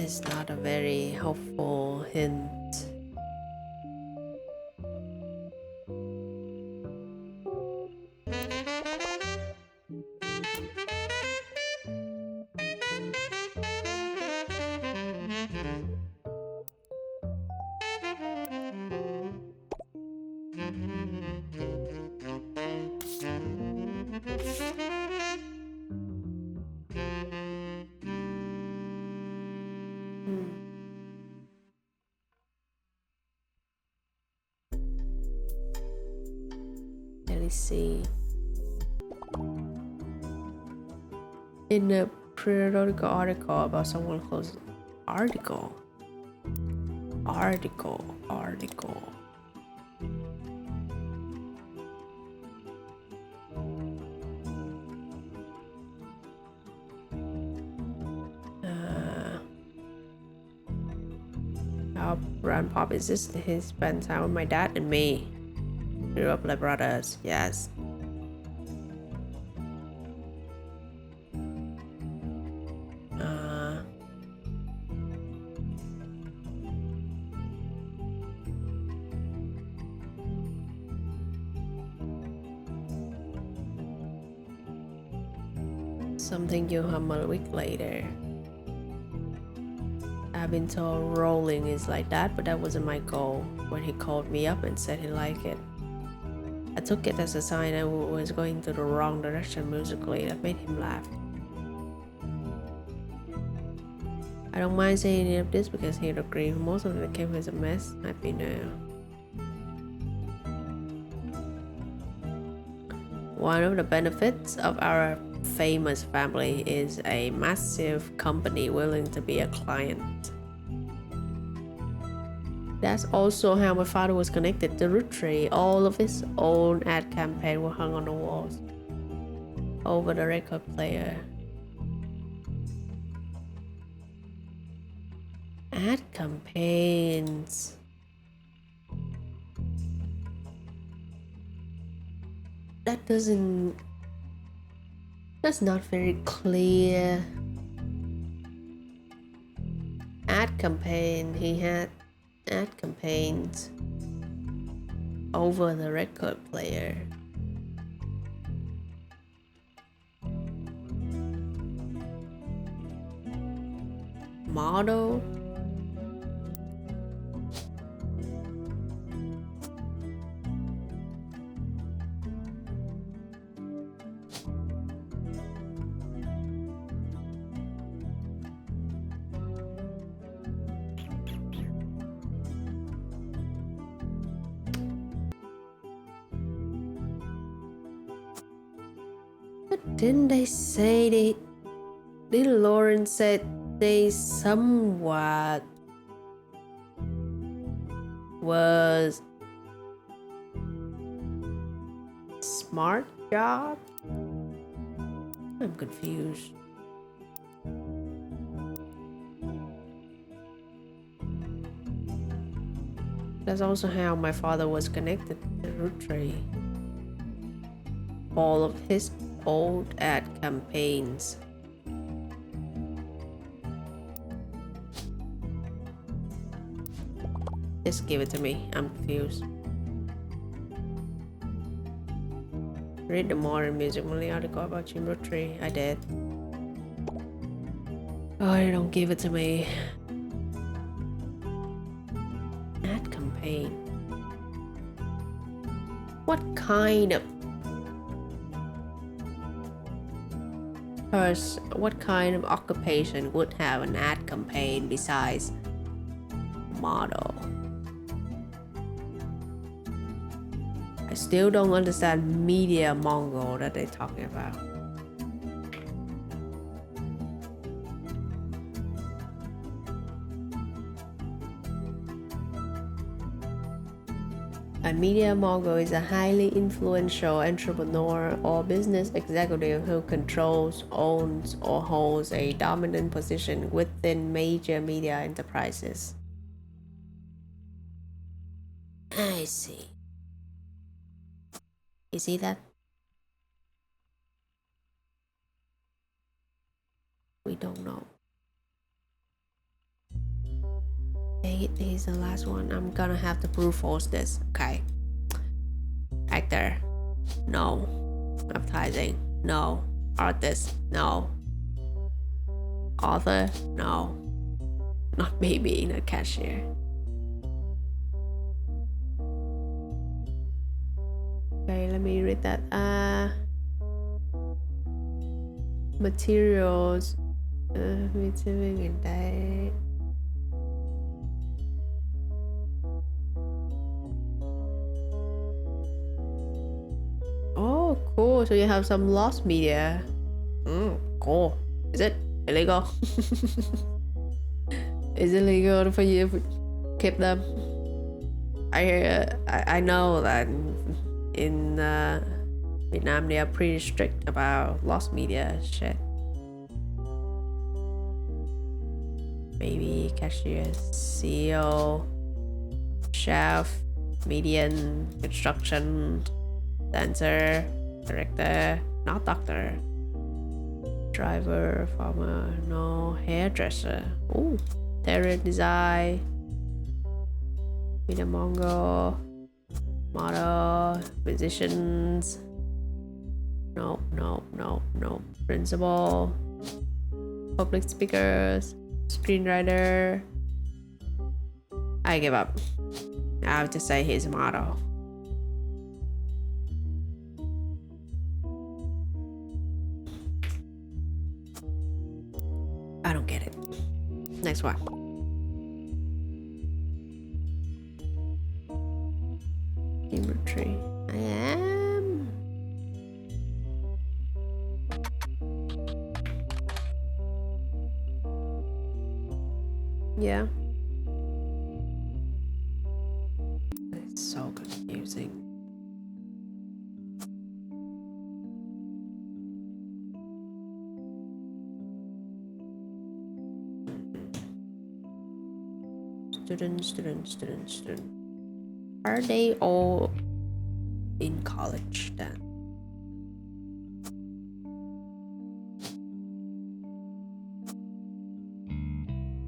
It's not a very helpful hint. Let me see. in a periodical article about someone close. Article. Our grandpa insisted he spent time with my dad and me. Grew up like brothers, yes. Something you hum a week later. I've been told rolling is like that, but that wasn't my goal. When he called me up and said he liked it, I took it as a sign I was going to the wrong direction musically. That made him laugh. I don't mind saying any of this because he'd agree. Most of the game is a mess. Happy now. One of the benefits of our famous family is a massive company willing to be a client. That's also how my father was connected to Roottrees. All of his own ad campaign were hung on the walls over the record player. Ad campaigns. That's not very clear. Ad campaign. He had ad campaigns over the record player. Model. Didn't they say didn't Lauren said they somewhat was smart job? I'm confused. That's also how my father was connected to Roottrees. All of his old ad campaigns. Just give it to me. I'm confused. Read the modern music only article about Jim Roottrees. I did. Oh, they don't give it to me. Ad campaign. What kind of occupation would have an ad campaign besides model? I still don't understand media Mongol that they're talking about. A media mogul is a highly influential entrepreneur or business executive who controls, owns, or holds a dominant position within major media enterprises. I see. You see that? We don't know. Dang it, this is the last one. I'm gonna have to brute force this. Okay. Actor. No. Advertising. No. Artist. No. Author. No. Not maybe in a cashier. Okay, let me read that. Materials. Receiving and that. Oh, cool. So you have some lost media. cool. Is it illegal? Is it legal for you to keep them? I know that in Vietnam they are pretty strict about lost media shit. Maybe cashier, CEO, chef, median, construction, dancer, director, not doctor, driver, farmer, no, hairdresser. Ooh, interior design, media mongo, model, musicians. No, principal, public speakers, screenwriter. I give up. I'll just say he's a model. I don't get it. Next one. Roottrees. I am. Yeah. It's so confusing. Student. Are they all in college then?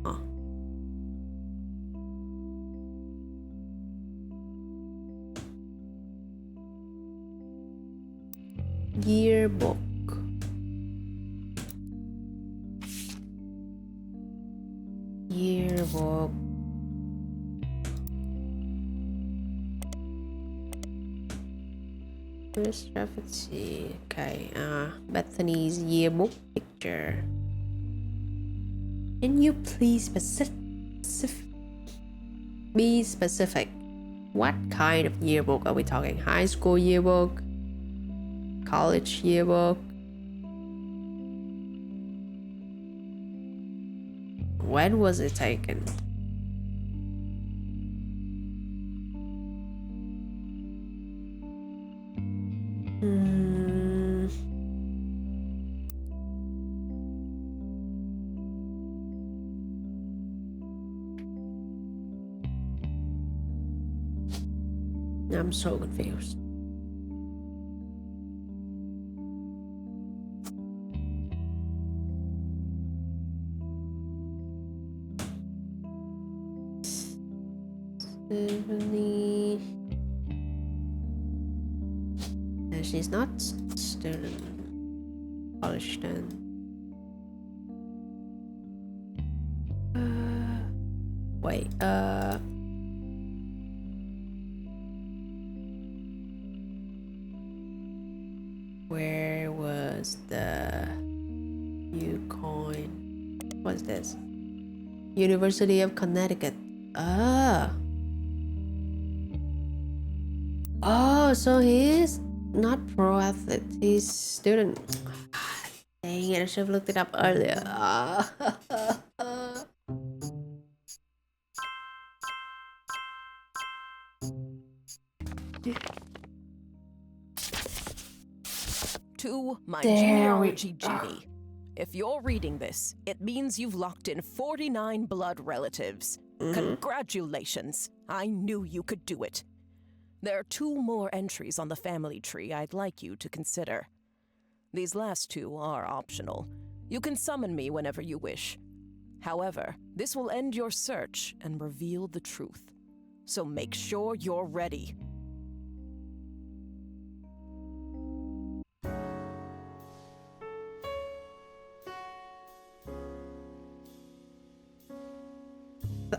Huh. Yearbook. First reference. Okay, Bethany's yearbook picture. Can you please be specific? What kind of yearbook are we talking? High school yearbook? College yearbook? When was it taken? I'm so confused. Stephanie. She's not student. College then. Wait. Where was the Ucoin? What's this? University of Connecticut. Oh, so he's not pro athlete. He's student. Dang it! I should have looked it up earlier. To my genealogy genie. If you're reading this, it means you've locked in 49 blood relatives. Congratulations. I knew you could do it. There are 2 more entries on the family tree I'd like you to consider. These last 2 are optional. You can summon me whenever you wish. However, this will end your search and reveal the truth. So make sure you're ready.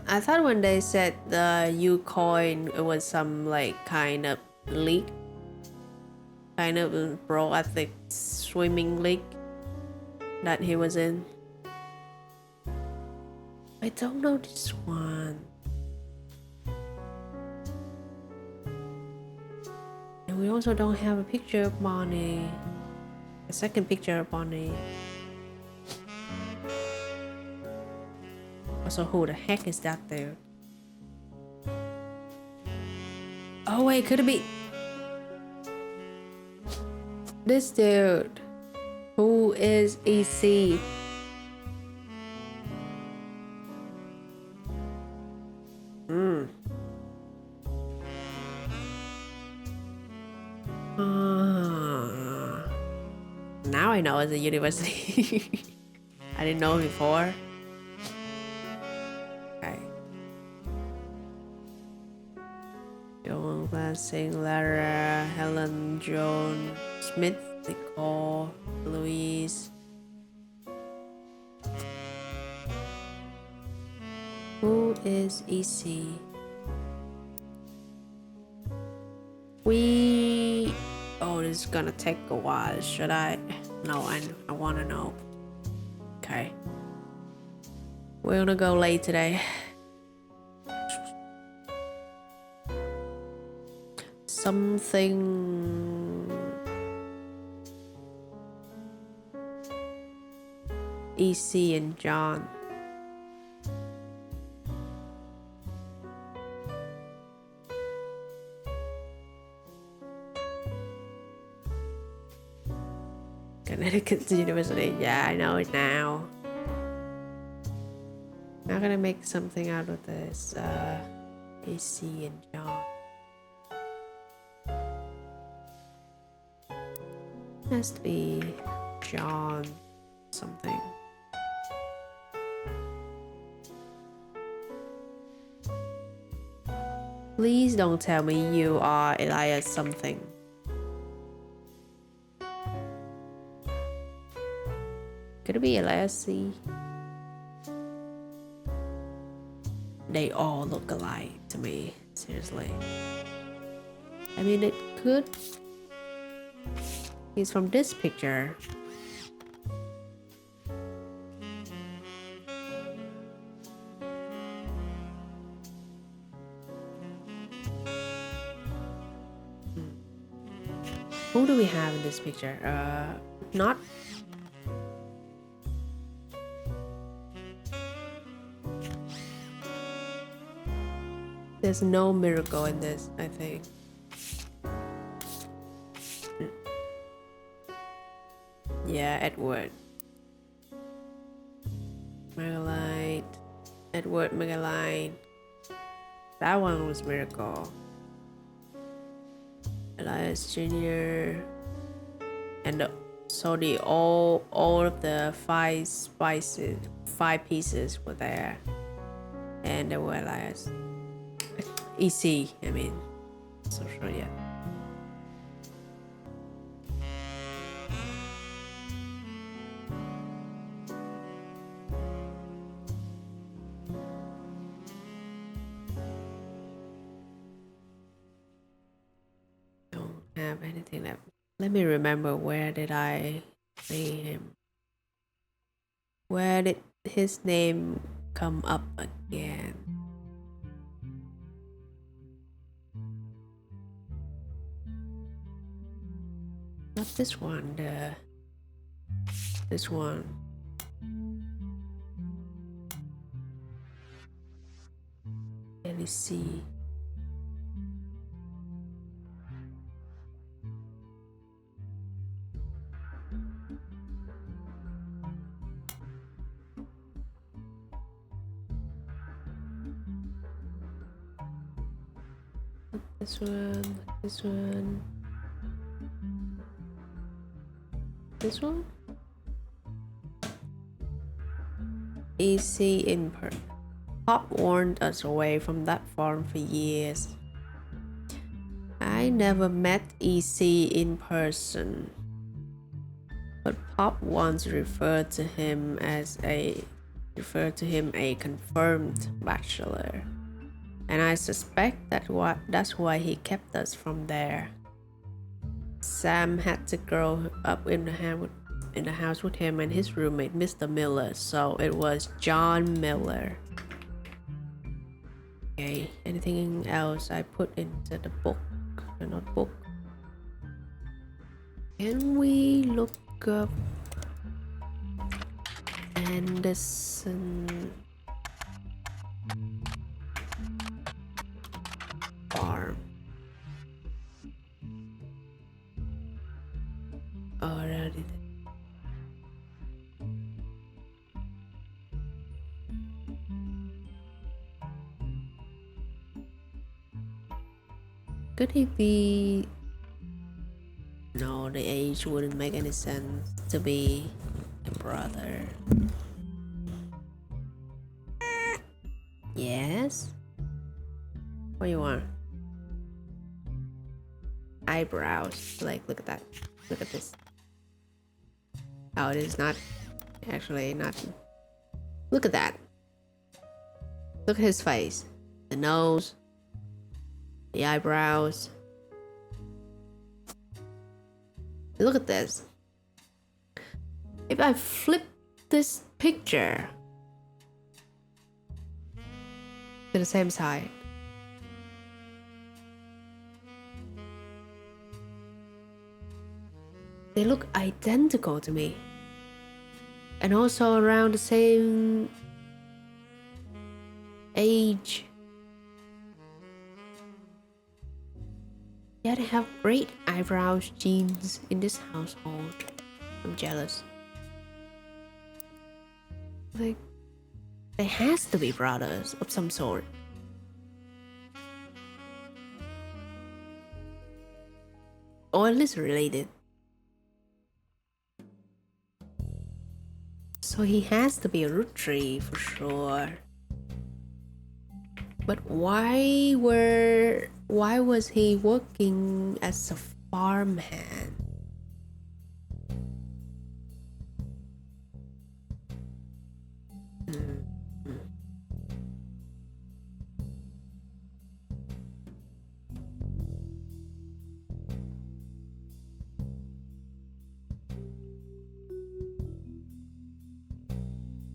I thought when they said the Ucoin, it was some like kind of league, kind of pro athlete swimming league that he was in. I don't know this one. And we also don't have a picture of Bonnie. A second picture of Bonnie. So who the heck is that dude? Oh wait, could it be this dude? Who is EC? Now I know it's a university. I didn't know before. Okay. Joan Glassing, Lara, Helen, Joan, Smith, Nicole, Louise. Who is EC? Oh, this is gonna take a while. Should I? No, I wanna know. Okay. We're gonna go late today. Something. EC and John. Connecticut University. Yeah, I know it now. Not gonna make something out of this. AC and John. Has to be John something. Please don't tell me you are Elias something. Could it be Elias C? They all look alike to me, seriously. I mean, it could. He's from this picture. Who do we have in this picture? Not. There's no miracle in this, I think. Yeah, Edward. Megalite. Edward Megalite. That one was miracle. Elias Jr. And so the all of the five pieces were there. And there were Elias. EC, I mean. So sure, yeah. Don't have anything left. Let me remember, where did I see him? Where did his name come up again? Not this one, this one. Let me see. This one, this one. This one? EC Imper. Pop warned us away from that farm for years. I never met EC in person, but Pop once referred to him a confirmed bachelor, and I suspect that's why he kept us from there. Sam had to grow up in the house with him and his roommate, Mr. Miller, so it was John Miller. Okay, anything else I put into the book, the notebook? Can we look up Anderson? did it. Could he be... No, the age wouldn't make any sense to be a brother. Yes? What do you want? Eyebrows. Like, look at that. Look at this. Oh, it is not... Actually, not... Look at that. Look at his face. The nose. The eyebrows. Look at this. If I flip this picture to the same side, they look identical to me. And also around the same age. Yeah, they have great eyebrows genes in this household. I'm jealous. Like, they has to be brothers of some sort. Or at least related. So he has to be a Roottrie for sure. But why was he working as a farmhand?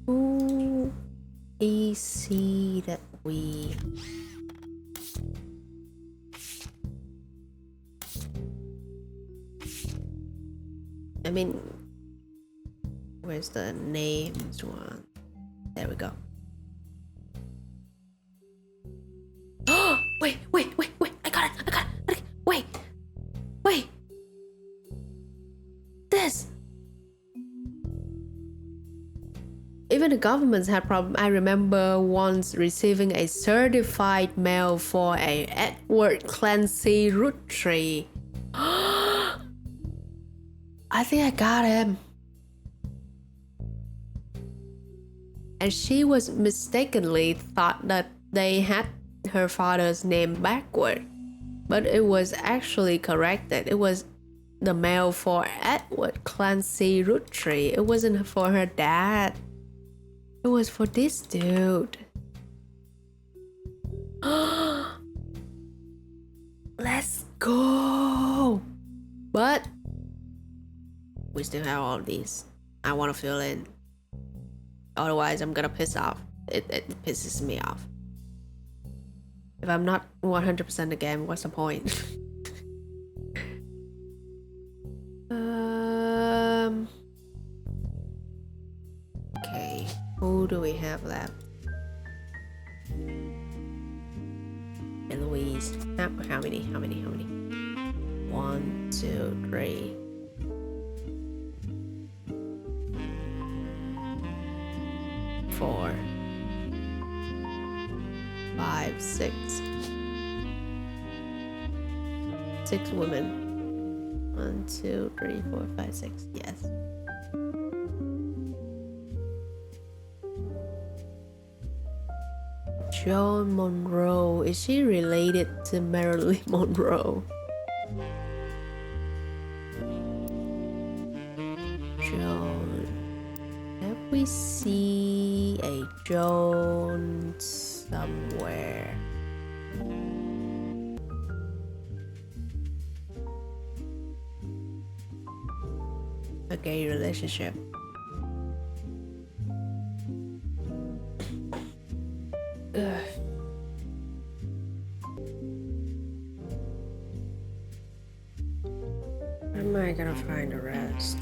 Who is he that we... I mean, where's the names one? There we go. Oh, wait, I got it. Wait. This. Even the governments had problem. I remember once receiving a certified mail for a Edward Clancy Roottree. I think I got him. And she was mistakenly thought that they had her father's name backward. But it was actually corrected. It was the mail for Edward Clancy Roottree. It wasn't for her dad. It was for this dude. Let's go. But we still have all these. I want to fill in. Otherwise, I'm gonna piss off. It pisses me off. If I'm not 100% again, what's the point? Okay, who do we have left? Eloise. How many? 1, 2, 3. 4, 5, 6. 6 women. 1, 2, 3, 4, 5, 6. Yes. Joan Monroe. Is she related to Marilyn Monroe? Joan. Have we see a Joan somewhere? A gay relationship. Ugh. Where am I gonna find the rest?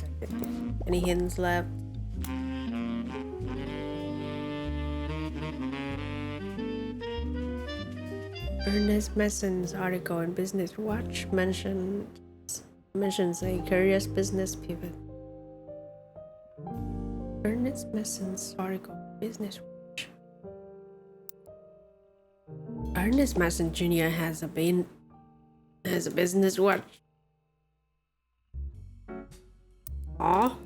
Any hints left? Ernest Mason's article in Business Watch mentions a curious business pivot. Ernest Mason's historical business watch. Ernest Mason Jr. has a business watch. Oh.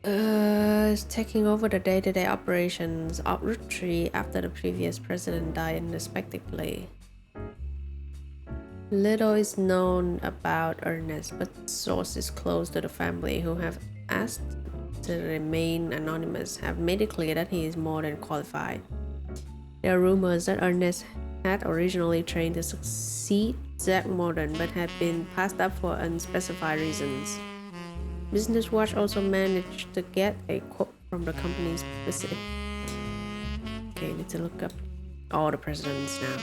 Is taking over the day-to-day operations of Roottrees after the previous president died unexpectedly. Little is known about Ernest, but sources close to the family who have asked to remain anonymous have made it clear that he is more than qualified. There are rumors that Ernest had originally trained to succeed Zack Morton but had been passed up for unspecified reasons. Business Watch also managed to get a quote from the company's publicity. Okay, need to look up all the presidents now.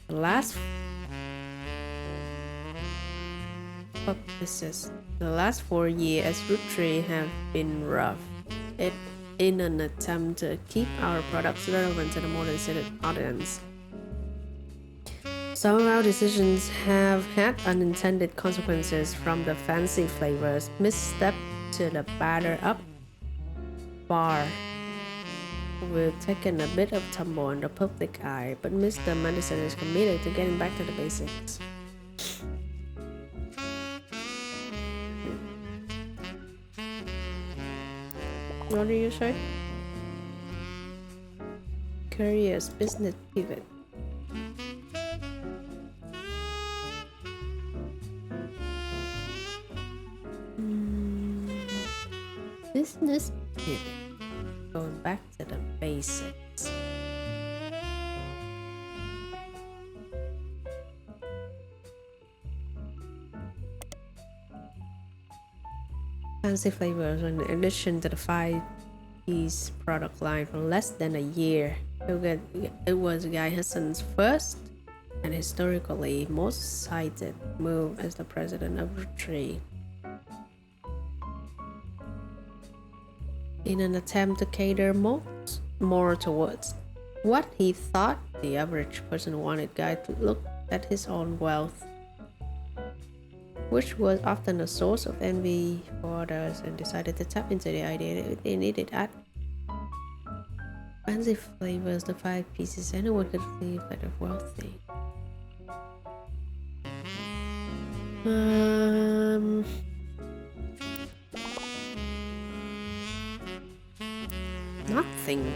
The last The last 4 years as Roottrees have been rough. In an attempt to keep our products relevant to the modern audience. Some of our decisions have had unintended consequences, from the fancy flavors misstep to the batter up bar. We've taken a bit of tumble in the public eye, but Mr. Madison is committed to getting back to the basics. What do you say? Careers, business pivot. Business pivot. Going back to the basics. Fancy flavors, in addition to the 5-piece product line for less than a year. It was Guy Hudson's first and historically most cited move as the president of Roottrees. In an attempt to cater more towards what he thought the average person wanted, Guy to look at his own wealth, which was often a source of envy for others, and decided to tap into the idea that they needed at fancy flavors, the 5 pieces. Anyone could believe that they're wealthy. Nothing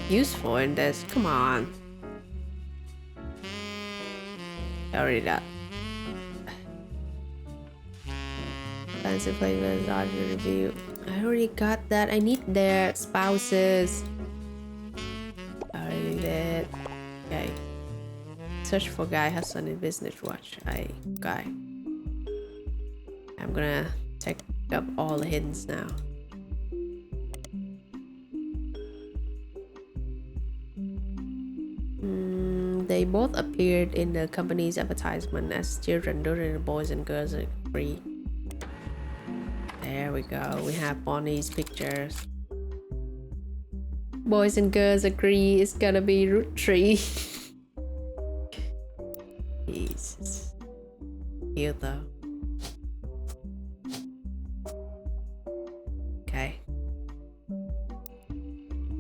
useful in this. Come on. Already that. Fancy flavors, audio review. I already got that. I need their spouses. I already did. Okay. Search for Guy Hudson in Business Watch. Guy. I'm gonna take up all the hints now. They both appeared in the company's advertisement as children during the Boys and Girls Agree. There we go. We have Bonnie's pictures. Boys and Girls Agree is gonna be Roottrees. Jesus. Cute though. Okay.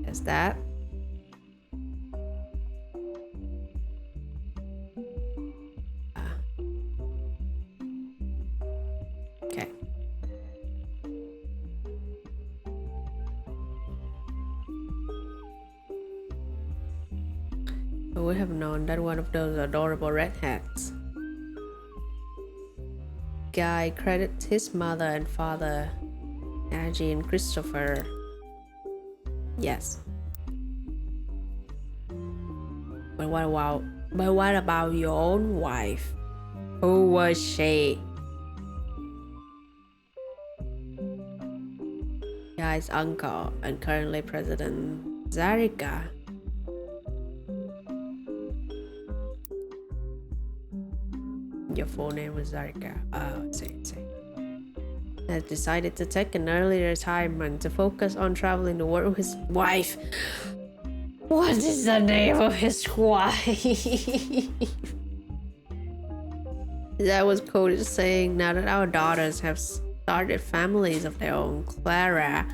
There's that. Okay. I would have known that one of those adorable red hats. Guy credits his mother and father, Aggie and Christopher. Yes. But what about your own wife? Who was she? Guy's uncle and currently President Zarika. Your full name was Zarika. Oh, see. Has decided to take an early retirement to focus on traveling the world with his wife. What is the name of his wife? That was Cody saying, now that our daughters have started families of their own. Clara.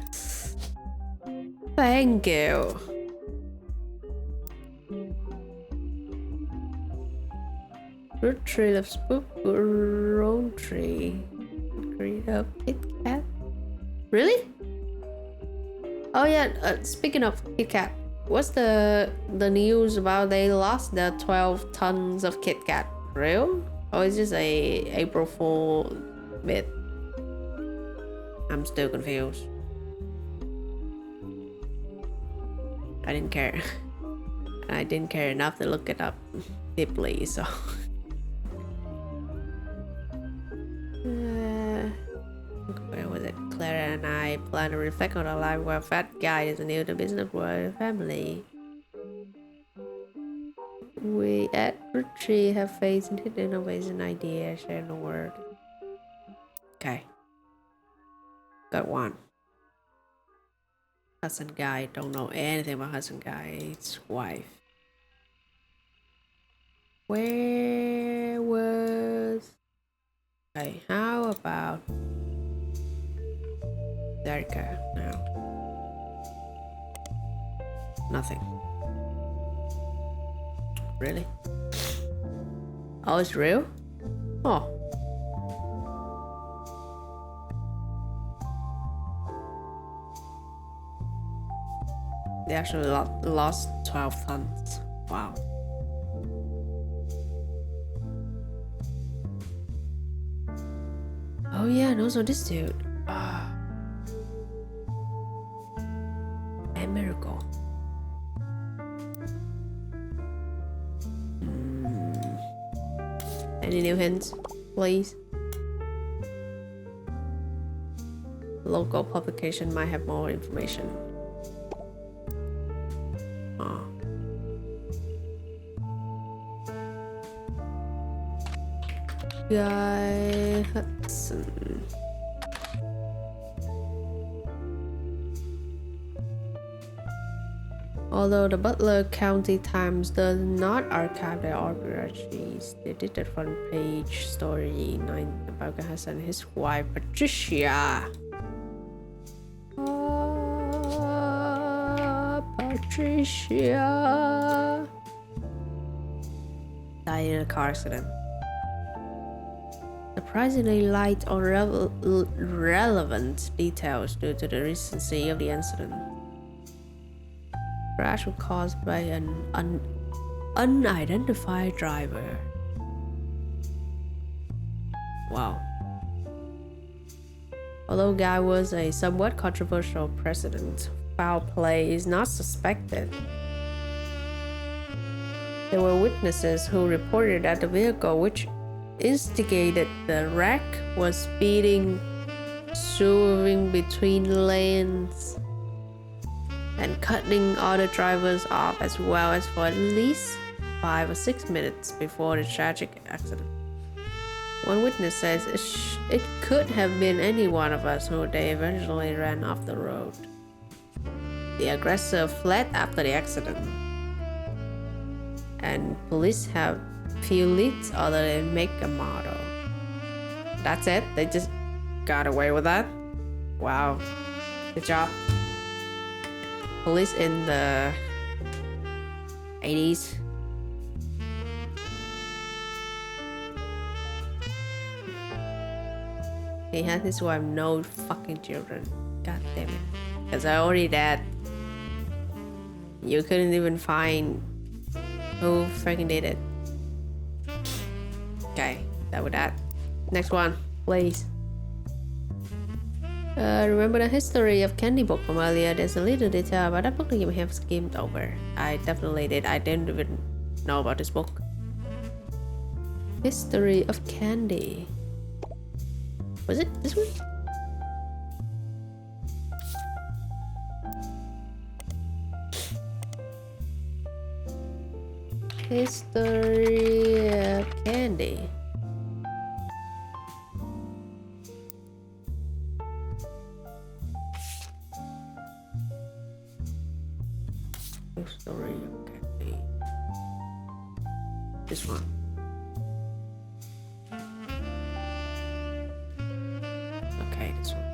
Thank you. Roottrees of Spook Roottrees. Greet up Kit Kat. Really? Oh yeah, speaking of Kit Kat, what's the news about they lost the 12 tons of Kit Kat? Real? Or is this a April Fool bit? I'm still confused. I didn't care. I didn't care enough to look it up deeply, so. Where was it? Clara and I plan to reflect on our life while Fat Guy is new to business world family. We at Roottrees have faith in hidden innovation ideas, share the word. Okay. Got one. Hudson Guy, don't know anything about Hudson Guy's wife. Where was... Okay, how about... Erica now? Nothing. Really? Oh, it's real? Oh. They actually lost 12 tons. Wow. Oh yeah, and also this dude. A miracle. Any new hints, please? Local publication might have more information. Oh. Guy Hudson. Although the Butler County Times does not archive their archives, they did the front page story 9 about Hassan and his wife Patricia. Patricia died in a car accident. Surprisingly light on relevant details due to the recency of the incident. Crash was caused by an unidentified driver. Wow. Although Guy was a somewhat controversial president, foul play is not suspected. There were witnesses who reported that the vehicle which instigated the wreck was speeding, swerving between lanes, and cutting other drivers off, as well as for at least 5 or 6 minutes before the tragic accident. One witness says it could have been any one of us who they eventually ran off the road. The aggressor fled after the accident, and police have few leads other than make and model. That's it? They just got away with that? Wow. Good job. Police in the 80s. He had his wife, no fucking children. God damn it. Because I already dead. You couldn't even find who freaking did it. Okay, that with that. Next one, please. Remember the history of Candy book from earlier? There's a little detail about that book that you may have skimmed over. I definitely did. I didn't even know about this book. History of Candy. Was it this one? History of Candy. story. Okay. This one. Okay, this one.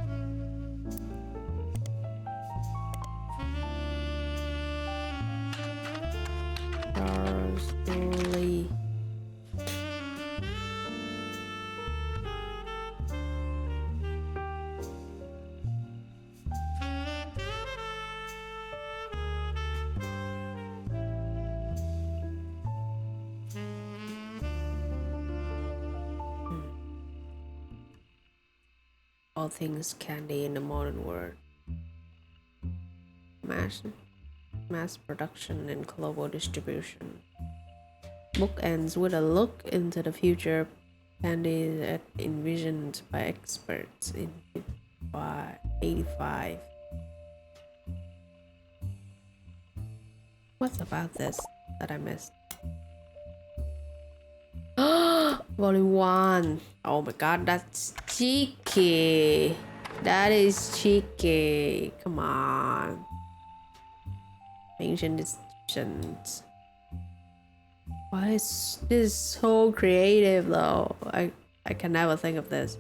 Slowly. All things candy in the modern world. Mass production and global distribution. Book ends with a look into the future candy that envisioned by experts in 85. What's about this that I missed? Volume 1. Oh my god, that's cheeky. That is cheeky. Come on. Ancient descriptions. Why is this so creative though? I can never think of this.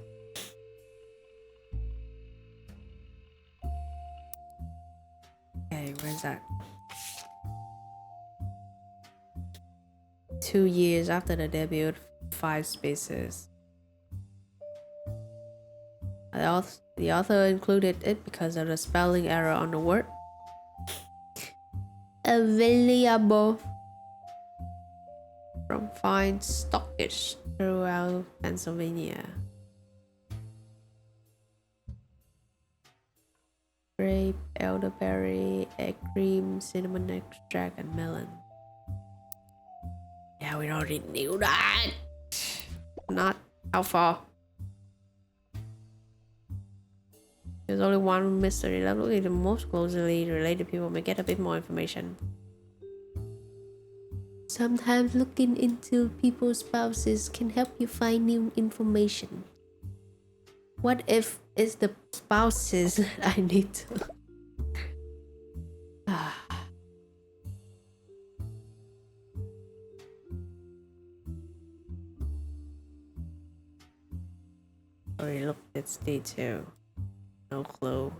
Okay, where's that? 2 years after the debut, 5 spaces. The author included it because of the spelling error on the word available from fine stockage throughout Pennsylvania. Grape, elderberry, egg cream, cinnamon extract, and melon. Yeah, we already knew that. Not how far. There's only one mystery left. Looking at the most closely related people may get a bit more information. Sometimes looking into people's spouses can help you find new information. What if it's the spouses that I need to... Already looked at day 2. No clue.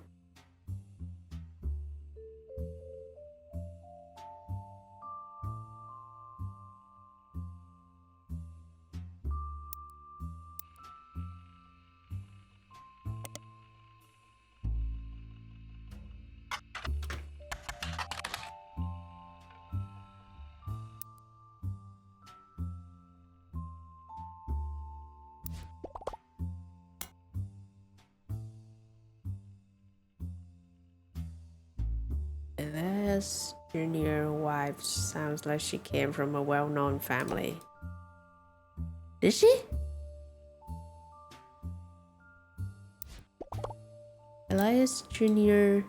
This junior wife sounds like she came from a well-known family. Did she? Elias Jr.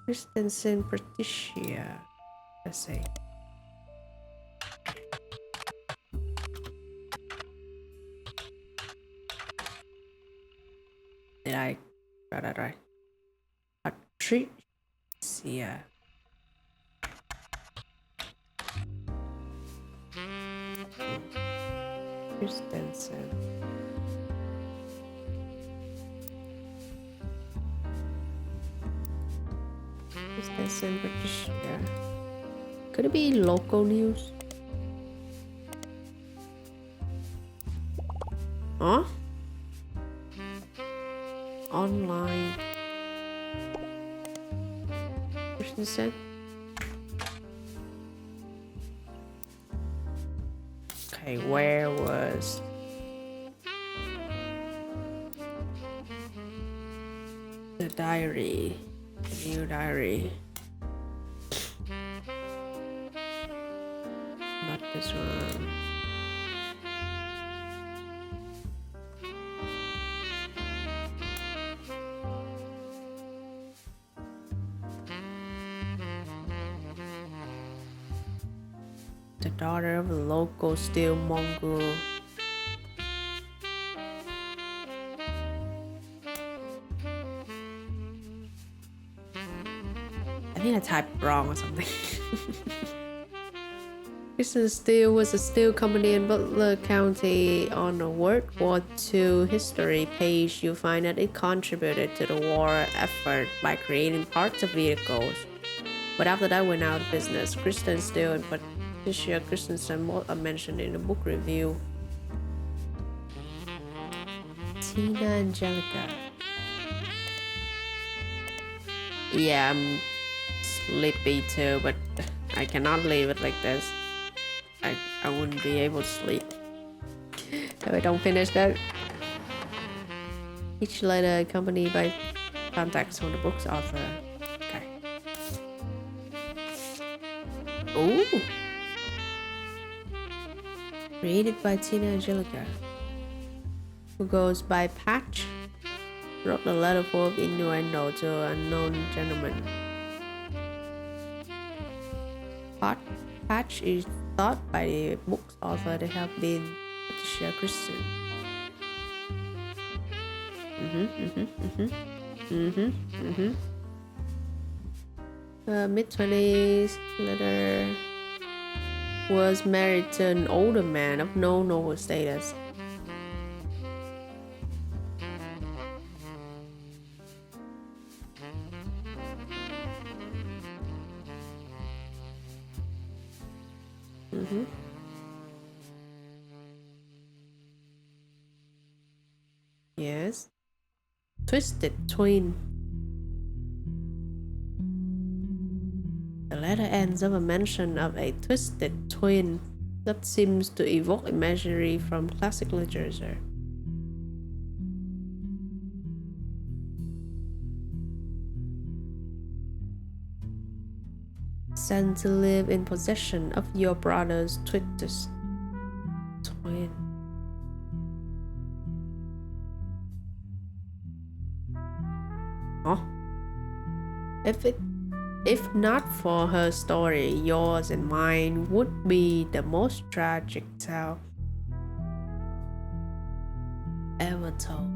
Christensen Patricia. Let's see. Did I got that right? Patricia. Christensen. Christensen Patricia. Could it be local news? Huh? Online. Christensen. Okay, where was the diary? The new diary. Not this one. The daughter of a local steel mongrel. I think I typed wrong or something. Kristen Steel was a steel company in Butler County. On the World War II history page, you'll find that it contributed to the war effort by creating parts of vehicles. But after that went out of business. Kristen Steel and Patricia Christensen both are mentioned in the book review. Tina Angelica. Yeah, I'm sleepy too, but I cannot leave it like this. I wouldn't be able to sleep if I don't finish that. Each letter accompanied by contacts from the book's author. Okay. Ooh. Created by Tina Angelica, who goes by Patch, wrote the letter full of innuendo to an unknown gentleman. Patch is thought by the book's author to have been Patricia Christian. Mid-20s letter was married to an older man of no noble status. Yes. Twisted twin. The letter ends with a mention of a twisted twin that seems to evoke imagery from classic literature. Sent to live in possession of your brother's twisted twin. Oh. If not for her story, yours and mine would be the most tragic tale ever told.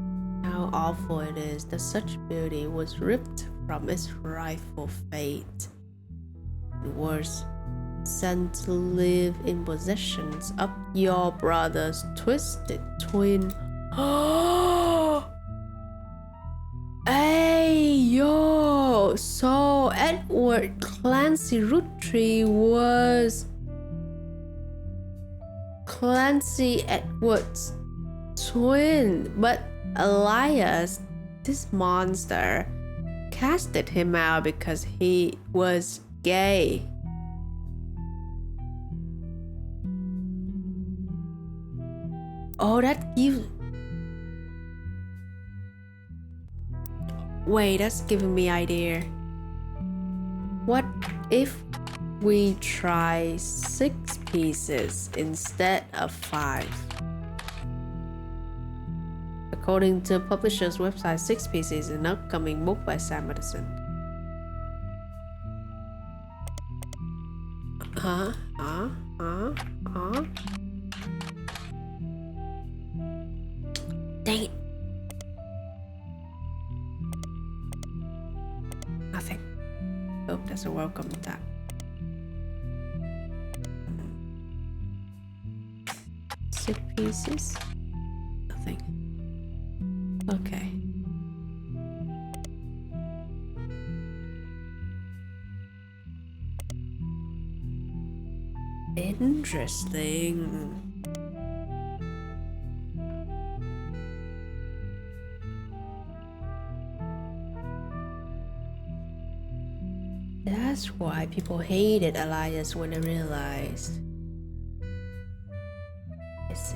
How awful it is that such beauty was ripped from its rightful fate. And worse, sent to live in possessions of your brother's twisted twin. Oh! Hey, yo! So Edward Clancy Roottrees was Clancy Edward's twin, but Elias, this monster, casted him out because he was gay. Oh, that gives... Wait, that's giving me idea. What if we try 6 pieces instead of 5? According to publisher's website, 6 pieces is an upcoming book by Sam Madison. Dang it. Nothing. Hope that's a welcome to that. Six pieces. Nothing. Okay. Interesting. That's why people hated Elias when they realized. I see.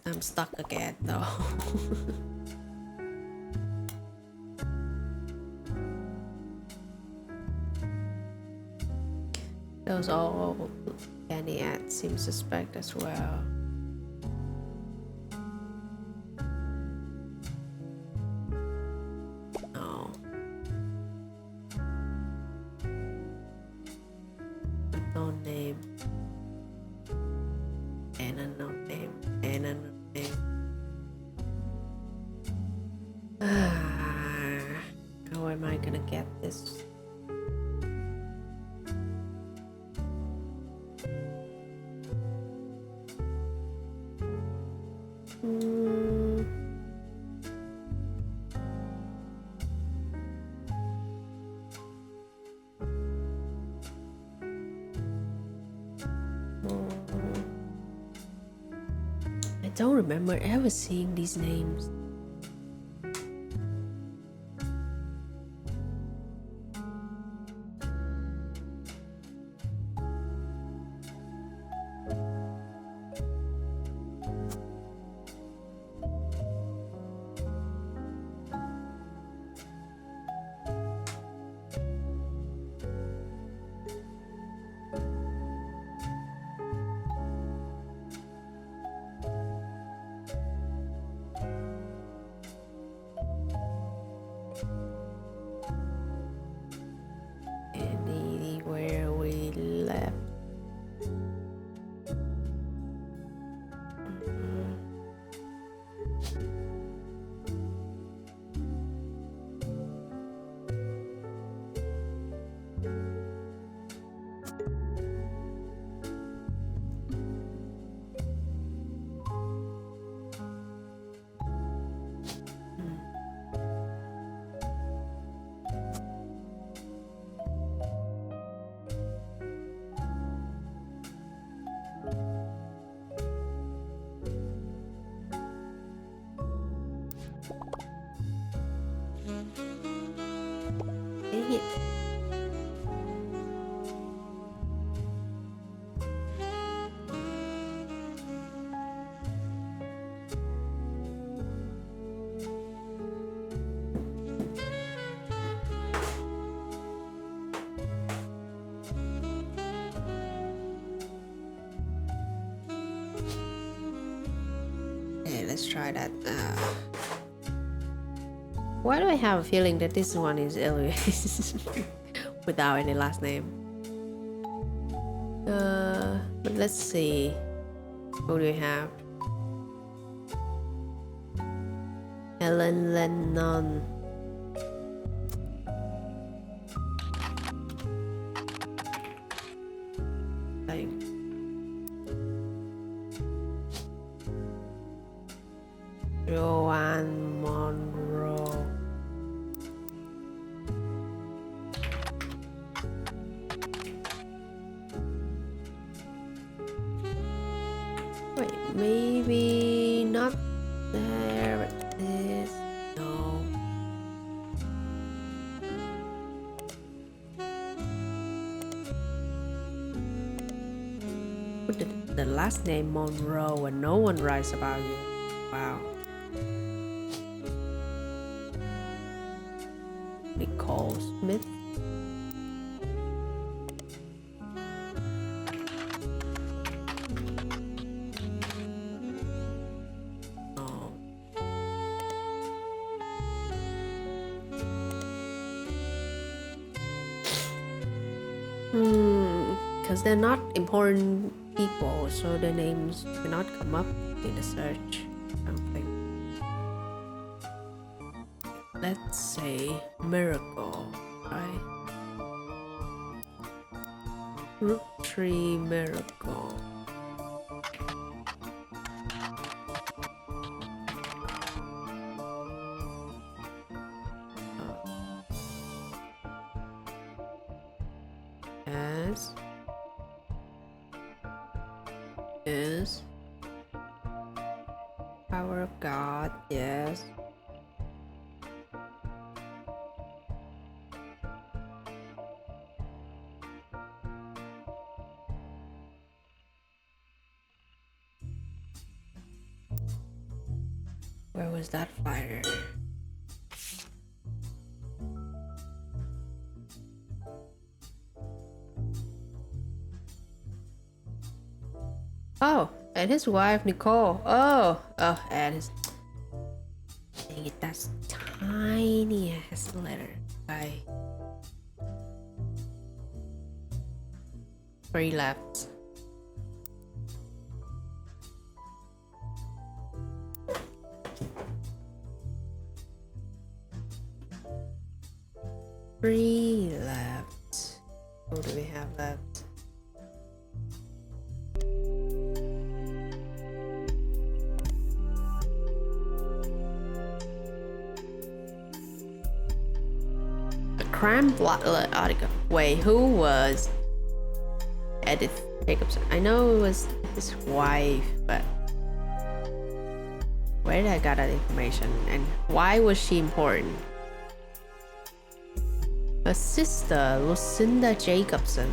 I'm stuck again though. Those all candy ads seem suspect as well. No. No name. And a no name. And a no name. How am I gonna get this? I don't remember ever seeing these names. Anywhere we left. Dang it. Okay, let's try that. Why do I have a feeling that this one is Eloise without any last name? But let's see. Who do we have? Helen Lennon. Joanne Monroe. Wait, maybe not there, but this. No. Put the last name Monroe and no one writes about you. Wow. Nicole Smith. Oh. Because they're not important people, so their names cannot come up in the search. I don't think. Let's say Miracle, right? Roottrees Miracle. Yes. Yes. Power of God, yes. Where was that fire? Oh, and his wife Nicole. Oh, and his. Dang it, that's tiny ass letter. Okay. 3 left. Three left. What do we have left? A crime bloodlet article. Wait, who was Edith Jacobson? I know it was his wife, but where did I get that information? And why was she important? Her sister, Lucinda Jacobson.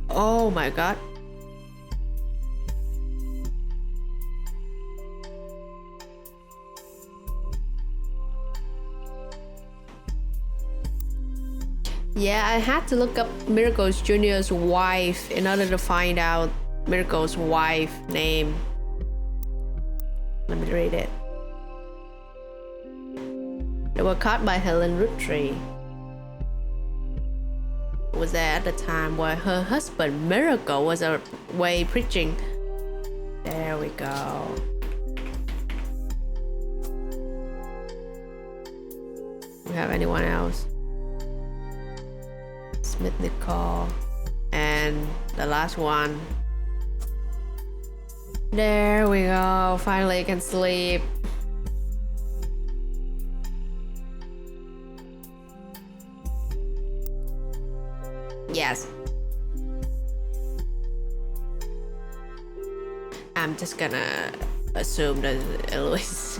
Oh my god. Yeah, I had to look up Miracles Jr.'s wife in order to find out Miracles' wife name. Let me read it. They were caught by Helen Roottrees. Was there at the time where her husband Miracle was away preaching. There we go. Do we have anyone else? Smith Nicole. And the last one. There we go. Finally I can sleep. Yes. I'm just gonna assume that Eloise.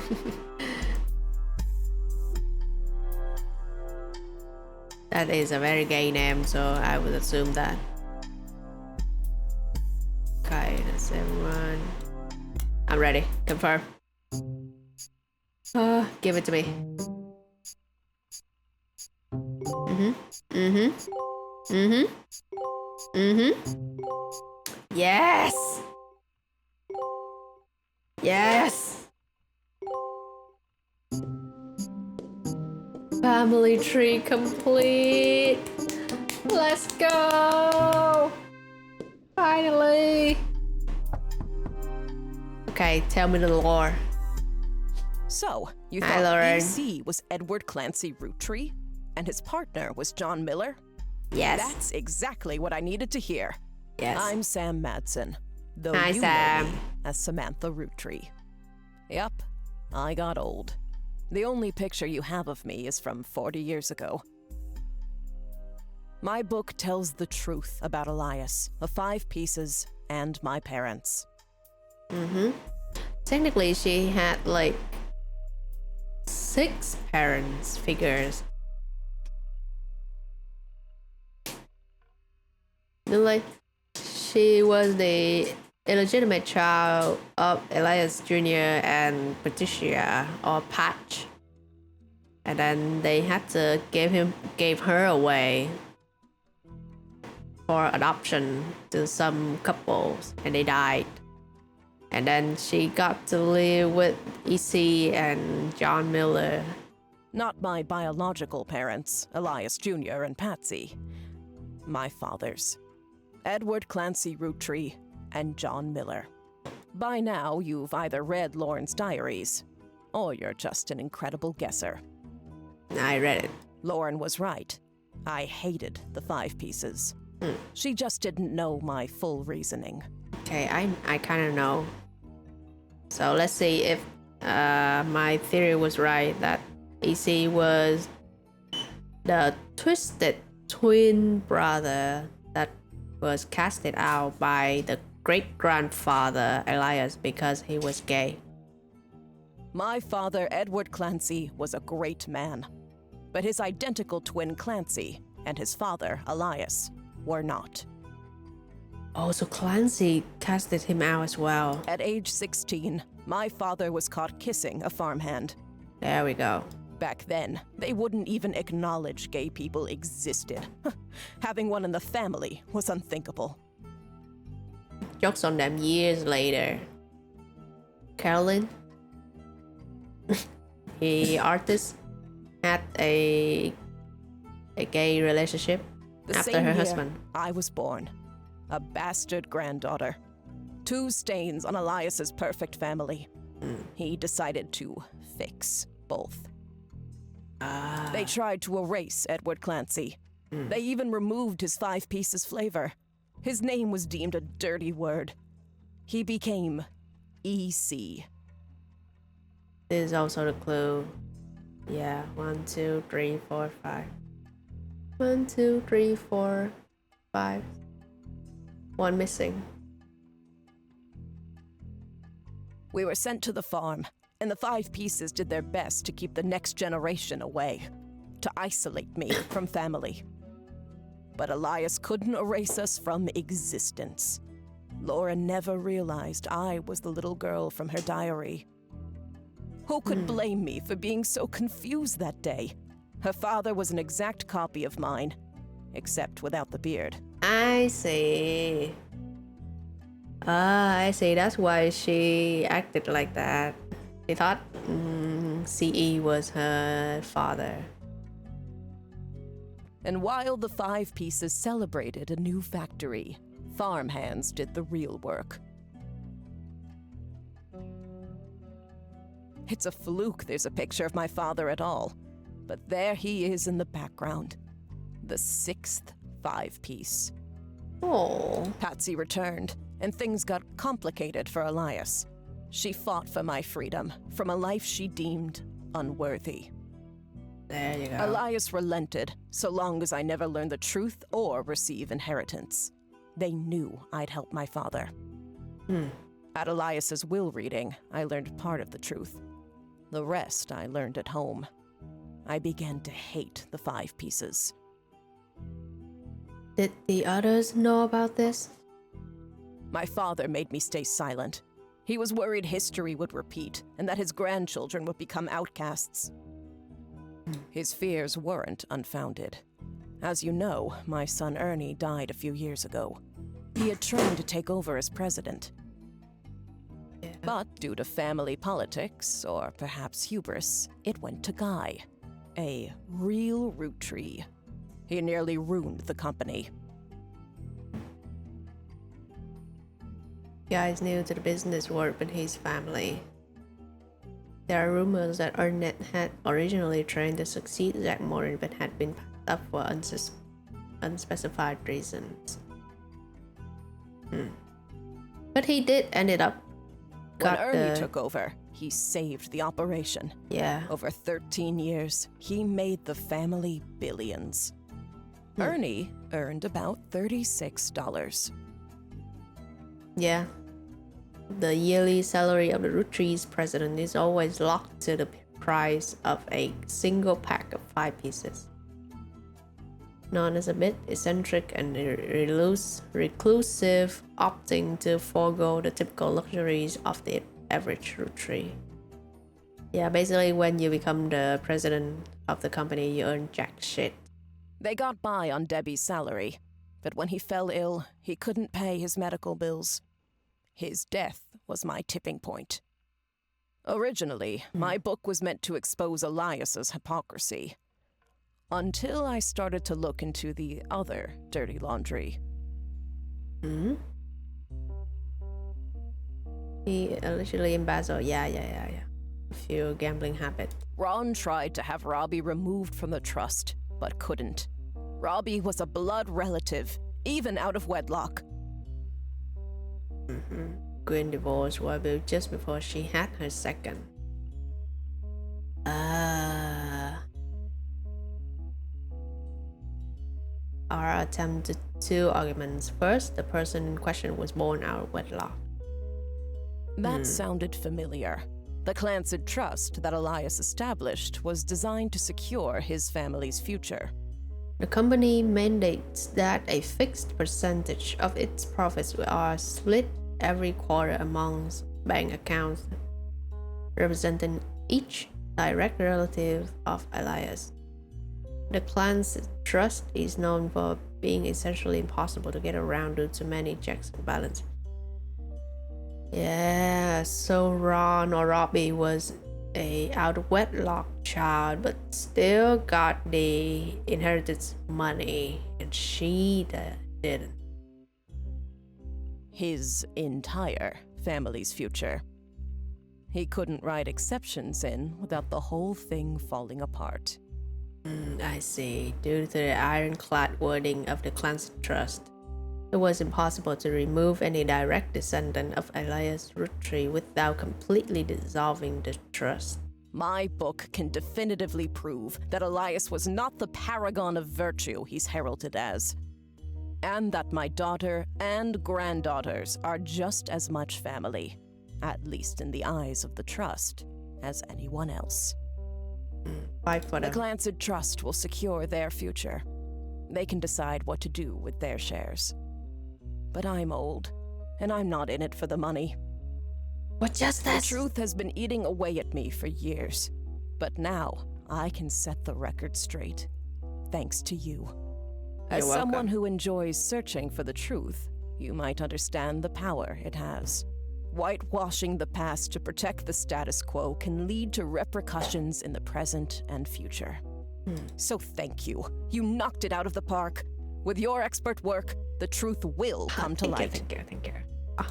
That is a very gay name, so I would assume that. Okay, that's everyone. I'm ready. Confirm. Give it to me. Yes! Yes! Family tree complete! Let's go! Finally! Okay, tell me the lore. So, you Hi, thought Lauren. EC was Edward Clancy Roottree, and his partner was John Miller? Yes. That's exactly what I needed to hear. Yes. I'm Sam Madsen, though Hi, you Sam. know me as Samantha Roottree. Yup, I got old. The only picture you have of me is from 40 years ago. My book tells the truth about Elias, the 5 pieces, and my parents. Technically, she had like 6 parents figures. Like, she was the illegitimate child of Elias Jr. and Patricia, or Patch. And then they had to gave her away for adoption to some couples, and they died. And then she got to live with EC and John Miller. Not my biological parents, Elias Jr. and Patsy. My fathers, Edward Clancy Roottree and John Miller. By now, you've either read Lauren's diaries, or you're just an incredible guesser. I read it. Lauren was right. I hated the 5 pieces. She just didn't know my full reasoning. Okay, I kind of know. So let's see if my theory was right, that EC was the twisted twin brother that was casted out by the great-grandfather Elias because he was gay. My father, Edward Clancy, was a great man. But his identical twin Clancy and his father, Elias, were not. Oh, so Clancy casted him out as well. At age 16, my father was caught kissing a farmhand. There we go. Back then, they wouldn't even acknowledge gay people existed. Having one in the family was unthinkable. Jokes on them years later. Carolyn, the artist, had a gay relationship The after same her year husband. I was born. A bastard granddaughter. 2 stains on Elias's perfect family. He decided to fix both. They tried to erase Edward Clancy. They even removed his 5 pieces flavor. His name was deemed a dirty word. He became EC. This is also the clue. Yeah, 1, 2, 3, 4, 5. 1, 2, 3, 4, 5. One missing. We were sent to the farm, and the 5 pieces did their best to keep the next generation away, to isolate me from family. But Elias couldn't erase us from existence. Laura never realized I was the little girl from her diary. Who could blame me for being so confused that day? Her father was an exact copy of mine, except without the beard. I see. I see. That's why she acted like that. She thought CE was her father. And while the 5 pieces celebrated a new factory, farmhands did the real work. It's a fluke there's a picture of my father at all, but there he is in the background. The 6th 5-piece. Oh. Patsy returned, and things got complicated for Elias. She fought for my freedom, from a life she deemed unworthy. There you go. Elias relented, so long as I never learned the truth or receive inheritance. They knew I'd help my father. At Elias's will reading, I learned part of the truth. The rest I learned at home. I began to hate the 5 pieces. Did the others know about this? My father made me stay silent. He was worried history would repeat and that his grandchildren would become outcasts. His fears weren't unfounded. As you know, my son Ernie died a few years ago. He had trained to take over as president. Yeah. But due to family politics, or perhaps hubris, it went to Guy, a real Roottrees. He nearly ruined the company. Guy's new to the business world with his family. There are rumors that Ernest had originally trained to succeed Jack Morin but had been packed up for unspecified reasons. But he did ended up When Ernie took over, he saved the operation. Yeah. Over 13 years, he made the family billions. Ernie earned about $36. Yeah. The yearly salary of the Roottrees president is always locked to the price of a single pack of 5 pieces. Known as a bit eccentric and reclusive, opting to forego the typical luxuries of the average Roottrees. Yeah, basically when you become the president of the company, you earn jack shit. They got by on Debbie's salary, but when he fell ill, he couldn't pay his medical bills. His death was my tipping point. Originally, my book was meant to expose Elias's hypocrisy. Until I started to look into the other dirty laundry. He allegedly embezzled, yeah. A few gambling habits. Ron tried to have Robbie removed from the trust, but couldn't. Robbie was a blood relative, even out of wedlock. Gwen divorced Wabu just before she had her second. Our attempt to 2 arguments. First, the person in question was born out of wedlock. That sounded familiar. The Clancy Trust that Elias established was designed to secure his family's future. The company mandates that a fixed percentage of its profits are split every quarter amongst bank accounts, representing each direct relative of Elias. The clan's trust is known for being essentially impossible to get around due to many checks and balances. Yeah, so Ron or Robbie was a out of wedlock child, but still got the inheritance money, and she didn't. His entire family's future. He couldn't write exceptions in without the whole thing falling apart. I see. Due to the ironclad wording of the clan's trust, it was impossible to remove any direct descendant of Elias Roottrees without completely dissolving the trust. My book can definitively prove that Elias was not the paragon of virtue he's heralded as, and that my daughter and granddaughters are just as much family, at least in the eyes of the trust, as anyone else. Fight for The them. Clancid Trust will secure their future. They can decide what to do with their shares. But I'm old, and I'm not in it for the money. But just The as truth has been eating away at me for years, but now I can set the record straight, thanks to you. As You're welcome. someone who enjoys searching for the truth, you might understand the power it has. Whitewashing the past to protect the status quo can lead to repercussions in the present and future. So thank you. You knocked it out of the park. With your expert work, the truth will come to light. Thank you.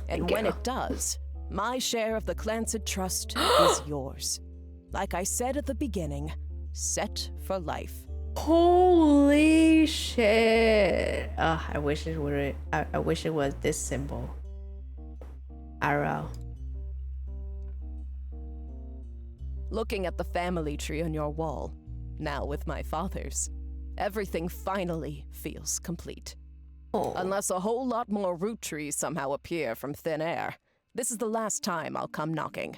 And when it does, my share of the Clancid Trust is yours. Like I said at the beginning, set for life. Holy shit! I wish it were. I wish it was this simple. Arrow. Looking at the family tree on your wall, now with my father's, everything finally feels complete. Oh. Unless a whole lot more root trees somehow appear from thin air, this is the last time I'll come knocking.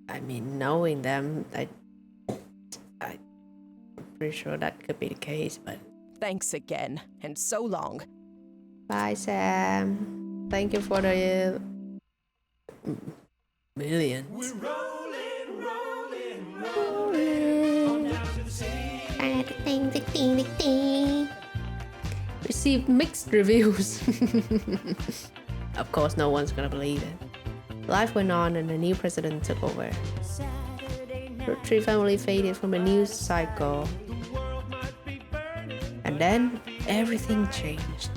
I mean, knowing them, I'm pretty sure that could be the case, but... Thanks again, and so long. Bye, Sam. Thank you for the... millions. We're rolling. Received mixed reviews. Of course, no one's gonna believe it. Life went on and a new president took over. Roottrees family faded from the news cycle. And then everything changed.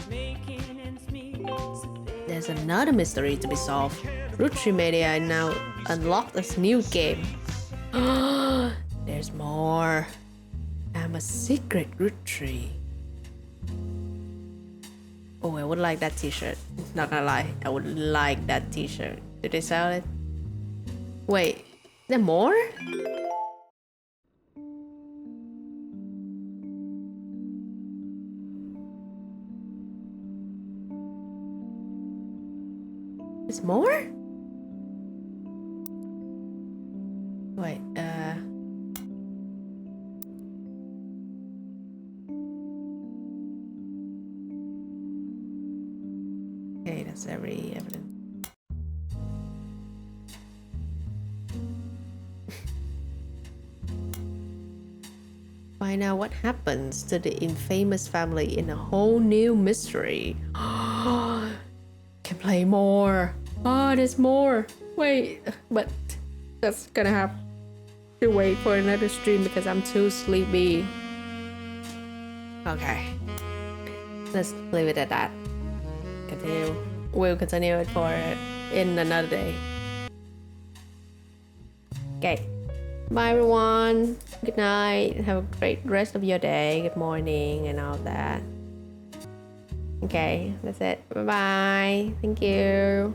There's another mystery to be solved. Roottrees Media now unlocked this new game. There's more. I'm a secret Roottrees. Oh, I would like that t-shirt. Not gonna lie, I would like that t-shirt. Did they sell it? Wait, there more? There's more? Wait, okay, that's very evident. Find out what happens to the infamous family in a whole new mystery. Can play more. Oh, there's more. Wait, but that's gonna have to wait for another stream because I'm too sleepy. Okay, let's leave it at that. Continue. We'll continue it for in another day. Okay. Bye everyone. Good night. Have a great rest of your day. Good morning and all that. Okay, that's it. Bye bye. Thank you.